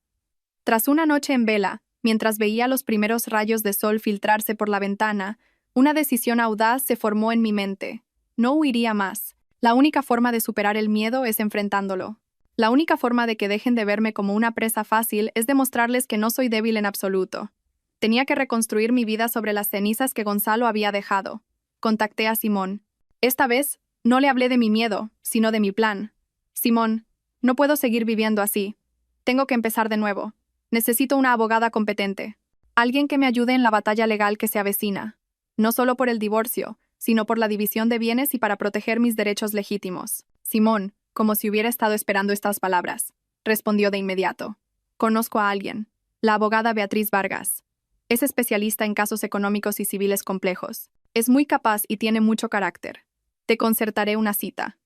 Tras una noche en vela, mientras veía los primeros rayos de sol filtrarse por la ventana, una decisión audaz se formó en mi mente. No huiría más. La única forma de superar el miedo es enfrentándolo. La única forma de que dejen de verme como una presa fácil es demostrarles que no soy débil en absoluto. Tenía que reconstruir mi vida sobre las cenizas que Gonzalo había dejado. Contacté a Simón. Esta vez, no le hablé de mi miedo, sino de mi plan. Simón, no puedo seguir viviendo así. Tengo que empezar de nuevo. Necesito una abogada competente. Alguien que me ayude en la batalla legal que se avecina. No solo por el divorcio, sino por la división de bienes y para proteger mis derechos legítimos. Simón, como si hubiera estado esperando estas palabras, respondió de inmediato. Conozco a alguien. La abogada Beatriz Vargas. Es especialista en casos económicos y civiles complejos. Es muy capaz y tiene mucho carácter. Te concertaré una cita.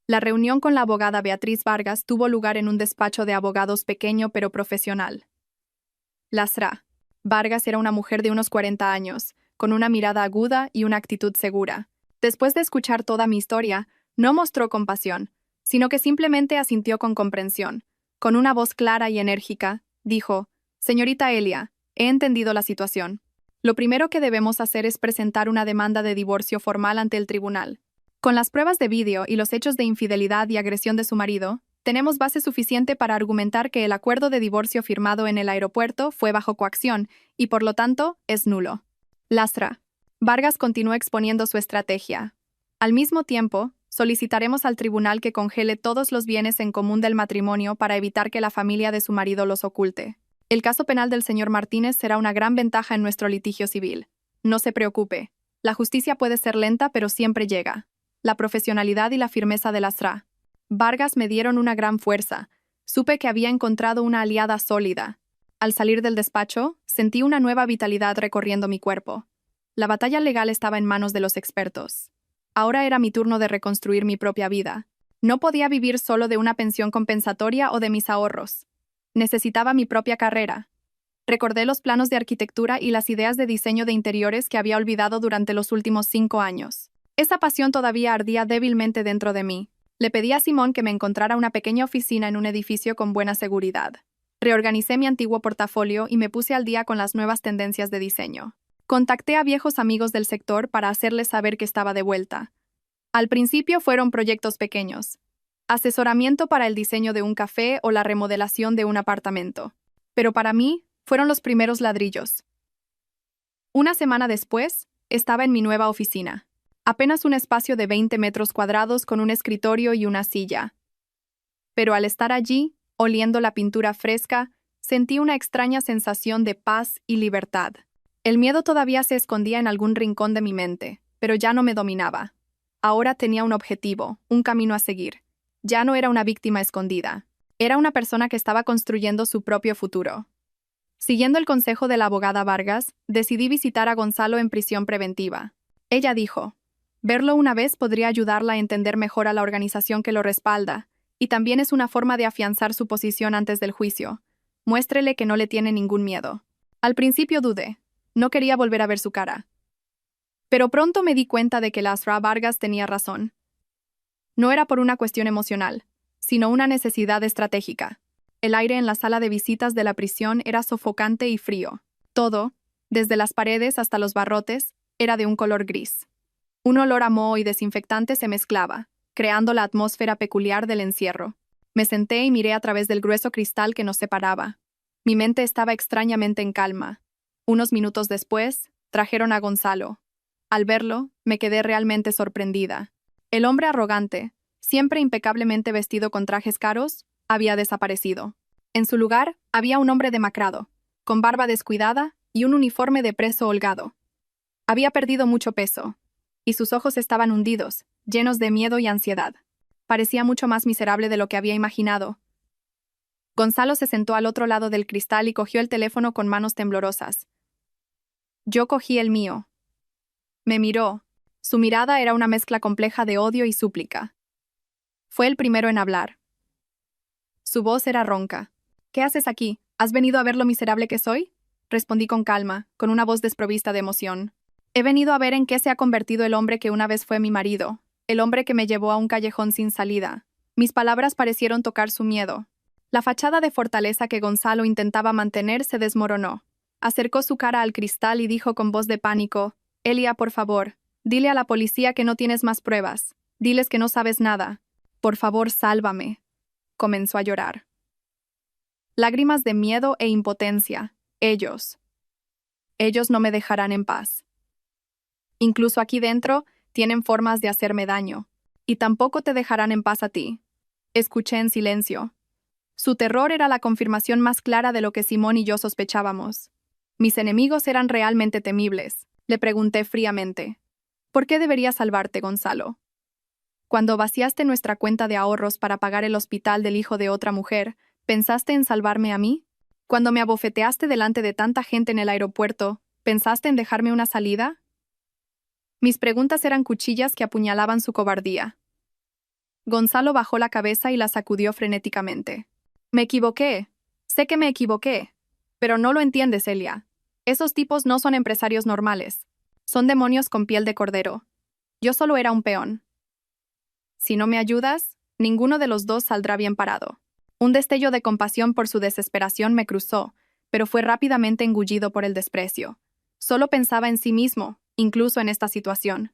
La reunión con la abogada Beatriz Vargas tuvo lugar en un despacho de abogados pequeño pero profesional. Lasra. Vargas era una mujer de unos 40 años, con una mirada aguda y una actitud segura. Después de escuchar toda mi historia, no mostró compasión, sino que simplemente asintió con comprensión. Con una voz clara y enérgica, dijo: Señorita Elia, he entendido la situación. Lo primero que debemos hacer es presentar una demanda de divorcio formal ante el tribunal. Con las pruebas de vídeo y los hechos de infidelidad y agresión de su marido, tenemos base suficiente para argumentar que el acuerdo de divorcio firmado en el aeropuerto fue bajo coacción y, por lo tanto, es nulo. Lastra. Vargas continuó exponiendo su estrategia. Al mismo tiempo, solicitaremos al tribunal que congele todos los bienes en común del matrimonio para evitar que la familia de su marido los oculte. El caso penal del señor Martínez será una gran ventaja en nuestro litigio civil. No se preocupe. La justicia puede ser lenta, pero siempre llega. La profesionalidad y la firmeza de Lastra. Vargas me dieron una gran fuerza. Supe que había encontrado una aliada sólida. Al salir del despacho, sentí una nueva vitalidad recorriendo mi cuerpo. La batalla legal estaba en manos de los expertos. Ahora era mi turno de reconstruir mi propia vida. No podía vivir solo de una pensión compensatoria o de mis ahorros. Necesitaba mi propia carrera. Recordé los planos de arquitectura y las ideas de diseño de interiores que había olvidado durante los últimos 5 años. Esa pasión todavía ardía débilmente dentro de mí. Le pedí a Simón que me encontrara una pequeña oficina en un edificio con buena seguridad. Reorganicé mi antiguo portafolio y me puse al día con las nuevas tendencias de diseño. Contacté a viejos amigos del sector para hacerles saber que estaba de vuelta. Al principio fueron proyectos pequeños. Asesoramiento para el diseño de un café o la remodelación de un apartamento. Pero para mí, fueron los primeros ladrillos. Una semana después, estaba en mi nueva oficina. Apenas un espacio de 20 metros cuadrados con un escritorio y una silla. Pero al estar allí, oliendo la pintura fresca, sentí una extraña sensación de paz y libertad. El miedo todavía se escondía en algún rincón de mi mente, pero ya no me dominaba. Ahora tenía un objetivo, un camino a seguir. Ya no era una víctima escondida. Era una persona que estaba construyendo su propio futuro. Siguiendo el consejo de la abogada Vargas, decidí visitar a Gonzalo en prisión preventiva. Ella dijo, verlo una vez podría ayudarla a entender mejor a la organización que lo respalda, y también es una forma de afianzar su posición antes del juicio. Muéstrele que no le tiene ningún miedo. Al principio dudé. No quería volver a ver su cara. Pero pronto me di cuenta de que la Asra Vargas tenía razón. No era por una cuestión emocional, sino una necesidad estratégica. El aire en la sala de visitas de la prisión era sofocante y frío. Todo, desde las paredes hasta los barrotes, era de un color gris. Un olor a moho y desinfectante se mezclaba, creando la atmósfera peculiar del encierro. Me senté y miré a través del grueso cristal que nos separaba. Mi mente estaba extrañamente en calma. Unos minutos después, trajeron a Gonzalo. Al verlo, me quedé realmente sorprendida. El hombre arrogante, siempre impecablemente vestido con trajes caros, había desaparecido. En su lugar, había un hombre demacrado, con barba descuidada y un uniforme de preso holgado. Había perdido mucho peso, y sus ojos estaban hundidos, llenos de miedo y ansiedad. Parecía mucho más miserable de lo que había imaginado. Gonzalo se sentó al otro lado del cristal y cogió el teléfono con manos temblorosas. Yo cogí el mío. Me miró. Su mirada era una mezcla compleja de odio y súplica. Fue el primero en hablar. Su voz era ronca. ¿Qué haces aquí? ¿Has venido a ver lo miserable que soy? Respondí con calma, con una voz desprovista de emoción. He venido a ver en qué se ha convertido el hombre que una vez fue mi marido, el hombre que me llevó a un callejón sin salida. Mis palabras parecieron tocar su miedo. La fachada de fortaleza que Gonzalo intentaba mantener se desmoronó. Acercó su cara al cristal y dijo con voz de pánico, Elia, por favor, dile a la policía que no tienes más pruebas. Diles que no sabes nada. Por favor, sálvame. Comenzó a llorar. Lágrimas de miedo e impotencia. Ellos no me dejarán en paz. Incluso aquí dentro, tienen formas de hacerme daño. Y tampoco te dejarán en paz a ti. Escuché en silencio. Su terror era la confirmación más clara de lo que Simón y yo sospechábamos. Mis enemigos eran realmente temibles. Le pregunté fríamente. ¿Por qué debería salvarte, Gonzalo? Cuando vaciaste nuestra cuenta de ahorros para pagar el hospital del hijo de otra mujer, ¿pensaste en salvarme a mí? Cuando me abofeteaste delante de tanta gente en el aeropuerto, ¿pensaste en dejarme una salida? Mis preguntas eran cuchillas que apuñalaban su cobardía. Gonzalo bajó la cabeza y la sacudió frenéticamente. Me equivoqué. Sé que me equivoqué. Pero no lo entiendes, Elia. Esos tipos no son empresarios normales. Son demonios con piel de cordero. Yo solo era un peón. Si no me ayudas, ninguno de los dos saldrá bien parado. Un destello de compasión por su desesperación me cruzó, pero fue rápidamente engullido por el desprecio. Solo pensaba en sí mismo, incluso en esta situación.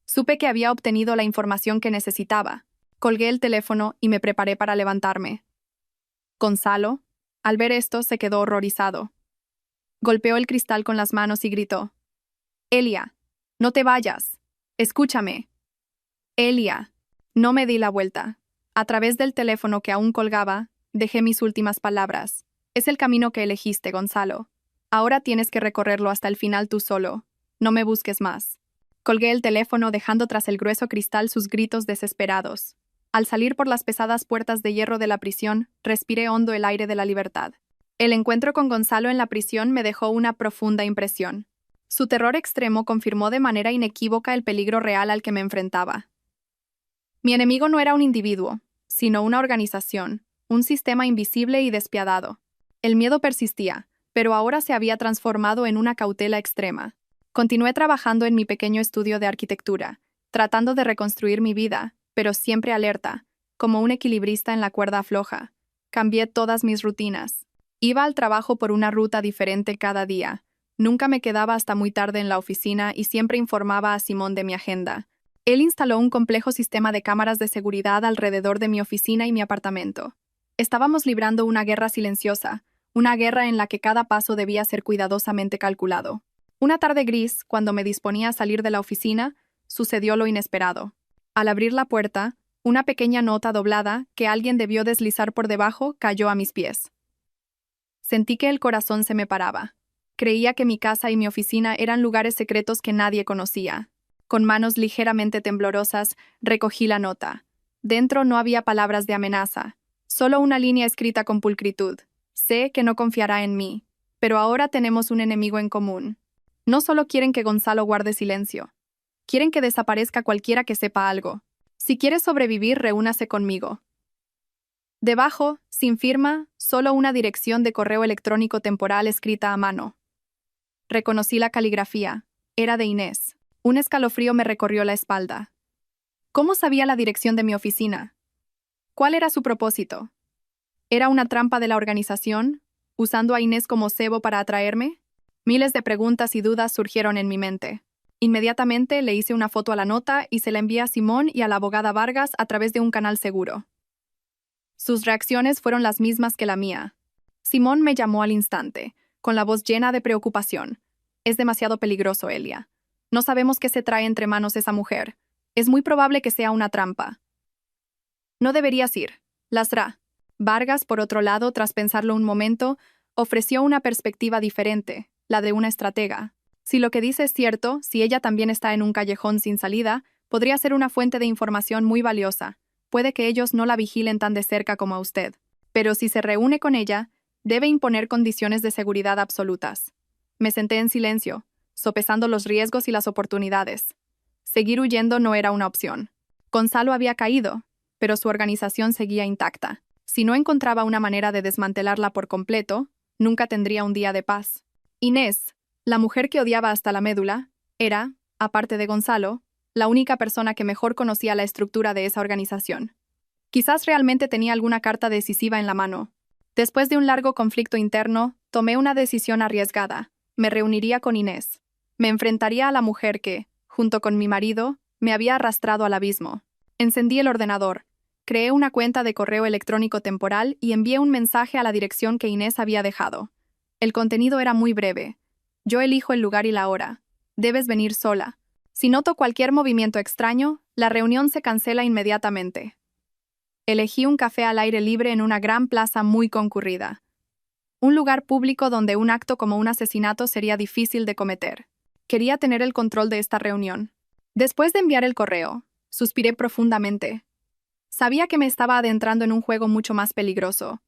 Supe que había obtenido la información que necesitaba. Colgué el teléfono y me preparé para levantarme. Gonzalo, al ver esto, se quedó horrorizado. Golpeó el cristal con las manos y gritó. Elia, no te vayas. Escúchame. Elia. No me di la vuelta. A través del teléfono que aún colgaba, dejé mis últimas palabras. Es el camino que elegiste, Gonzalo. Ahora tienes que recorrerlo hasta el final tú solo. No me busques más. Colgué el teléfono dejando tras el grueso cristal sus gritos desesperados. Al salir por las pesadas puertas de hierro de la prisión, respiré hondo el aire de la libertad. El encuentro con Gonzalo en la prisión me dejó una profunda impresión. Su terror extremo confirmó de manera inequívoca el peligro real al que me enfrentaba. Mi enemigo no era un individuo, sino una organización, un sistema invisible y despiadado. El miedo persistía, pero ahora se había transformado en una cautela extrema. Continué trabajando en mi pequeño estudio de arquitectura, tratando de reconstruir mi vida, pero siempre alerta, como un equilibrista en la cuerda floja. Cambié todas mis rutinas. Iba al trabajo por una ruta diferente cada día. Nunca me quedaba hasta muy tarde en la oficina y siempre informaba a Simón de mi agenda. Él instaló un complejo sistema de cámaras de seguridad alrededor de mi oficina y mi apartamento. Estábamos librando una guerra silenciosa, una guerra en la que cada paso debía ser cuidadosamente calculado. Una tarde gris, cuando me disponía a salir de la oficina, sucedió lo inesperado. Al abrir la puerta, una pequeña nota doblada que alguien debió deslizar por debajo cayó a mis pies. Sentí que el corazón se me paraba. Creía que mi casa y mi oficina eran lugares secretos que nadie conocía. Con manos ligeramente temblorosas, recogí la nota. Dentro no había palabras de amenaza, solo una línea escrita con pulcritud. Sé que no confiará en mí, pero ahora tenemos un enemigo en común. No solo quieren que Gonzalo guarde silencio. Quieren que desaparezca cualquiera que sepa algo. Si quiere sobrevivir, reúnase conmigo. Debajo, sin firma, solo una dirección de correo electrónico temporal escrita a mano. Reconocí la caligrafía. Era de Inés. Un escalofrío me recorrió la espalda. ¿Cómo sabía la dirección de mi oficina? ¿Cuál era su propósito? ¿Era una trampa de la organización, usando a Inés como cebo para atraerme? Miles de preguntas y dudas surgieron en mi mente. Inmediatamente le hice una foto a la nota y se la envié a Simón y a la abogada Vargas a través de un canal seguro. Sus reacciones fueron las mismas que la mía. Simón me llamó al instante, con la voz llena de preocupación. Es demasiado peligroso, Elia. No sabemos qué se trae entre manos esa mujer. Es muy probable que sea una trampa. No deberías ir. Lasra. Vargas, por otro lado, tras pensarlo un momento, ofreció una perspectiva diferente, la de una estratega. Si lo que dice es cierto, si ella también está en un callejón sin salida, podría ser una fuente de información muy valiosa. Puede que ellos no la vigilen tan de cerca como a usted. Pero si se reúne con ella, debe imponer condiciones de seguridad absolutas. Me senté en silencio, sopesando los riesgos y las oportunidades. Seguir huyendo no era una opción. Gonzalo había caído, pero su organización seguía intacta. Si no encontraba una manera de desmantelarla por completo, nunca tendría un día de paz. Inés, la mujer que odiaba hasta la médula, era, aparte de Gonzalo, la única persona que mejor conocía la estructura de esa organización. Quizás realmente tenía alguna carta decisiva en la mano. Después de un largo conflicto interno, tomé una decisión arriesgada. Me reuniría con Inés. Me enfrentaría a la mujer que, junto con mi marido, me había arrastrado al abismo. Encendí el ordenador, creé una cuenta de correo electrónico temporal y envié un mensaje a la dirección que Inés había dejado. El contenido era muy breve. Yo elijo el lugar y la hora. Debes venir sola. Si noto cualquier movimiento extraño, la reunión se cancela inmediatamente. Elegí un café al aire libre en una gran plaza muy concurrida. Un lugar público donde un acto como un asesinato sería difícil de cometer. Quería tener el control de esta reunión. Después de enviar el correo, suspiré profundamente. Sabía que me estaba adentrando en un juego mucho más peligroso.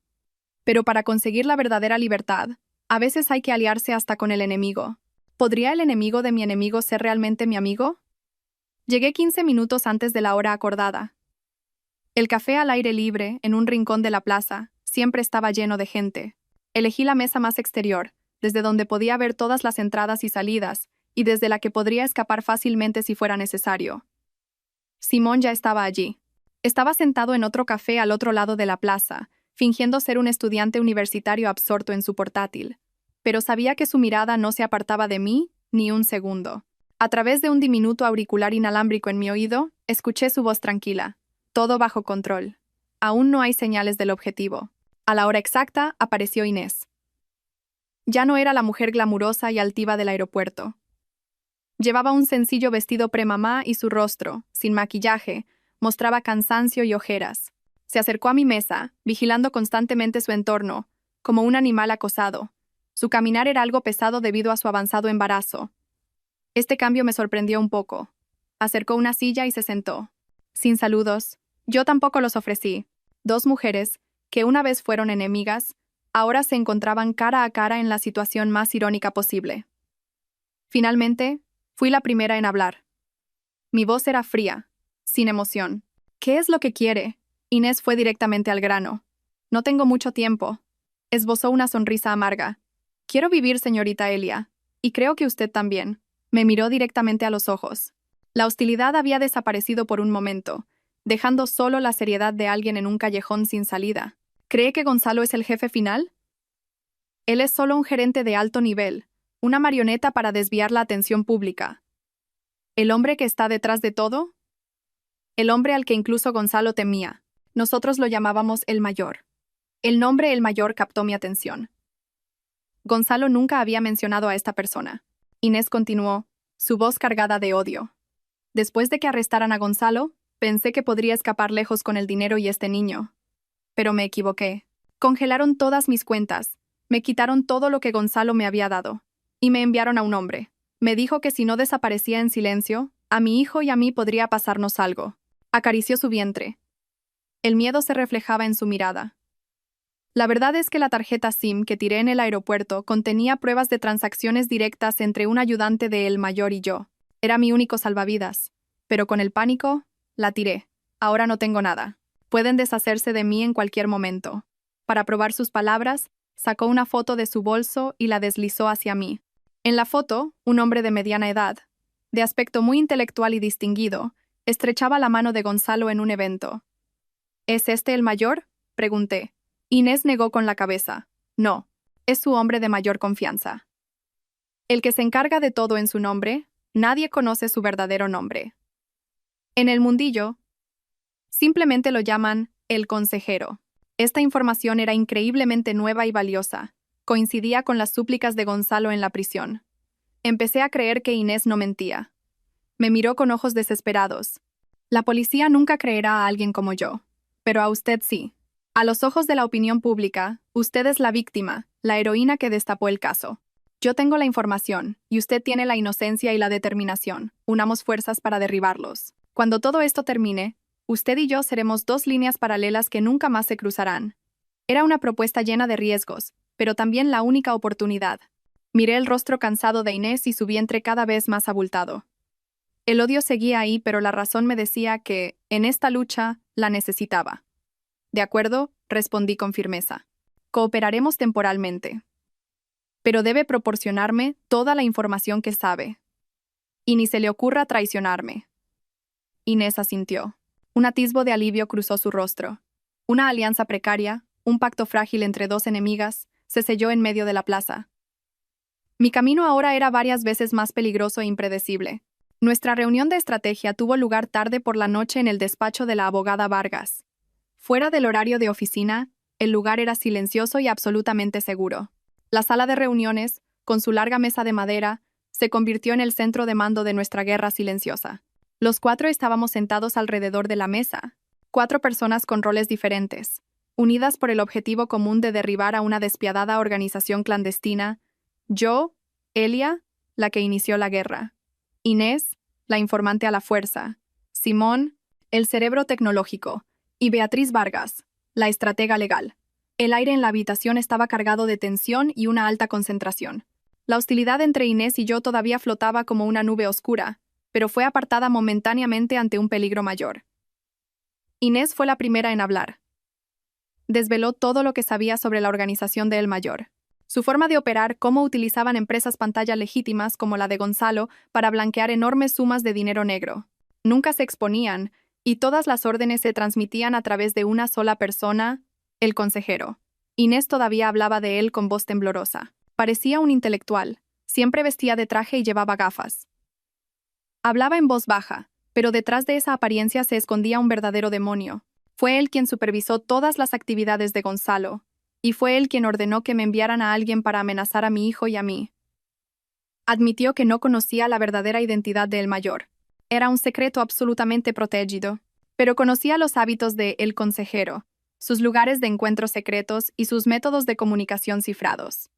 Pero para conseguir la verdadera libertad, a veces hay que aliarse hasta con el enemigo. ¿Podría el enemigo de mi enemigo ser realmente mi amigo? Llegué 15 minutos antes de la hora acordada. El café al aire libre, en un rincón de la plaza, siempre estaba lleno de gente. Elegí la mesa más exterior, desde donde podía ver todas las entradas y salidas, y desde la que podría escapar fácilmente si fuera necesario. Simón ya estaba allí. Estaba sentado en otro café al otro lado de la plaza, fingiendo ser un estudiante universitario absorto en su portátil. Pero sabía que su mirada no se apartaba de mí ni un segundo. A través de un diminuto auricular inalámbrico en mi oído, escuché su voz tranquila. Todo bajo control. Aún no hay señales del objetivo. A la hora exacta, apareció Inés. Ya no era la mujer glamurosa y altiva del aeropuerto. Llevaba un sencillo vestido premamá y su rostro, sin maquillaje, mostraba cansancio y ojeras. Se acercó a mi mesa, vigilando constantemente su entorno, como un animal acosado. Su caminar era algo pesado debido a su avanzado embarazo. Este cambio me sorprendió un poco. Acercó una silla y se sentó. Sin saludos, Yo tampoco los ofrecí. Dos mujeres, que una vez fueron enemigas, ahora se encontraban cara a cara en la situación más irónica posible. Finalmente, fui la primera en hablar. Mi voz era fría, sin emoción. ¿Qué es lo que quiere? Inés fue directamente al grano. No tengo mucho tiempo. Esbozó una sonrisa amarga. Quiero vivir, señorita Elia. Y creo que usted también. Me miró directamente a los ojos. La hostilidad había desaparecido por un momento, dejando solo la seriedad de alguien en un callejón sin salida. ¿Cree que Gonzalo es el jefe final? Él es solo un gerente de alto nivel, una marioneta para desviar la atención pública. ¿El hombre que está detrás de todo? El hombre al que incluso Gonzalo temía. Nosotros lo llamábamos el Mayor. El nombre El Mayor captó mi atención. Gonzalo nunca había mencionado a esta persona. Inés continuó, su voz cargada de odio. Después de que arrestaran a Gonzalo, pensé que podría escapar lejos con el dinero y este niño. Pero me equivoqué. Congelaron todas mis cuentas, me quitaron todo lo que Gonzalo me había dado, y me enviaron a un hombre. Me dijo que si no desaparecía en silencio, a mi hijo y a mí podría pasarnos algo. Acarició su vientre. El miedo se reflejaba en su mirada. La verdad es que la tarjeta SIM que tiré en el aeropuerto contenía pruebas de transacciones directas entre un ayudante de El Mayor y yo. Era mi único salvavidas. Pero con el pánico, la tiré. Ahora no tengo nada. Pueden deshacerse de mí en cualquier momento. Para probar sus palabras, sacó una foto de su bolso y la deslizó hacia mí. En la foto, un hombre de mediana edad, de aspecto muy intelectual y distinguido, estrechaba la mano de Gonzalo en un evento. ¿Es este el Mayor?, pregunté. Inés negó con la cabeza. No, es su hombre de mayor confianza. El que se encarga de todo en su nombre, nadie conoce su verdadero nombre. En el mundillo, simplemente lo llaman el consejero. Esta información era increíblemente nueva y valiosa. Coincidía con las súplicas de Gonzalo en la prisión. Empecé a creer que Inés no mentía. Me miró con ojos desesperados. La policía nunca creerá a alguien como yo, pero a usted sí. A los ojos de la opinión pública, usted es la víctima, la heroína que destapó el caso. Yo tengo la información, y usted tiene la inocencia y la determinación. Unamos fuerzas para derribarlos. Cuando todo esto termine, usted y yo seremos dos líneas paralelas que nunca más se cruzarán. Era una propuesta llena de riesgos, pero también la única oportunidad. Miré el rostro cansado de Inés y su vientre cada vez más abultado. El odio seguía ahí, pero la razón me decía que, en esta lucha, la necesitaba. De acuerdo, respondí con firmeza. Cooperaremos temporalmente. Pero debe proporcionarme toda la información que sabe. Y ni se le ocurra traicionarme. Inés asintió. Un atisbo de alivio cruzó su rostro. Una alianza precaria, un pacto frágil entre dos enemigas, se selló en medio de la plaza. Mi camino ahora era varias veces más peligroso e impredecible. Nuestra reunión de estrategia tuvo lugar tarde por la noche en el despacho de la abogada Vargas. Fuera del horario de oficina, el lugar era silencioso y absolutamente seguro. La sala de reuniones, con su larga mesa de madera, se convirtió en el centro de mando de nuestra guerra silenciosa. Los cuatro estábamos sentados alrededor de la mesa, 4 personas con roles diferentes, unidas por el objetivo común de derribar a una despiadada organización clandestina. Yo, Elia, la que inició la guerra. Inés, la informante a la fuerza. Simón, el cerebro tecnológico. Y Beatriz Vargas, la estratega legal. El aire en la habitación estaba cargado de tensión y una alta concentración. La hostilidad entre Inés y yo todavía flotaba como una nube oscura, pero fue apartada momentáneamente ante un peligro mayor. Inés fue la primera en hablar. Desveló todo lo que sabía sobre la organización de El Mayor. Su forma de operar, cómo utilizaban empresas pantalla legítimas como la de Gonzalo para blanquear enormes sumas de dinero negro. Nunca se exponían, y todas las órdenes se transmitían a través de una sola persona, el consejero. Inés todavía hablaba de él con voz temblorosa. Parecía un intelectual, siempre vestía de traje y llevaba gafas. Hablaba en voz baja, pero detrás de esa apariencia se escondía un verdadero demonio. Fue él quien supervisó todas las actividades de Gonzalo, y fue él quien ordenó que me enviaran a alguien para amenazar a mi hijo y a mí. Admitió que no conocía la verdadera identidad de El Mayor. Era un secreto absolutamente protegido, pero conocía los hábitos de El Consejero, sus lugares de encuentros secretos y sus métodos de comunicación cifrados.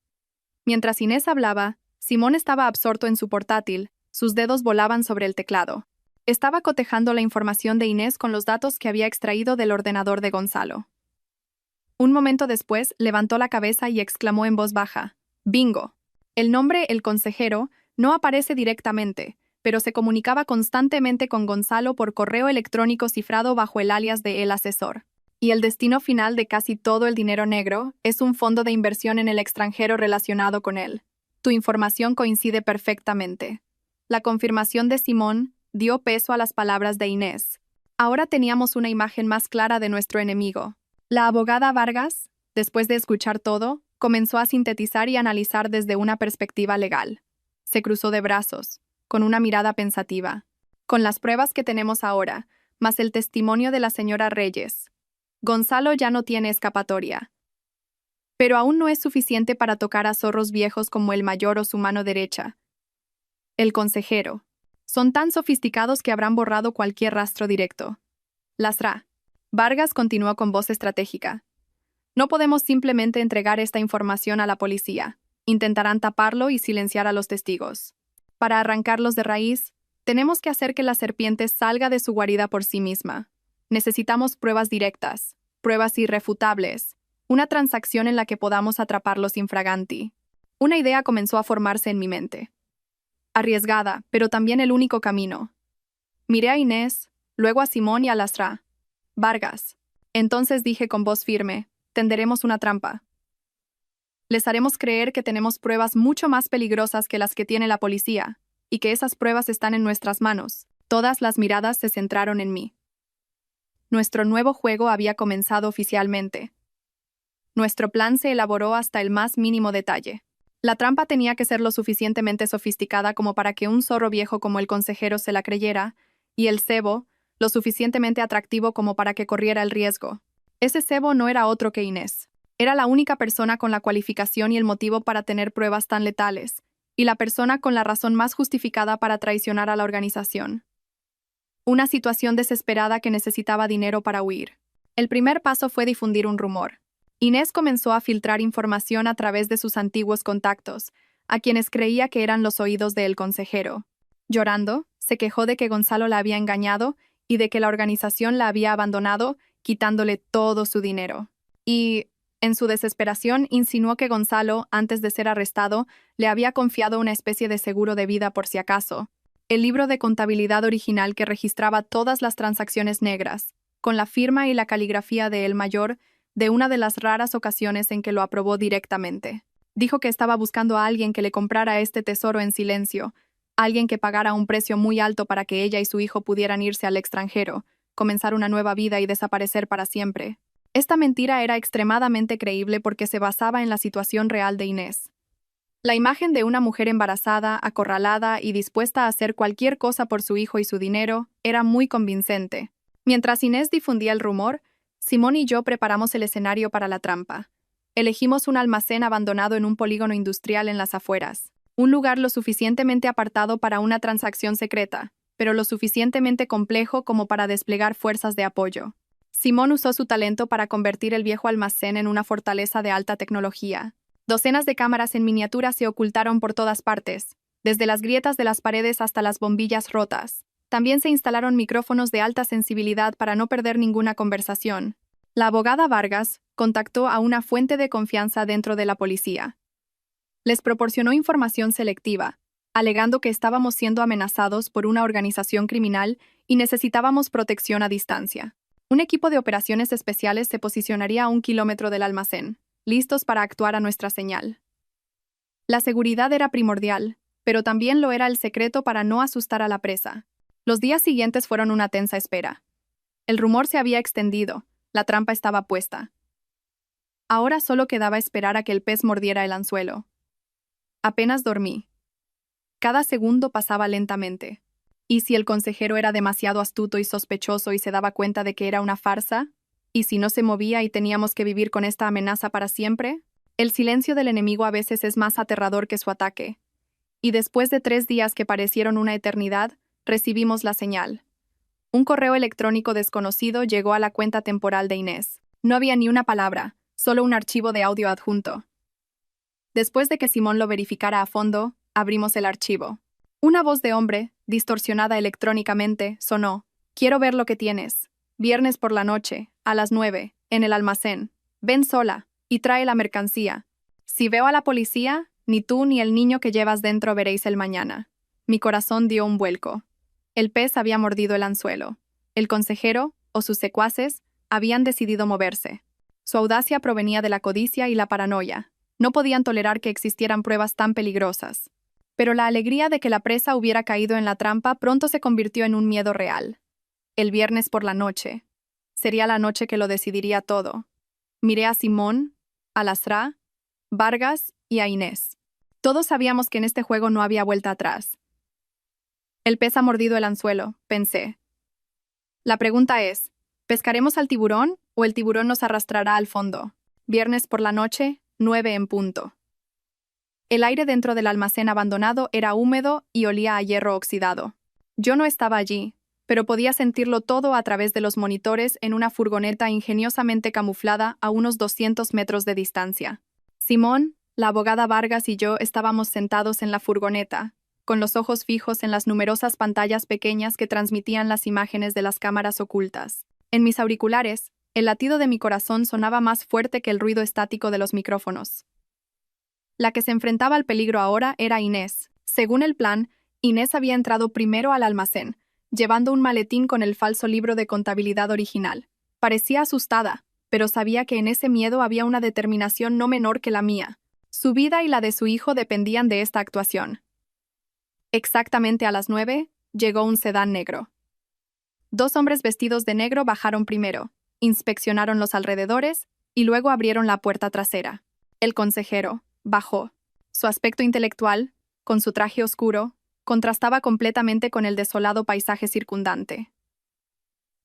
Mientras Inés hablaba, Simón estaba absorto en su portátil, sus dedos volaban sobre el teclado. Estaba cotejando la información de Inés con los datos que había extraído del ordenador de Gonzalo. Un momento después, levantó la cabeza y exclamó en voz baja: «¡Bingo!». El nombre «El Consejero» no aparece directamente, pero se comunicaba constantemente con Gonzalo por correo electrónico cifrado bajo el alias de El Asesor. Y el destino final de casi todo el dinero negro es un fondo de inversión en el extranjero relacionado con él. Tu información coincide perfectamente. La confirmación de Simón dio peso a las palabras de Inés. Ahora teníamos una imagen más clara de nuestro enemigo. La abogada Vargas, después de escuchar todo, comenzó a sintetizar y analizar desde una perspectiva legal. Se cruzó de brazos, con una mirada pensativa. Con las pruebas que tenemos ahora, más el testimonio de la señora Reyes, Gonzalo ya no tiene escapatoria. Pero aún no es suficiente para tocar a zorros viejos como el mayor o su mano derecha. El consejero. Son tan sofisticados que habrán borrado cualquier rastro directo. Lasra. Vargas continuó con voz estratégica. No podemos simplemente entregar esta información a la policía. Intentarán taparlo y silenciar a los testigos. Para arrancarlos de raíz, tenemos que hacer que la serpiente salga de su guarida por sí misma. Necesitamos pruebas directas, pruebas irrefutables, una transacción en la que podamos atraparlos infraganti. Una idea comenzó a formarse en mi mente. Arriesgada, pero también el único camino. Miré a Inés, luego a Simón y a Lasra. Vargas. Entonces dije con voz firme: tenderemos una trampa. Les haremos creer que tenemos pruebas mucho más peligrosas que las que tiene la policía, y que esas pruebas están en nuestras manos. Todas las miradas se centraron en mí. Nuestro nuevo juego había comenzado oficialmente. Nuestro plan se elaboró hasta el más mínimo detalle. La trampa tenía que ser lo suficientemente sofisticada como para que un zorro viejo como el consejero se la creyera, y el cebo, lo suficientemente atractivo como para que corriera el riesgo. Ese cebo no era otro que Inés. Era la única persona con la cualificación y el motivo para tener pruebas tan letales, y la persona con la razón más justificada para traicionar a la organización. Una situación desesperada que necesitaba dinero para huir. El primer paso fue difundir un rumor. Inés comenzó a filtrar información a través de sus antiguos contactos, a quienes creía que eran los oídos del consejero. Llorando, se quejó de que Gonzalo la había engañado y de que la organización la había abandonado, quitándole todo su dinero. Y, en su desesperación, insinuó que Gonzalo, antes de ser arrestado, le había confiado una especie de seguro de vida por si acaso. El libro de contabilidad original que registraba todas las transacciones negras, con la firma y la caligrafía de El Mayor, de una de las raras ocasiones en que lo aprobó directamente. Dijo que estaba buscando a alguien que le comprara este tesoro en silencio, alguien que pagara un precio muy alto para que ella y su hijo pudieran irse al extranjero, comenzar una nueva vida y desaparecer para siempre. Esta mentira era extremadamente creíble porque se basaba en la situación real de Inés. La imagen de una mujer embarazada, acorralada y dispuesta a hacer cualquier cosa por su hijo y su dinero era muy convincente. Mientras Inés difundía el rumor, Simón y yo preparamos el escenario para la trampa. Elegimos un almacén abandonado en un polígono industrial en las afueras, un lugar lo suficientemente apartado para una transacción secreta, pero lo suficientemente complejo como para desplegar fuerzas de apoyo. Simón usó su talento para convertir el viejo almacén en una fortaleza de alta tecnología. Docenas de cámaras en miniatura se ocultaron por todas partes, desde las grietas de las paredes hasta las bombillas rotas. También se instalaron micrófonos de alta sensibilidad para no perder ninguna conversación. La abogada Vargas contactó a una fuente de confianza dentro de la policía. Les proporcionó información selectiva, alegando que estábamos siendo amenazados por una organización criminal y necesitábamos protección a distancia. Un equipo de operaciones especiales se posicionaría a 1 kilómetro del almacén, listos para actuar a nuestra señal. La seguridad era primordial, pero también lo era el secreto para no asustar a la presa. Los días siguientes fueron una tensa espera. El rumor se había extendido, la trampa estaba puesta. Ahora solo quedaba esperar a que el pez mordiera el anzuelo. Apenas dormí. Cada segundo pasaba lentamente. ¿Y si el consejero era demasiado astuto y sospechoso y se daba cuenta de que era una farsa? ¿Y si no se movía y teníamos que vivir con esta amenaza para siempre? El silencio del enemigo a veces es más aterrador que su ataque. Y después de 3 días que parecieron una eternidad, recibimos la señal. Un correo electrónico desconocido llegó a la cuenta temporal de Inés. No había ni una palabra, solo un archivo de audio adjunto. Después de que Simón lo verificara a fondo, abrimos el archivo. Una voz de hombre, distorsionada electrónicamente, sonó. Quiero ver lo que tienes. Viernes por la noche, a las 9, en el almacén. Ven sola, y trae la mercancía. Si veo a la policía, ni tú ni el niño que llevas dentro veréis el mañana. Mi corazón dio un vuelco. El pez había mordido el anzuelo. El consejero, o sus secuaces, habían decidido moverse. Su audacia provenía de la codicia y la paranoia. No podían tolerar que existieran pruebas tan peligrosas. Pero la alegría de que la presa hubiera caído en la trampa pronto se convirtió en un miedo real. El viernes por la noche. Sería la noche que lo decidiría todo. Miré a Simón, a Lasra, Vargas y a Inés. Todos sabíamos que en este juego no había vuelta atrás. El pez ha mordido el anzuelo, pensé. La pregunta es, ¿pescaremos al tiburón o el tiburón nos arrastrará al fondo? Viernes por la noche, 9 en punto. El aire dentro del almacén abandonado era húmedo y olía a hierro oxidado. Yo no estaba allí, pero podía sentirlo todo a través de los monitores en una furgoneta ingeniosamente camuflada a unos 200 metros de distancia. Simón, la abogada Vargas y yo estábamos sentados en la furgoneta, con los ojos fijos en las numerosas pantallas pequeñas que transmitían las imágenes de las cámaras ocultas. En mis auriculares, el latido de mi corazón sonaba más fuerte que el ruido estático de los micrófonos. La que se enfrentaba al peligro ahora era Inés. Según el plan, Inés había entrado primero al almacén, llevando un maletín con el falso libro de contabilidad original. Parecía asustada, pero sabía que en ese miedo había una determinación no menor que la mía. Su vida y la de su hijo dependían de esta actuación. Exactamente a las 9, llegó un sedán negro. 2 hombres vestidos de negro bajaron primero, inspeccionaron los alrededores y luego abrieron la puerta trasera. El consejero bajó. Su aspecto intelectual, con su traje oscuro, contrastaba completamente con el desolado paisaje circundante.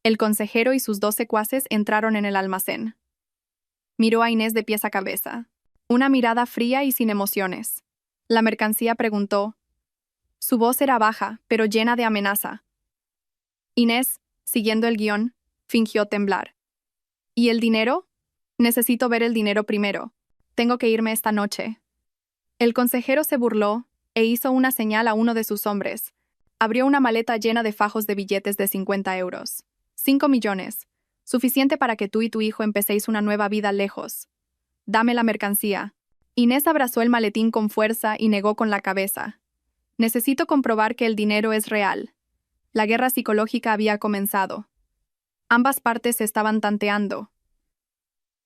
El consejero y sus 2 secuaces entraron en el almacén. Miró a Inés de pies a cabeza. Una mirada fría y sin emociones. La mercancía preguntó. Su voz era baja, pero llena de amenaza. Inés, siguiendo el guión, fingió temblar. ¿Y el dinero? Necesito ver el dinero primero. Tengo que irme esta noche. El consejero se burló e hizo una señal a uno de sus hombres. Abrió una maleta llena de fajos de billetes de 50 euros. 5 millones. Suficiente para que tú y tu hijo empecéis una nueva vida lejos. Dame la mercancía. Inés abrazó el maletín con fuerza y negó con la cabeza. Necesito comprobar que el dinero es real. La guerra psicológica había comenzado. Ambas partes se estaban tanteando.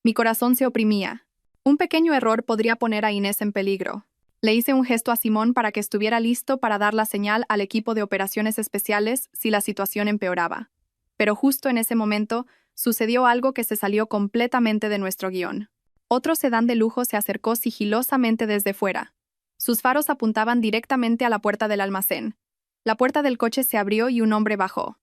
Mi corazón se oprimía. Un pequeño error podría poner a Inés en peligro. Le hice un gesto a Simón para que estuviera listo para dar la señal al equipo de operaciones especiales si la situación empeoraba. Pero justo en ese momento, sucedió algo que se salió completamente de nuestro guión. Otro sedán de lujo se acercó sigilosamente desde fuera. Sus faros apuntaban directamente a la puerta del almacén. La puerta del coche se abrió y un hombre bajó.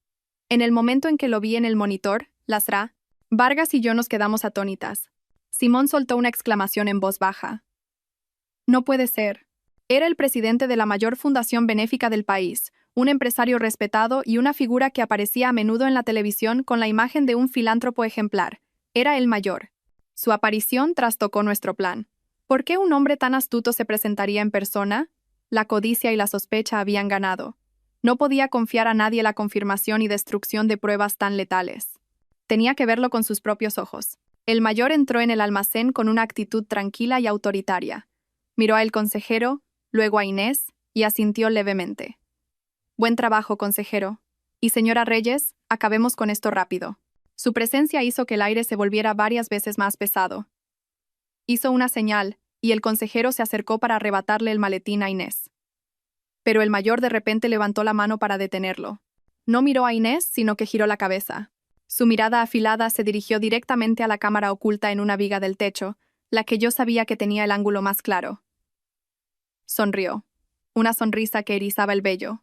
En el momento en que lo vi en el monitor, Lasra, Vargas y yo nos quedamos atónitas. Simón soltó una exclamación en voz baja. No puede ser. Era el presidente de la mayor fundación benéfica del país, un empresario respetado y una figura que aparecía a menudo en la televisión con la imagen de un filántropo ejemplar. Era el mayor. Su aparición trastocó nuestro plan. ¿Por qué un hombre tan astuto se presentaría en persona? La codicia y la sospecha habían ganado. No podía confiar a nadie la confirmación y destrucción de pruebas tan letales. Tenía que verlo con sus propios ojos. El mayor entró en el almacén con una actitud tranquila y autoritaria. Miró al consejero, luego a Inés, y asintió levemente. Buen trabajo, consejero. Y señora Reyes, acabemos con esto rápido. Su presencia hizo que el aire se volviera varias veces más pesado. Hizo una señal, y el consejero se acercó para arrebatarle el maletín a Inés. Pero el mayor de repente levantó la mano para detenerlo. No miró a Inés, sino que giró la cabeza. Su mirada afilada se dirigió directamente a la cámara oculta en una viga del techo, la que yo sabía que tenía el ángulo más claro. Sonrió. Una sonrisa que erizaba el vello.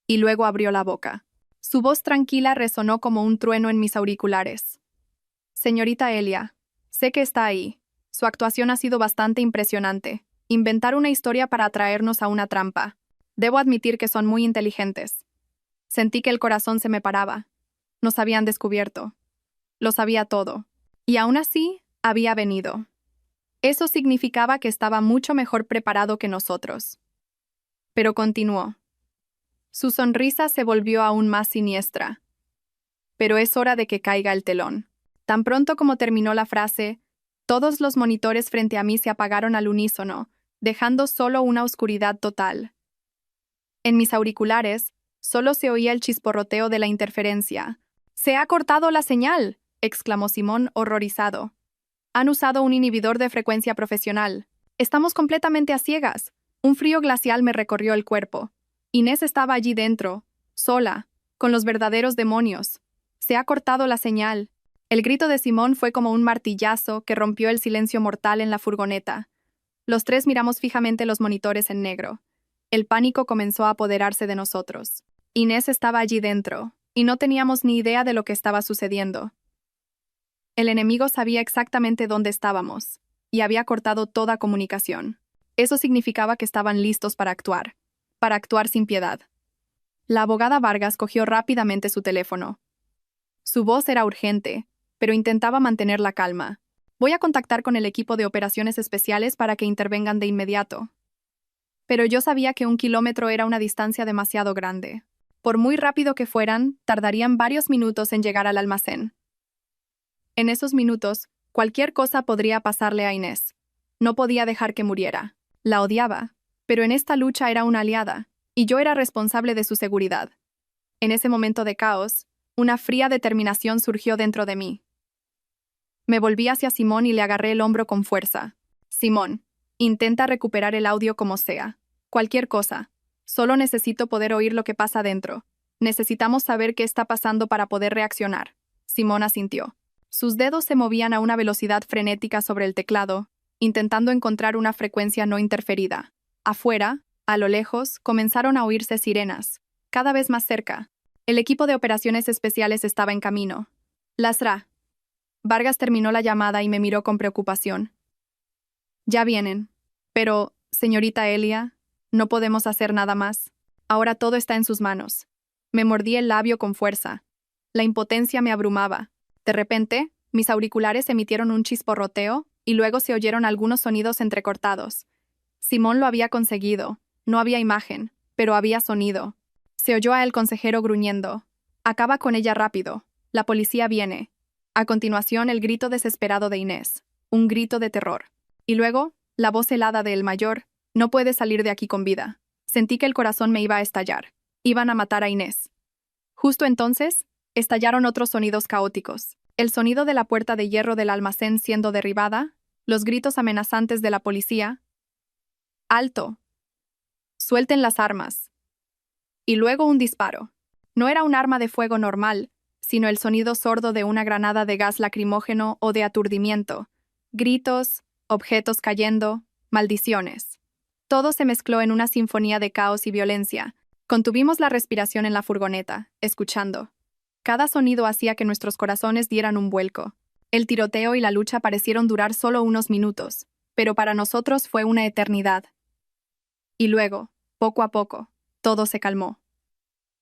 Y luego abrió la boca. Su voz tranquila resonó como un trueno en mis auriculares. Señorita Elia, sé que está ahí. Su actuación ha sido bastante impresionante. Inventar una historia para atraernos a una trampa. Debo admitir que son muy inteligentes. Sentí que el corazón se me paraba. Nos habían descubierto. Lo sabía todo. Y aún así, había venido. Eso significaba que estaba mucho mejor preparado que nosotros. pero continuó. Su sonrisa se volvió aún más siniestra. Pero es hora de que caiga el telón. Tan pronto como terminó la frase, todos los monitores frente a mí se apagaron al unísono, dejando solo una oscuridad total. En mis auriculares, solo se oía el chisporroteo de la interferencia. «¡Se ha cortado la señal!», exclamó Simón, horrorizado. «Han usado un inhibidor de frecuencia profesional. Estamos completamente a ciegas». Un frío glacial me recorrió el cuerpo. Inés estaba allí dentro, sola, con los verdaderos demonios. «Se ha cortado la señal». El grito de Simón fue como un martillazo que rompió el silencio mortal en la furgoneta. Los tres miramos fijamente los monitores en negro. El pánico comenzó a apoderarse de nosotros. Inés estaba allí dentro, y no teníamos ni idea de lo que estaba sucediendo. El enemigo sabía exactamente dónde estábamos, y había cortado toda comunicación. Eso significaba que estaban listos para actuar sin piedad. La abogada Vargas cogió rápidamente su teléfono. Su voz era urgente, pero intentaba mantener la calma. «Voy a contactar con el equipo de operaciones especiales para que intervengan de inmediato». Pero yo sabía que 1 kilómetro era una distancia demasiado grande. Por muy rápido que fueran, tardarían varios minutos en llegar al almacén. En esos minutos, cualquier cosa podría pasarle a Inés. No podía dejar que muriera. La odiaba, pero en esta lucha era una aliada, y yo era responsable de su seguridad. En ese momento de caos, una fría determinación surgió dentro de mí. Me volví hacia Simón y le agarré el hombro con fuerza. «Simón, intenta recuperar el audio como sea. Cualquier cosa. Solo necesito poder oír lo que pasa dentro. Necesitamos saber qué está pasando para poder reaccionar». Simón asintió. Sus dedos se movían a una velocidad frenética sobre el teclado, intentando encontrar una frecuencia no interferida. Afuera, a lo lejos, comenzaron a oírse sirenas, cada vez más cerca. El equipo de operaciones especiales estaba en camino. «Lasra». Vargas terminó la llamada y me miró con preocupación. «Ya vienen. Pero, señorita Elia, no podemos hacer nada más. Ahora todo está en sus manos». Me mordí el labio con fuerza. La impotencia me abrumaba. De repente, mis auriculares emitieron un chisporroteo y luego se oyeron algunos sonidos entrecortados. Simón lo había conseguido. No había imagen, pero había sonido. Se oyó a el consejero gruñendo. «Acaba con ella rápido. La policía viene». A continuación, el grito desesperado de Inés. Un grito de terror. Y luego, la voz helada de el mayor. «No puede salir de aquí con vida». Sentí que el corazón me iba a estallar. Iban a matar a Inés. Justo entonces, estallaron otros sonidos caóticos. El sonido de la puerta de hierro del almacén siendo derribada, los gritos amenazantes de la policía. «¡Alto! Suelten las armas». Y luego un disparo. No era un arma de fuego normal, sino el sonido sordo de una granada de gas lacrimógeno o de aturdimiento. Gritos, objetos cayendo, maldiciones. Todo se mezcló en una sinfonía de caos y violencia. Contuvimos la respiración en la furgoneta, escuchando. Cada sonido hacía que nuestros corazones dieran un vuelco. El tiroteo y la lucha parecieron durar solo unos minutos, pero para nosotros fue una eternidad. Y luego, poco a poco, todo se calmó.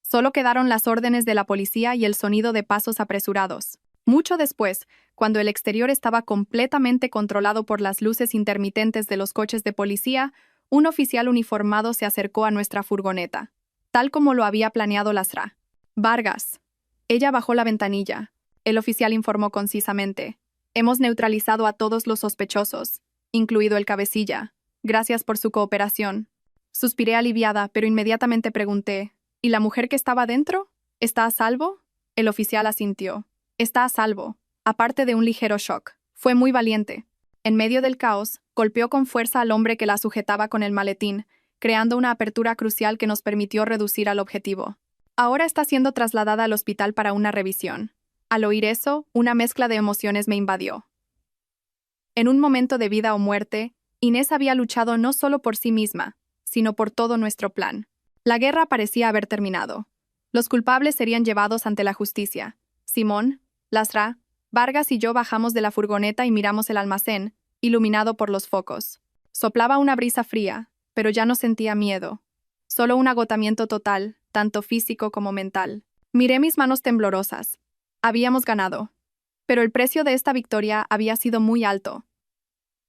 Solo quedaron las órdenes de la policía y el sonido de pasos apresurados. Mucho después, cuando el exterior estaba completamente controlado por las luces intermitentes de los coches de policía, un oficial uniformado se acercó a nuestra furgoneta, tal como lo había planeado Lasra. «Vargas». Ella bajó la ventanilla. El oficial informó concisamente. «Hemos neutralizado a todos los sospechosos, incluido el cabecilla. Gracias por su cooperación». Suspiré aliviada, pero inmediatamente pregunté, «¿Y la mujer que estaba dentro? ¿Está a salvo?» El oficial asintió. «Está a salvo, aparte de un ligero shock. Fue muy valiente». En medio del caos, golpeó con fuerza al hombre que la sujetaba con el maletín, creando una apertura crucial que nos permitió reducir al objetivo. Ahora está siendo trasladada al hospital para una revisión. Al oír eso, una mezcla de emociones me invadió. En un momento de vida o muerte, Inés había luchado no solo por sí misma, sino por todo nuestro plan. La guerra parecía haber terminado. Los culpables serían llevados ante la justicia. Simón, Lasra, Vargas y yo bajamos de la furgoneta y miramos el almacén, iluminado por los focos. Soplaba una brisa fría, pero ya no sentía miedo. Solo un agotamiento total, tanto físico como mental. Miré mis manos temblorosas. Habíamos ganado. Pero el precio de esta victoria había sido muy alto.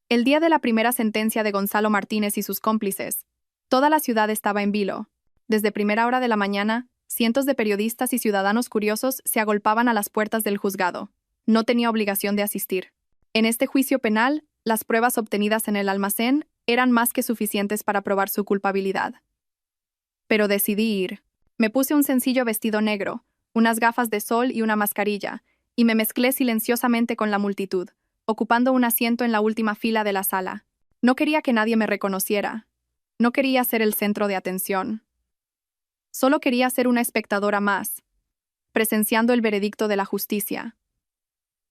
El día de la primera sentencia de Gonzalo Martínez y sus cómplices, Toda la ciudad estaba en vilo. Desde primera hora de la mañana, cientos de periodistas y ciudadanos curiosos se agolpaban a las puertas del juzgado. No tenía obligación de asistir. En este juicio penal, las pruebas obtenidas en el almacén eran más que suficientes para probar su culpabilidad. Pero decidí ir. Me puse un sencillo vestido negro, unas gafas de sol y una mascarilla, y me mezclé silenciosamente con la multitud, ocupando un asiento en la última fila de la sala. No quería que nadie me reconociera. No quería ser el centro de atención. Solo quería ser una espectadora más, presenciando el veredicto de la justicia.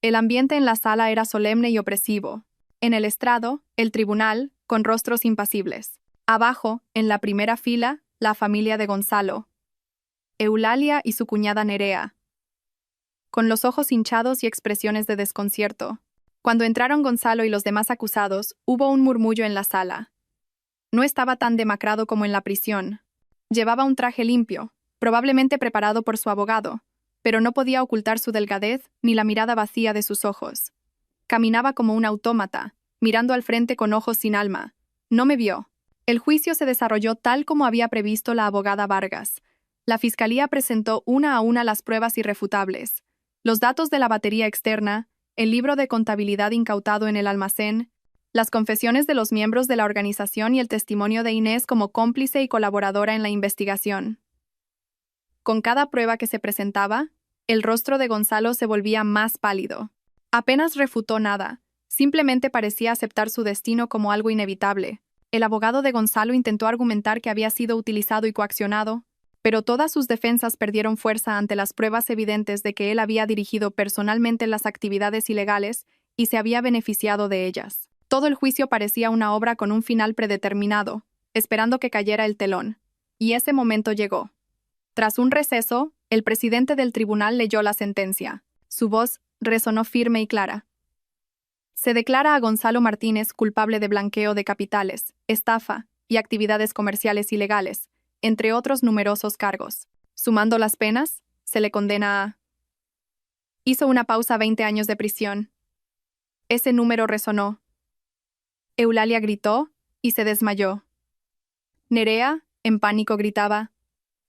El ambiente en la sala era solemne y opresivo. En el estrado, el tribunal, con rostros impasibles. Abajo, en la primera fila, la familia de Gonzalo, Eulalia y su cuñada Nerea, con los ojos hinchados y expresiones de desconcierto. Cuando entraron Gonzalo y los demás acusados, hubo un murmullo en la sala. No estaba tan demacrado como en la prisión. Llevaba un traje limpio, probablemente preparado por su abogado, pero no podía ocultar su delgadez ni la mirada vacía de sus ojos. Caminaba como un autómata, mirando al frente con ojos sin alma. No me vio. El juicio se desarrolló tal como había previsto la abogada Vargas. La fiscalía presentó una a una las pruebas irrefutables. Los datos de la batería externa, el libro de contabilidad incautado en el almacén, las confesiones de los miembros de la organización y el testimonio de Inés como cómplice y colaboradora en la investigación. Con cada prueba que se presentaba, el rostro de Gonzalo se volvía más pálido. Apenas refutó nada, simplemente parecía aceptar su destino como algo inevitable. El abogado de Gonzalo intentó argumentar que había sido utilizado y coaccionado, pero todas sus defensas perdieron fuerza ante las pruebas evidentes de que él había dirigido personalmente las actividades ilegales y se había beneficiado de ellas. Todo el juicio parecía una obra con un final predeterminado, esperando que cayera el telón. Y ese momento llegó. Tras un receso, el presidente del tribunal leyó la sentencia. Su voz resonó firme y clara. Se declara a Gonzalo Martínez culpable de blanqueo de capitales, estafa y actividades comerciales ilegales, entre otros numerosos cargos. Sumando las penas, se le condena a... Hizo una pausa 20 años de prisión. Ese número resonó. Eulalia gritó y se desmayó. Nerea, en pánico, gritaba,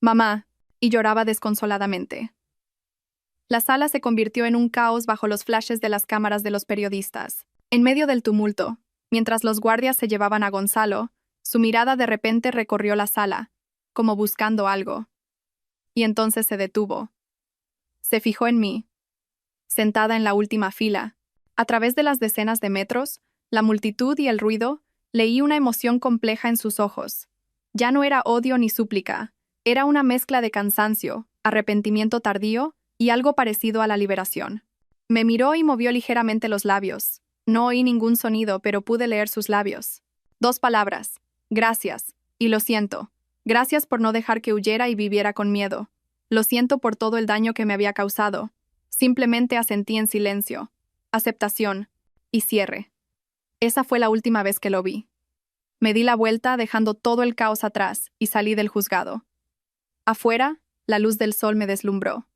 «¡Mamá!», y lloraba desconsoladamente. La sala se convirtió en un caos bajo los flashes de las cámaras de los periodistas. En medio del tumulto, mientras los guardias se llevaban a Gonzalo, su mirada de repente recorrió la sala, como buscando algo. Y entonces se detuvo. Se fijó en mí, sentada en la última fila. A través de las decenas de metros, la multitud y el ruido, leí una emoción compleja en sus ojos. Ya no era odio ni súplica, era una mezcla de cansancio, arrepentimiento tardío y algo parecido a la liberación. Me miró y movió ligeramente los labios. No oí ningún sonido, pero pude leer sus labios. 2 palabras: gracias, y lo siento. Gracias por no dejar que huyera y viviera con miedo. Lo siento por todo el daño que me había causado. Simplemente asentí en silencio. Aceptación. Y cierre. Esa fue la última vez que lo vi. Me di la vuelta dejando todo el caos atrás y salí del juzgado. Afuera, la luz del sol me deslumbró.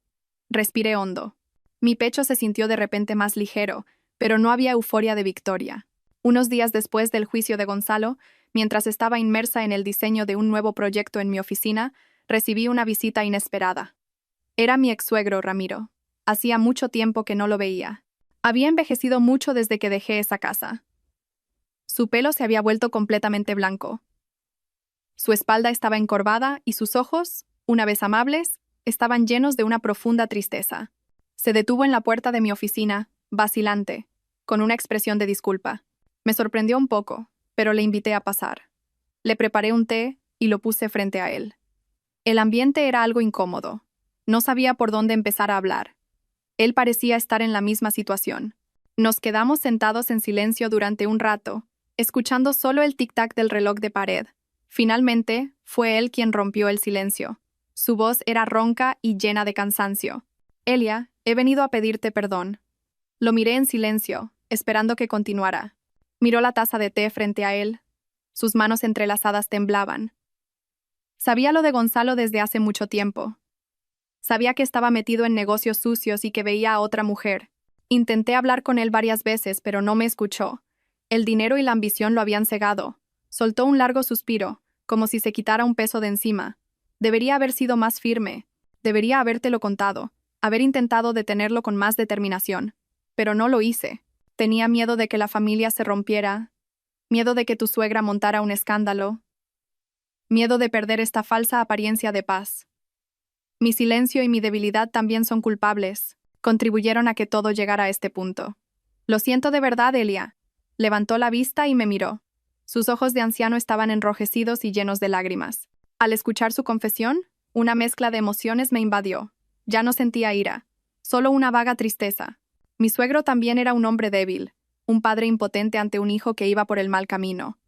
Respiré hondo. Mi pecho se sintió de repente más ligero, pero no había euforia de victoria. Unos días después del juicio de Gonzalo, mientras estaba inmersa en el diseño de un nuevo proyecto en mi oficina, recibí una visita inesperada. Era mi ex-suegro, Ramiro. Hacía mucho tiempo que no lo veía. Había envejecido mucho desde que dejé esa casa. Su pelo se había vuelto completamente blanco. Su espalda estaba encorvada y sus ojos, una vez amables, estaban llenos de una profunda tristeza. Se detuvo en la puerta de mi oficina, vacilante, con una expresión de disculpa. Me sorprendió un poco, pero le invité a pasar. Le preparé un té y lo puse frente a él. El ambiente era algo incómodo. No sabía por dónde empezar a hablar. Él parecía estar en la misma situación. Nos quedamos sentados en silencio durante un rato, escuchando solo el tic-tac del reloj de pared. Finalmente, fue él quien rompió el silencio. Su voz era ronca y llena de cansancio. «Elia, he venido a pedirte perdón». Lo miré en silencio, esperando que continuara. Miró la taza de té frente a él. Sus manos entrelazadas temblaban. Sabía lo de Gonzalo desde hace mucho tiempo. Sabía que estaba metido en negocios sucios y que veía a otra mujer. Intenté hablar con él varias veces, pero no me escuchó. El dinero y la ambición lo habían cegado. Soltó un largo suspiro, como si se quitara un peso de encima. Debería haber sido más firme. Debería habértelo contado, haber intentado detenerlo con más determinación. Pero no lo hice. Tenía miedo de que la familia se rompiera, miedo de que tu suegra montara un escándalo, miedo de perder esta falsa apariencia de paz. Mi silencio y mi debilidad también son culpables. Contribuyeron a que todo llegara a este punto. Lo siento de verdad, Elia. Levantó la vista y me miró. Sus ojos de anciano estaban enrojecidos y llenos de lágrimas. Al escuchar su confesión, una mezcla de emociones me invadió. Ya no sentía ira, solo una vaga tristeza. Mi suegro también era un hombre débil, un padre impotente ante un hijo que iba por el mal camino.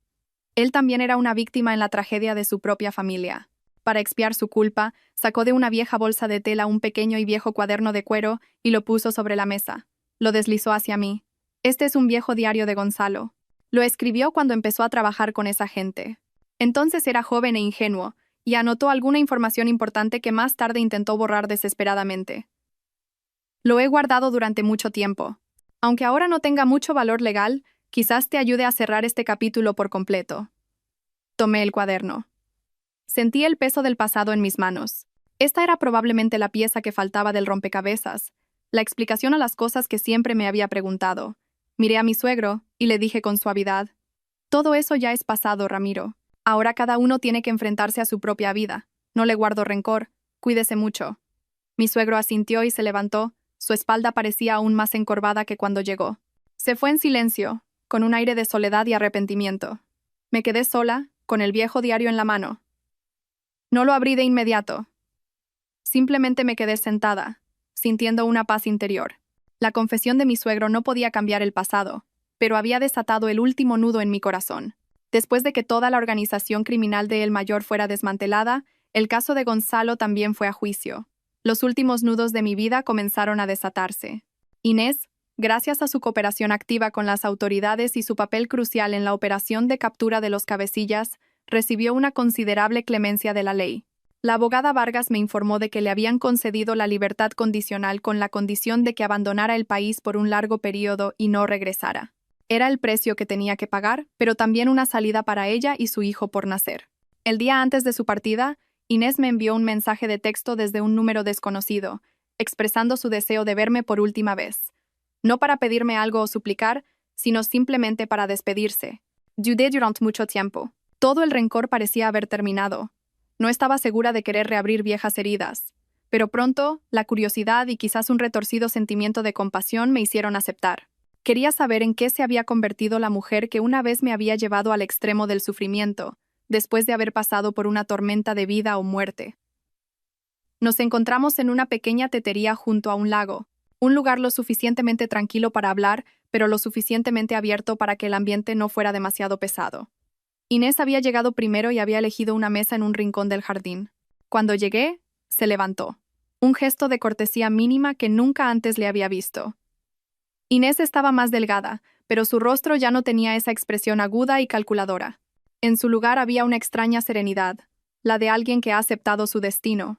Él también era una víctima en la tragedia de su propia familia. Para expiar su culpa, sacó de una vieja bolsa de tela un pequeño y viejo cuaderno de cuero y lo puso sobre la mesa. Lo deslizó hacia mí. Este es un viejo diario de Gonzalo. Lo escribió cuando empezó a trabajar con esa gente. Entonces era joven e ingenuo, y anotó alguna información importante que más tarde intentó borrar desesperadamente. Lo he guardado durante mucho tiempo. Aunque ahora no tenga mucho valor legal, quizás te ayude a cerrar este capítulo por completo. Tomé el cuaderno. Sentí el peso del pasado en mis manos. Esta era probablemente la pieza que faltaba del rompecabezas, la explicación a las cosas que siempre me había preguntado. Miré a mi suegro y le dije con suavidad: «Todo eso ya es pasado, Ramiro. Ahora cada uno tiene que enfrentarse a su propia vida. No le guardo rencor. Cuídese mucho». Mi suegro asintió y se levantó. Su espalda parecía aún más encorvada que cuando llegó. Se fue en silencio, con un aire de soledad y arrepentimiento. Me quedé sola, con el viejo diario en la mano. No lo abrí de inmediato. Simplemente me quedé sentada, sintiendo una paz interior. La confesión de mi suegro no podía cambiar el pasado, pero había desatado el último nudo en mi corazón. Después de que toda la organización criminal de El Mayor fuera desmantelada, el caso de Gonzalo también fue a juicio. Los últimos nudos de mi vida comenzaron a desatarse. Inés, gracias a su cooperación activa con las autoridades y su papel crucial en la operación de captura de los cabecillas, recibió una considerable clemencia de la ley. La abogada Vargas me informó de que le habían concedido la libertad condicional con la condición de que abandonara el país por un largo periodo y no regresara. Era el precio que tenía que pagar, pero también una salida para ella y su hijo por nacer. El día antes de su partida, Inés me envió un mensaje de texto desde un número desconocido, expresando su deseo de verme por última vez. No para pedirme algo o suplicar, sino simplemente para despedirse. Dudé durante mucho tiempo. Todo el rencor parecía haber terminado. No estaba segura de querer reabrir viejas heridas. Pero pronto, la curiosidad y quizás un retorcido sentimiento de compasión me hicieron aceptar. Quería saber en qué se había convertido la mujer que una vez me había llevado al extremo del sufrimiento, después de haber pasado por una tormenta de vida o muerte. Nos encontramos en una pequeña tetería junto a un lago, un lugar lo suficientemente tranquilo para hablar, pero lo suficientemente abierto para que el ambiente no fuera demasiado pesado. Inés había llegado primero y había elegido una mesa en un rincón del jardín. Cuando llegué, se levantó. Un gesto de cortesía mínima que nunca antes le había visto. Inés estaba más delgada, pero su rostro ya no tenía esa expresión aguda y calculadora. En su lugar había una extraña serenidad, la de alguien que ha aceptado su destino.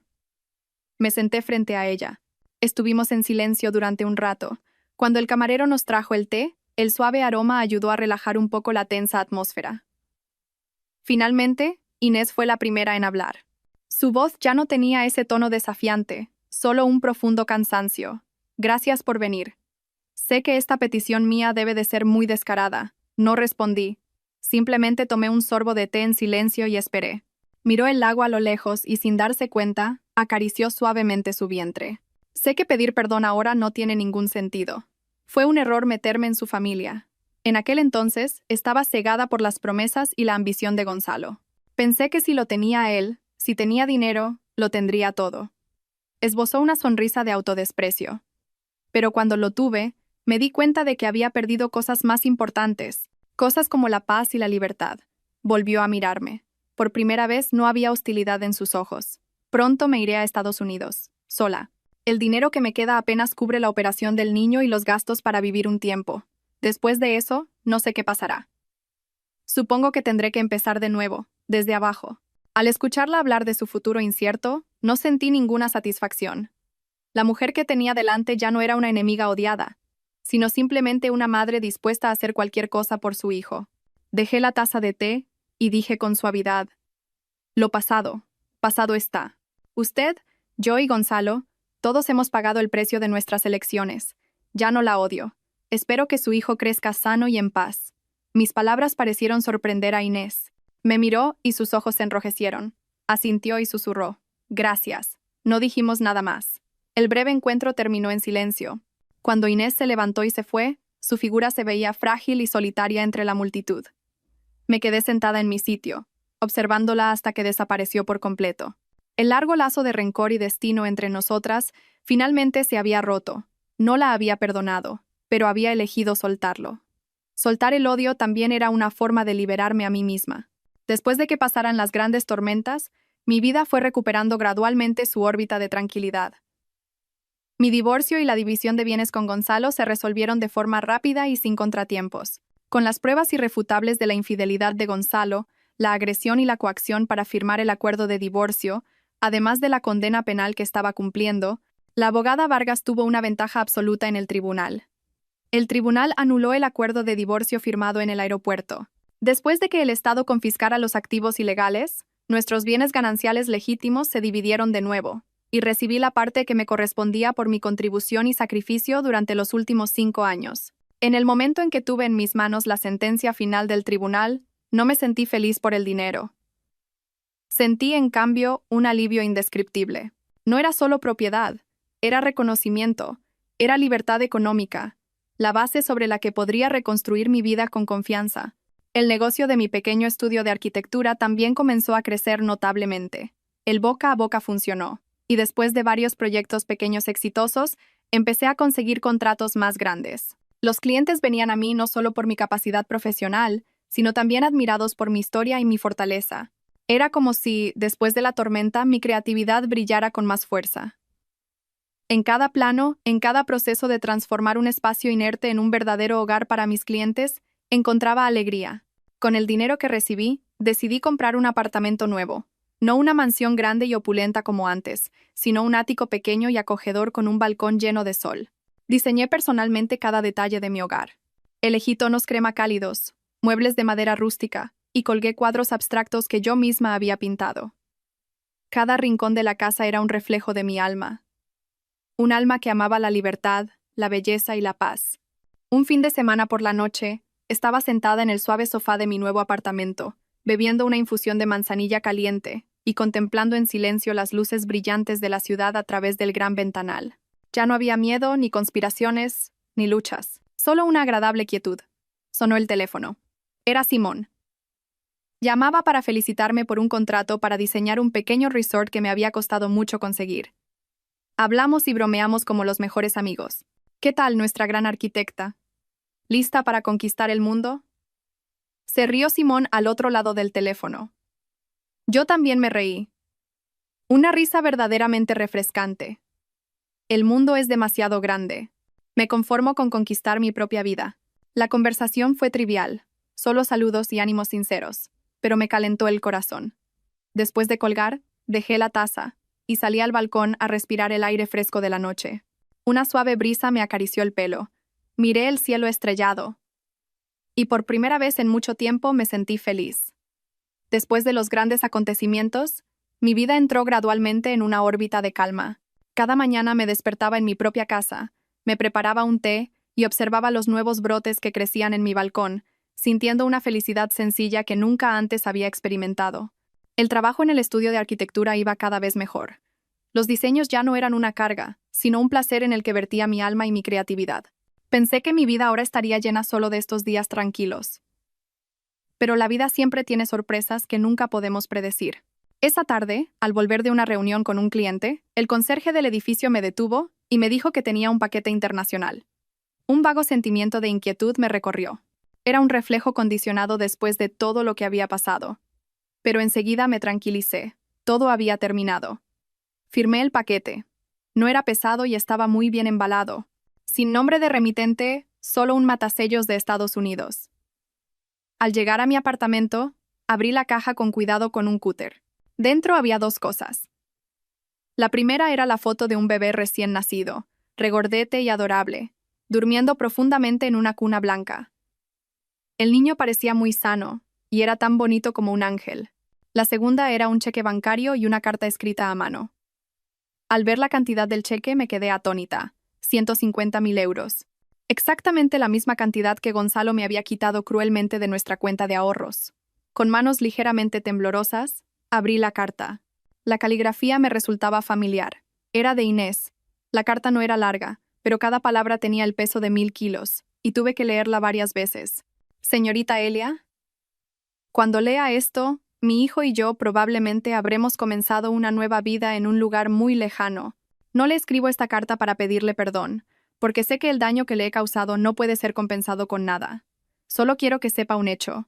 Me senté frente a ella. Estuvimos en silencio durante un rato. Cuando el camarero nos trajo el té, el suave aroma ayudó a relajar un poco la tensa atmósfera. Finalmente, Inés fue la primera en hablar. Su voz ya no tenía ese tono desafiante, solo un profundo cansancio. «Gracias por venir. Sé que esta petición mía debe de ser muy descarada». No respondí. Simplemente tomé un sorbo de té en silencio y esperé. Miró el lago a lo lejos y, sin darse cuenta, acarició suavemente su vientre. Sé que pedir perdón ahora no tiene ningún sentido. Fue un error meterme en su familia. En aquel entonces, estaba cegada por las promesas y la ambición de Gonzalo. Pensé que si lo tenía a él, si tenía dinero, lo tendría todo. Esbozó una sonrisa de autodesprecio. Pero cuando lo tuve, me di cuenta de que había perdido cosas más importantes, cosas como la paz y la libertad. Volvió a mirarme. Por primera vez no había hostilidad en sus ojos. Pronto me iré a Estados Unidos, sola. El dinero que me queda apenas cubre la operación del niño y los gastos para vivir un tiempo. Después de eso, no sé qué pasará. Supongo que tendré que empezar de nuevo, desde abajo. Al escucharla hablar de su futuro incierto, no sentí ninguna satisfacción. La mujer que tenía delante ya no era una enemiga odiada, sino simplemente una madre dispuesta a hacer cualquier cosa por su hijo. Dejé la taza de té y dije con suavidad: Lo pasado, pasado está. Usted, yo y Gonzalo, todos hemos pagado el precio de nuestras elecciones. Ya no la odio. Espero que su hijo crezca sano y en paz. Mis palabras parecieron sorprender a Inés. Me miró y sus ojos se enrojecieron. Asintió y susurró. Gracias. No dijimos nada más. El breve encuentro terminó en silencio. Cuando Inés se levantó y se fue, su figura se veía frágil y solitaria entre la multitud. Me quedé sentada en mi sitio, observándola hasta que desapareció por completo. El largo lazo de rencor y destino entre nosotras finalmente se había roto. No la había perdonado, pero había elegido soltarlo. Soltar el odio también era una forma de liberarme a mí misma. Después de que pasaran las grandes tormentas, mi vida fue recuperando gradualmente su órbita de tranquilidad. Mi divorcio y la división de bienes con Gonzalo se resolvieron de forma rápida y sin contratiempos. Con las pruebas irrefutables de la infidelidad de Gonzalo, la agresión y la coacción para firmar el acuerdo de divorcio, además de la condena penal que estaba cumpliendo, la abogada Vargas tuvo una ventaja absoluta en el tribunal. El tribunal anuló el acuerdo de divorcio firmado en el aeropuerto. Después de que el Estado confiscara los activos ilegales, nuestros bienes gananciales legítimos se dividieron de nuevo, y recibí la parte que me correspondía por mi contribución y sacrificio durante los últimos 5 años. En el momento en que tuve en mis manos la sentencia final del tribunal, no me sentí feliz por el dinero. Sentí, en cambio, un alivio indescriptible. No era solo propiedad, era reconocimiento, era libertad económica, la base sobre la que podría reconstruir mi vida con confianza. El negocio de mi pequeño estudio de arquitectura también comenzó a crecer notablemente. El boca a boca funcionó, y después de varios proyectos pequeños exitosos, empecé a conseguir contratos más grandes. Los clientes venían a mí no solo por mi capacidad profesional, sino también admirados por mi historia y mi fortaleza. Era como si, después de la tormenta, mi creatividad brillara con más fuerza. En cada plano, en cada proceso de transformar un espacio inerte en un verdadero hogar para mis clientes, encontraba alegría. Con el dinero que recibí, decidí comprar un apartamento nuevo. No una mansión grande y opulenta como antes, sino un ático pequeño y acogedor con un balcón lleno de sol. Diseñé personalmente cada detalle de mi hogar. Elegí tonos crema cálidos, muebles de madera rústica, y colgué cuadros abstractos que yo misma había pintado. Cada rincón de la casa era un reflejo de mi alma. Un alma que amaba la libertad, la belleza y la paz. Un fin de semana por la noche, estaba sentada en el suave sofá de mi nuevo apartamento, bebiendo una infusión de manzanilla caliente y contemplando en silencio las luces brillantes de la ciudad a través del gran ventanal. Ya no había miedo, ni conspiraciones, ni luchas, solo una agradable quietud. Sonó el teléfono. Era Simón. Llamaba para felicitarme por un contrato para diseñar un pequeño resort que me había costado mucho conseguir. Hablamos y bromeamos como los mejores amigos. ¿Qué tal nuestra gran arquitecta? ¿Lista para conquistar el mundo? Se rió Simón al otro lado del teléfono. Yo también me reí. Una risa verdaderamente refrescante. El mundo es demasiado grande. Me conformo con conquistar mi propia vida. La conversación fue trivial, solo saludos y ánimos sinceros, pero me calentó el corazón. Después de colgar, dejé la taza y salí al balcón a respirar el aire fresco de la noche. Una suave brisa me acarició el pelo. Miré el cielo estrellado. Y por primera vez en mucho tiempo me sentí feliz. Después de los grandes acontecimientos, mi vida entró gradualmente en una órbita de calma. Cada mañana me despertaba en mi propia casa, me preparaba un té y observaba los nuevos brotes que crecían en mi balcón, sintiendo una felicidad sencilla que nunca antes había experimentado. El trabajo en el estudio de arquitectura iba cada vez mejor. Los diseños ya no eran una carga, sino un placer en el que vertía mi alma y mi creatividad. Pensé que mi vida ahora estaría llena solo de estos días tranquilos. Pero la vida siempre tiene sorpresas que nunca podemos predecir. Esa tarde, al volver de una reunión con un cliente, el conserje del edificio me detuvo y me dijo que tenía un paquete internacional. Un vago sentimiento de inquietud me recorrió. Era un reflejo condicionado después de todo lo que había pasado. Pero enseguida me tranquilicé. Todo había terminado. Firmé el paquete. No era pesado y estaba muy bien embalado. Sin nombre de remitente, solo un matasellos de Estados Unidos. Al llegar a mi apartamento, abrí la caja con cuidado con un cúter. Dentro había 2 cosas. La primera era la foto de un bebé recién nacido, regordete y adorable, durmiendo profundamente en una cuna blanca. El niño parecía muy sano, y era tan bonito como un ángel. La segunda era un cheque bancario y una carta escrita a mano. Al ver la cantidad del cheque me quedé atónita. 150.000 euros. Exactamente la misma cantidad que Gonzalo me había quitado cruelmente de nuestra cuenta de ahorros. Con manos ligeramente temblorosas, abrí la carta. La caligrafía me resultaba familiar. Era de Inés. La carta no era larga, pero cada palabra tenía el peso de 1000 kilos, y tuve que leerla varias veces. Señorita Elia, cuando lea esto, mi hijo y yo probablemente habremos comenzado una nueva vida en un lugar muy lejano. No le escribo esta carta para pedirle perdón, porque sé que el daño que le he causado no puede ser compensado con nada. Solo quiero que sepa un hecho.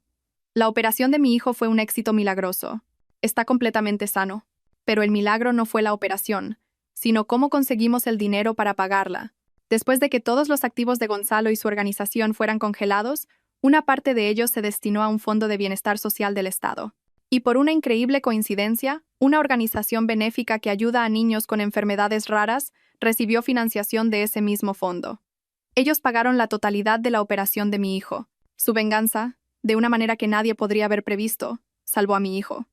La operación de mi hijo fue un éxito milagroso. Está completamente sano. Pero el milagro no fue la operación, sino cómo conseguimos el dinero para pagarla. Después de que todos los activos de Gonzalo y su organización fueran congelados, una parte de ellos se destinó a un fondo de bienestar social del Estado. Y por una increíble coincidencia, una organización benéfica que ayuda a niños con enfermedades raras recibió financiación de ese mismo fondo. Ellos pagaron la totalidad de la operación de mi hijo. Su venganza, de una manera que nadie podría haber previsto, salvó a mi hijo.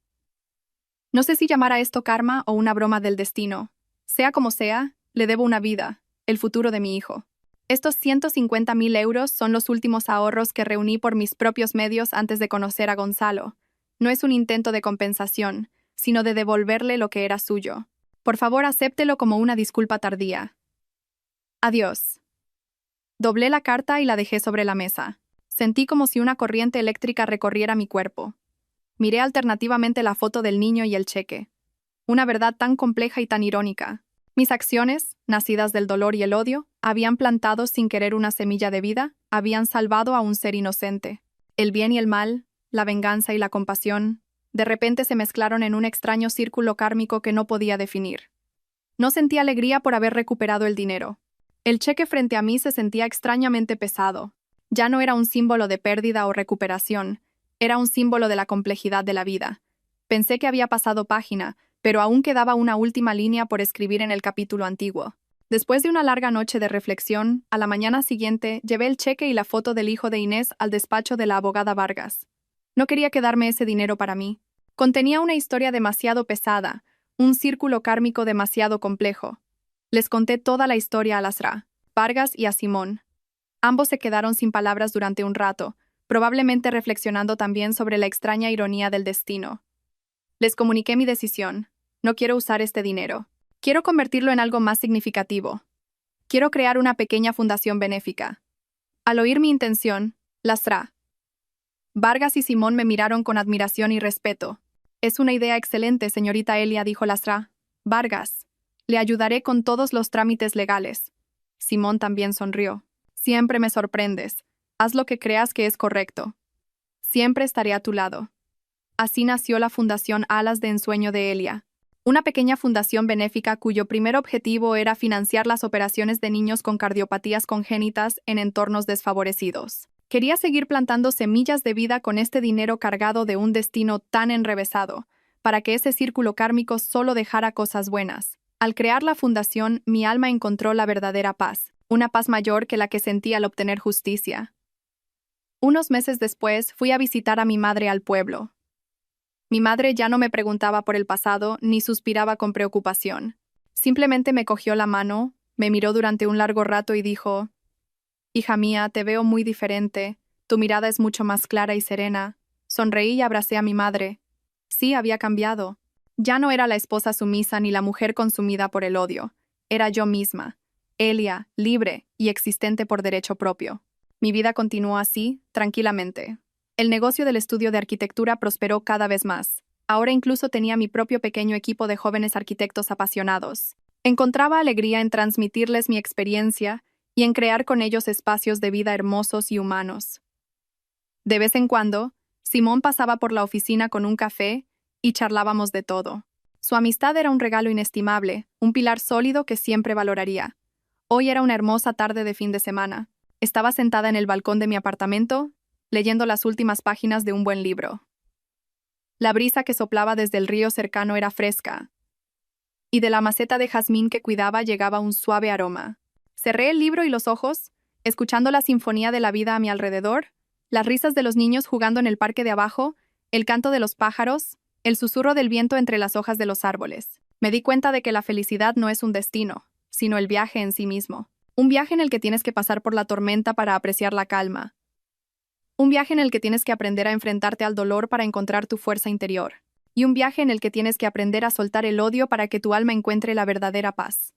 No sé si llamar a esto karma o una broma del destino. Sea como sea, le debo una vida, el futuro de mi hijo. Estos 150.000 euros son los últimos ahorros que reuní por mis propios medios antes de conocer a Gonzalo. No es un intento de compensación, sino de devolverle lo que era suyo. Por favor, acéptelo como una disculpa tardía. Adiós. Doblé la carta y la dejé sobre la mesa. Sentí como si una corriente eléctrica recorriera mi cuerpo. Miré alternativamente la foto del niño y el cheque. Una verdad tan compleja y tan irónica. Mis acciones, nacidas del dolor y el odio, habían plantado sin querer una semilla de vida, habían salvado a un ser inocente. El bien y el mal, la venganza y la compasión, de repente se mezclaron en un extraño círculo kármico que no podía definir. No sentí alegría por haber recuperado el dinero. El cheque frente a mí se sentía extrañamente pesado. Ya no era un símbolo de pérdida o recuperación, era un símbolo de la complejidad de la vida. Pensé que había pasado página, pero aún quedaba una última línea por escribir en el capítulo antiguo. Después de una larga noche de reflexión, a la mañana siguiente llevé el cheque y la foto del hijo de Inés al despacho de la abogada Vargas. No quería quedarme ese dinero para mí. Contenía una historia demasiado pesada, un círculo kármico demasiado complejo. Les conté toda la historia a Lasra, Vargas y a Simón. Ambos se quedaron sin palabras durante un rato, probablemente reflexionando también sobre la extraña ironía del destino. Les comuniqué mi decisión. No quiero usar este dinero. Quiero convertirlo en algo más significativo. Quiero crear una pequeña fundación benéfica. Al oír mi intención, Lasra, Vargas y Simón me miraron con admiración y respeto. Es una idea excelente, señorita Elia, dijo Lasra. Vargas, le ayudaré con todos los trámites legales. Simón también sonrió. Siempre me sorprendes. Haz lo que creas que es correcto. Siempre estaré a tu lado. Así nació la Fundación Alas de Ensueño de Elia, una pequeña fundación benéfica cuyo primer objetivo era financiar las operaciones de niños con cardiopatías congénitas en entornos desfavorecidos. Quería seguir plantando semillas de vida con este dinero cargado de un destino tan enrevesado, para que ese círculo kármico solo dejara cosas buenas. Al crear la fundación, mi alma encontró la verdadera paz, una paz mayor que la que sentí al obtener justicia. Unos meses después, fui a visitar a mi madre al pueblo. Mi madre ya no me preguntaba por el pasado ni suspiraba con preocupación. Simplemente me cogió la mano, me miró durante un largo rato y dijo: «Hija mía, te veo muy diferente. Tu mirada es mucho más clara y serena». Sonreí y abracé a mi madre. Sí, había cambiado. Ya no era la esposa sumisa ni la mujer consumida por el odio. Era yo misma, Elia, libre y existente por derecho propio. Mi vida continuó así, tranquilamente. El negocio del estudio de arquitectura prosperó cada vez más. Ahora incluso tenía mi propio pequeño equipo de jóvenes arquitectos apasionados. Encontraba alegría en transmitirles mi experiencia y en crear con ellos espacios de vida hermosos y humanos. De vez en cuando, Simón pasaba por la oficina con un café y charlábamos de todo. Su amistad era un regalo inestimable, un pilar sólido que siempre valoraría. Hoy era una hermosa tarde de fin de semana. Estaba sentada en el balcón de mi apartamento, leyendo las últimas páginas de un buen libro. La brisa que soplaba desde el río cercano era fresca, y de la maceta de jazmín que cuidaba llegaba un suave aroma. Cerré el libro y los ojos, escuchando la sinfonía de la vida a mi alrededor, las risas de los niños jugando en el parque de abajo, el canto de los pájaros, El susurro del viento entre las hojas de los árboles. Me di cuenta de que la felicidad no es un destino, sino el viaje en sí mismo. Un viaje en el que tienes que pasar por la tormenta para apreciar la calma. Un viaje en el que tienes que aprender a enfrentarte al dolor para encontrar tu fuerza interior. Y un viaje en el que tienes que aprender a soltar el odio para que tu alma encuentre la verdadera paz.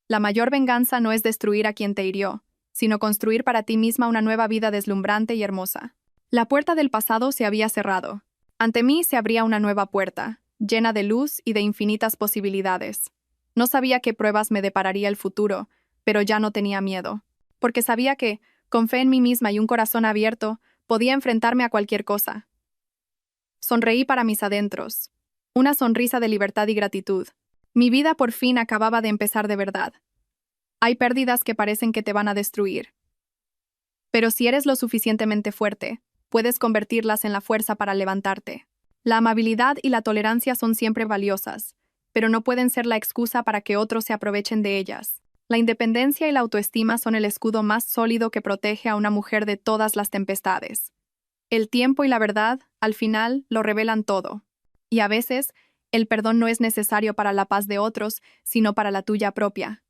La mayor venganza no es destruir a quien te hirió, sino construir para ti misma una nueva vida deslumbrante y hermosa. La puerta del pasado se había cerrado. Ante mí se abría una nueva puerta, llena de luz y de infinitas posibilidades. No sabía qué pruebas me depararía el futuro, pero ya no tenía miedo. Porque sabía que, con fe en mí misma y un corazón abierto, podía enfrentarme a cualquier cosa. Sonreí para mis adentros. Una sonrisa de libertad y gratitud. Mi vida por fin acababa de empezar de verdad. Hay pérdidas que parecen que te van a destruir. Pero si eres lo suficientemente fuerte, puedes convertirlas en la fuerza para levantarte. La amabilidad y la tolerancia son siempre valiosas, pero no pueden ser la excusa para que otros se aprovechen de ellas. La independencia y la autoestima son el escudo más sólido que protege a una mujer de todas las tempestades. El tiempo y la verdad, al final, lo revelan todo. Y a veces, el perdón no es necesario para la paz de otros, sino para la tuya propia.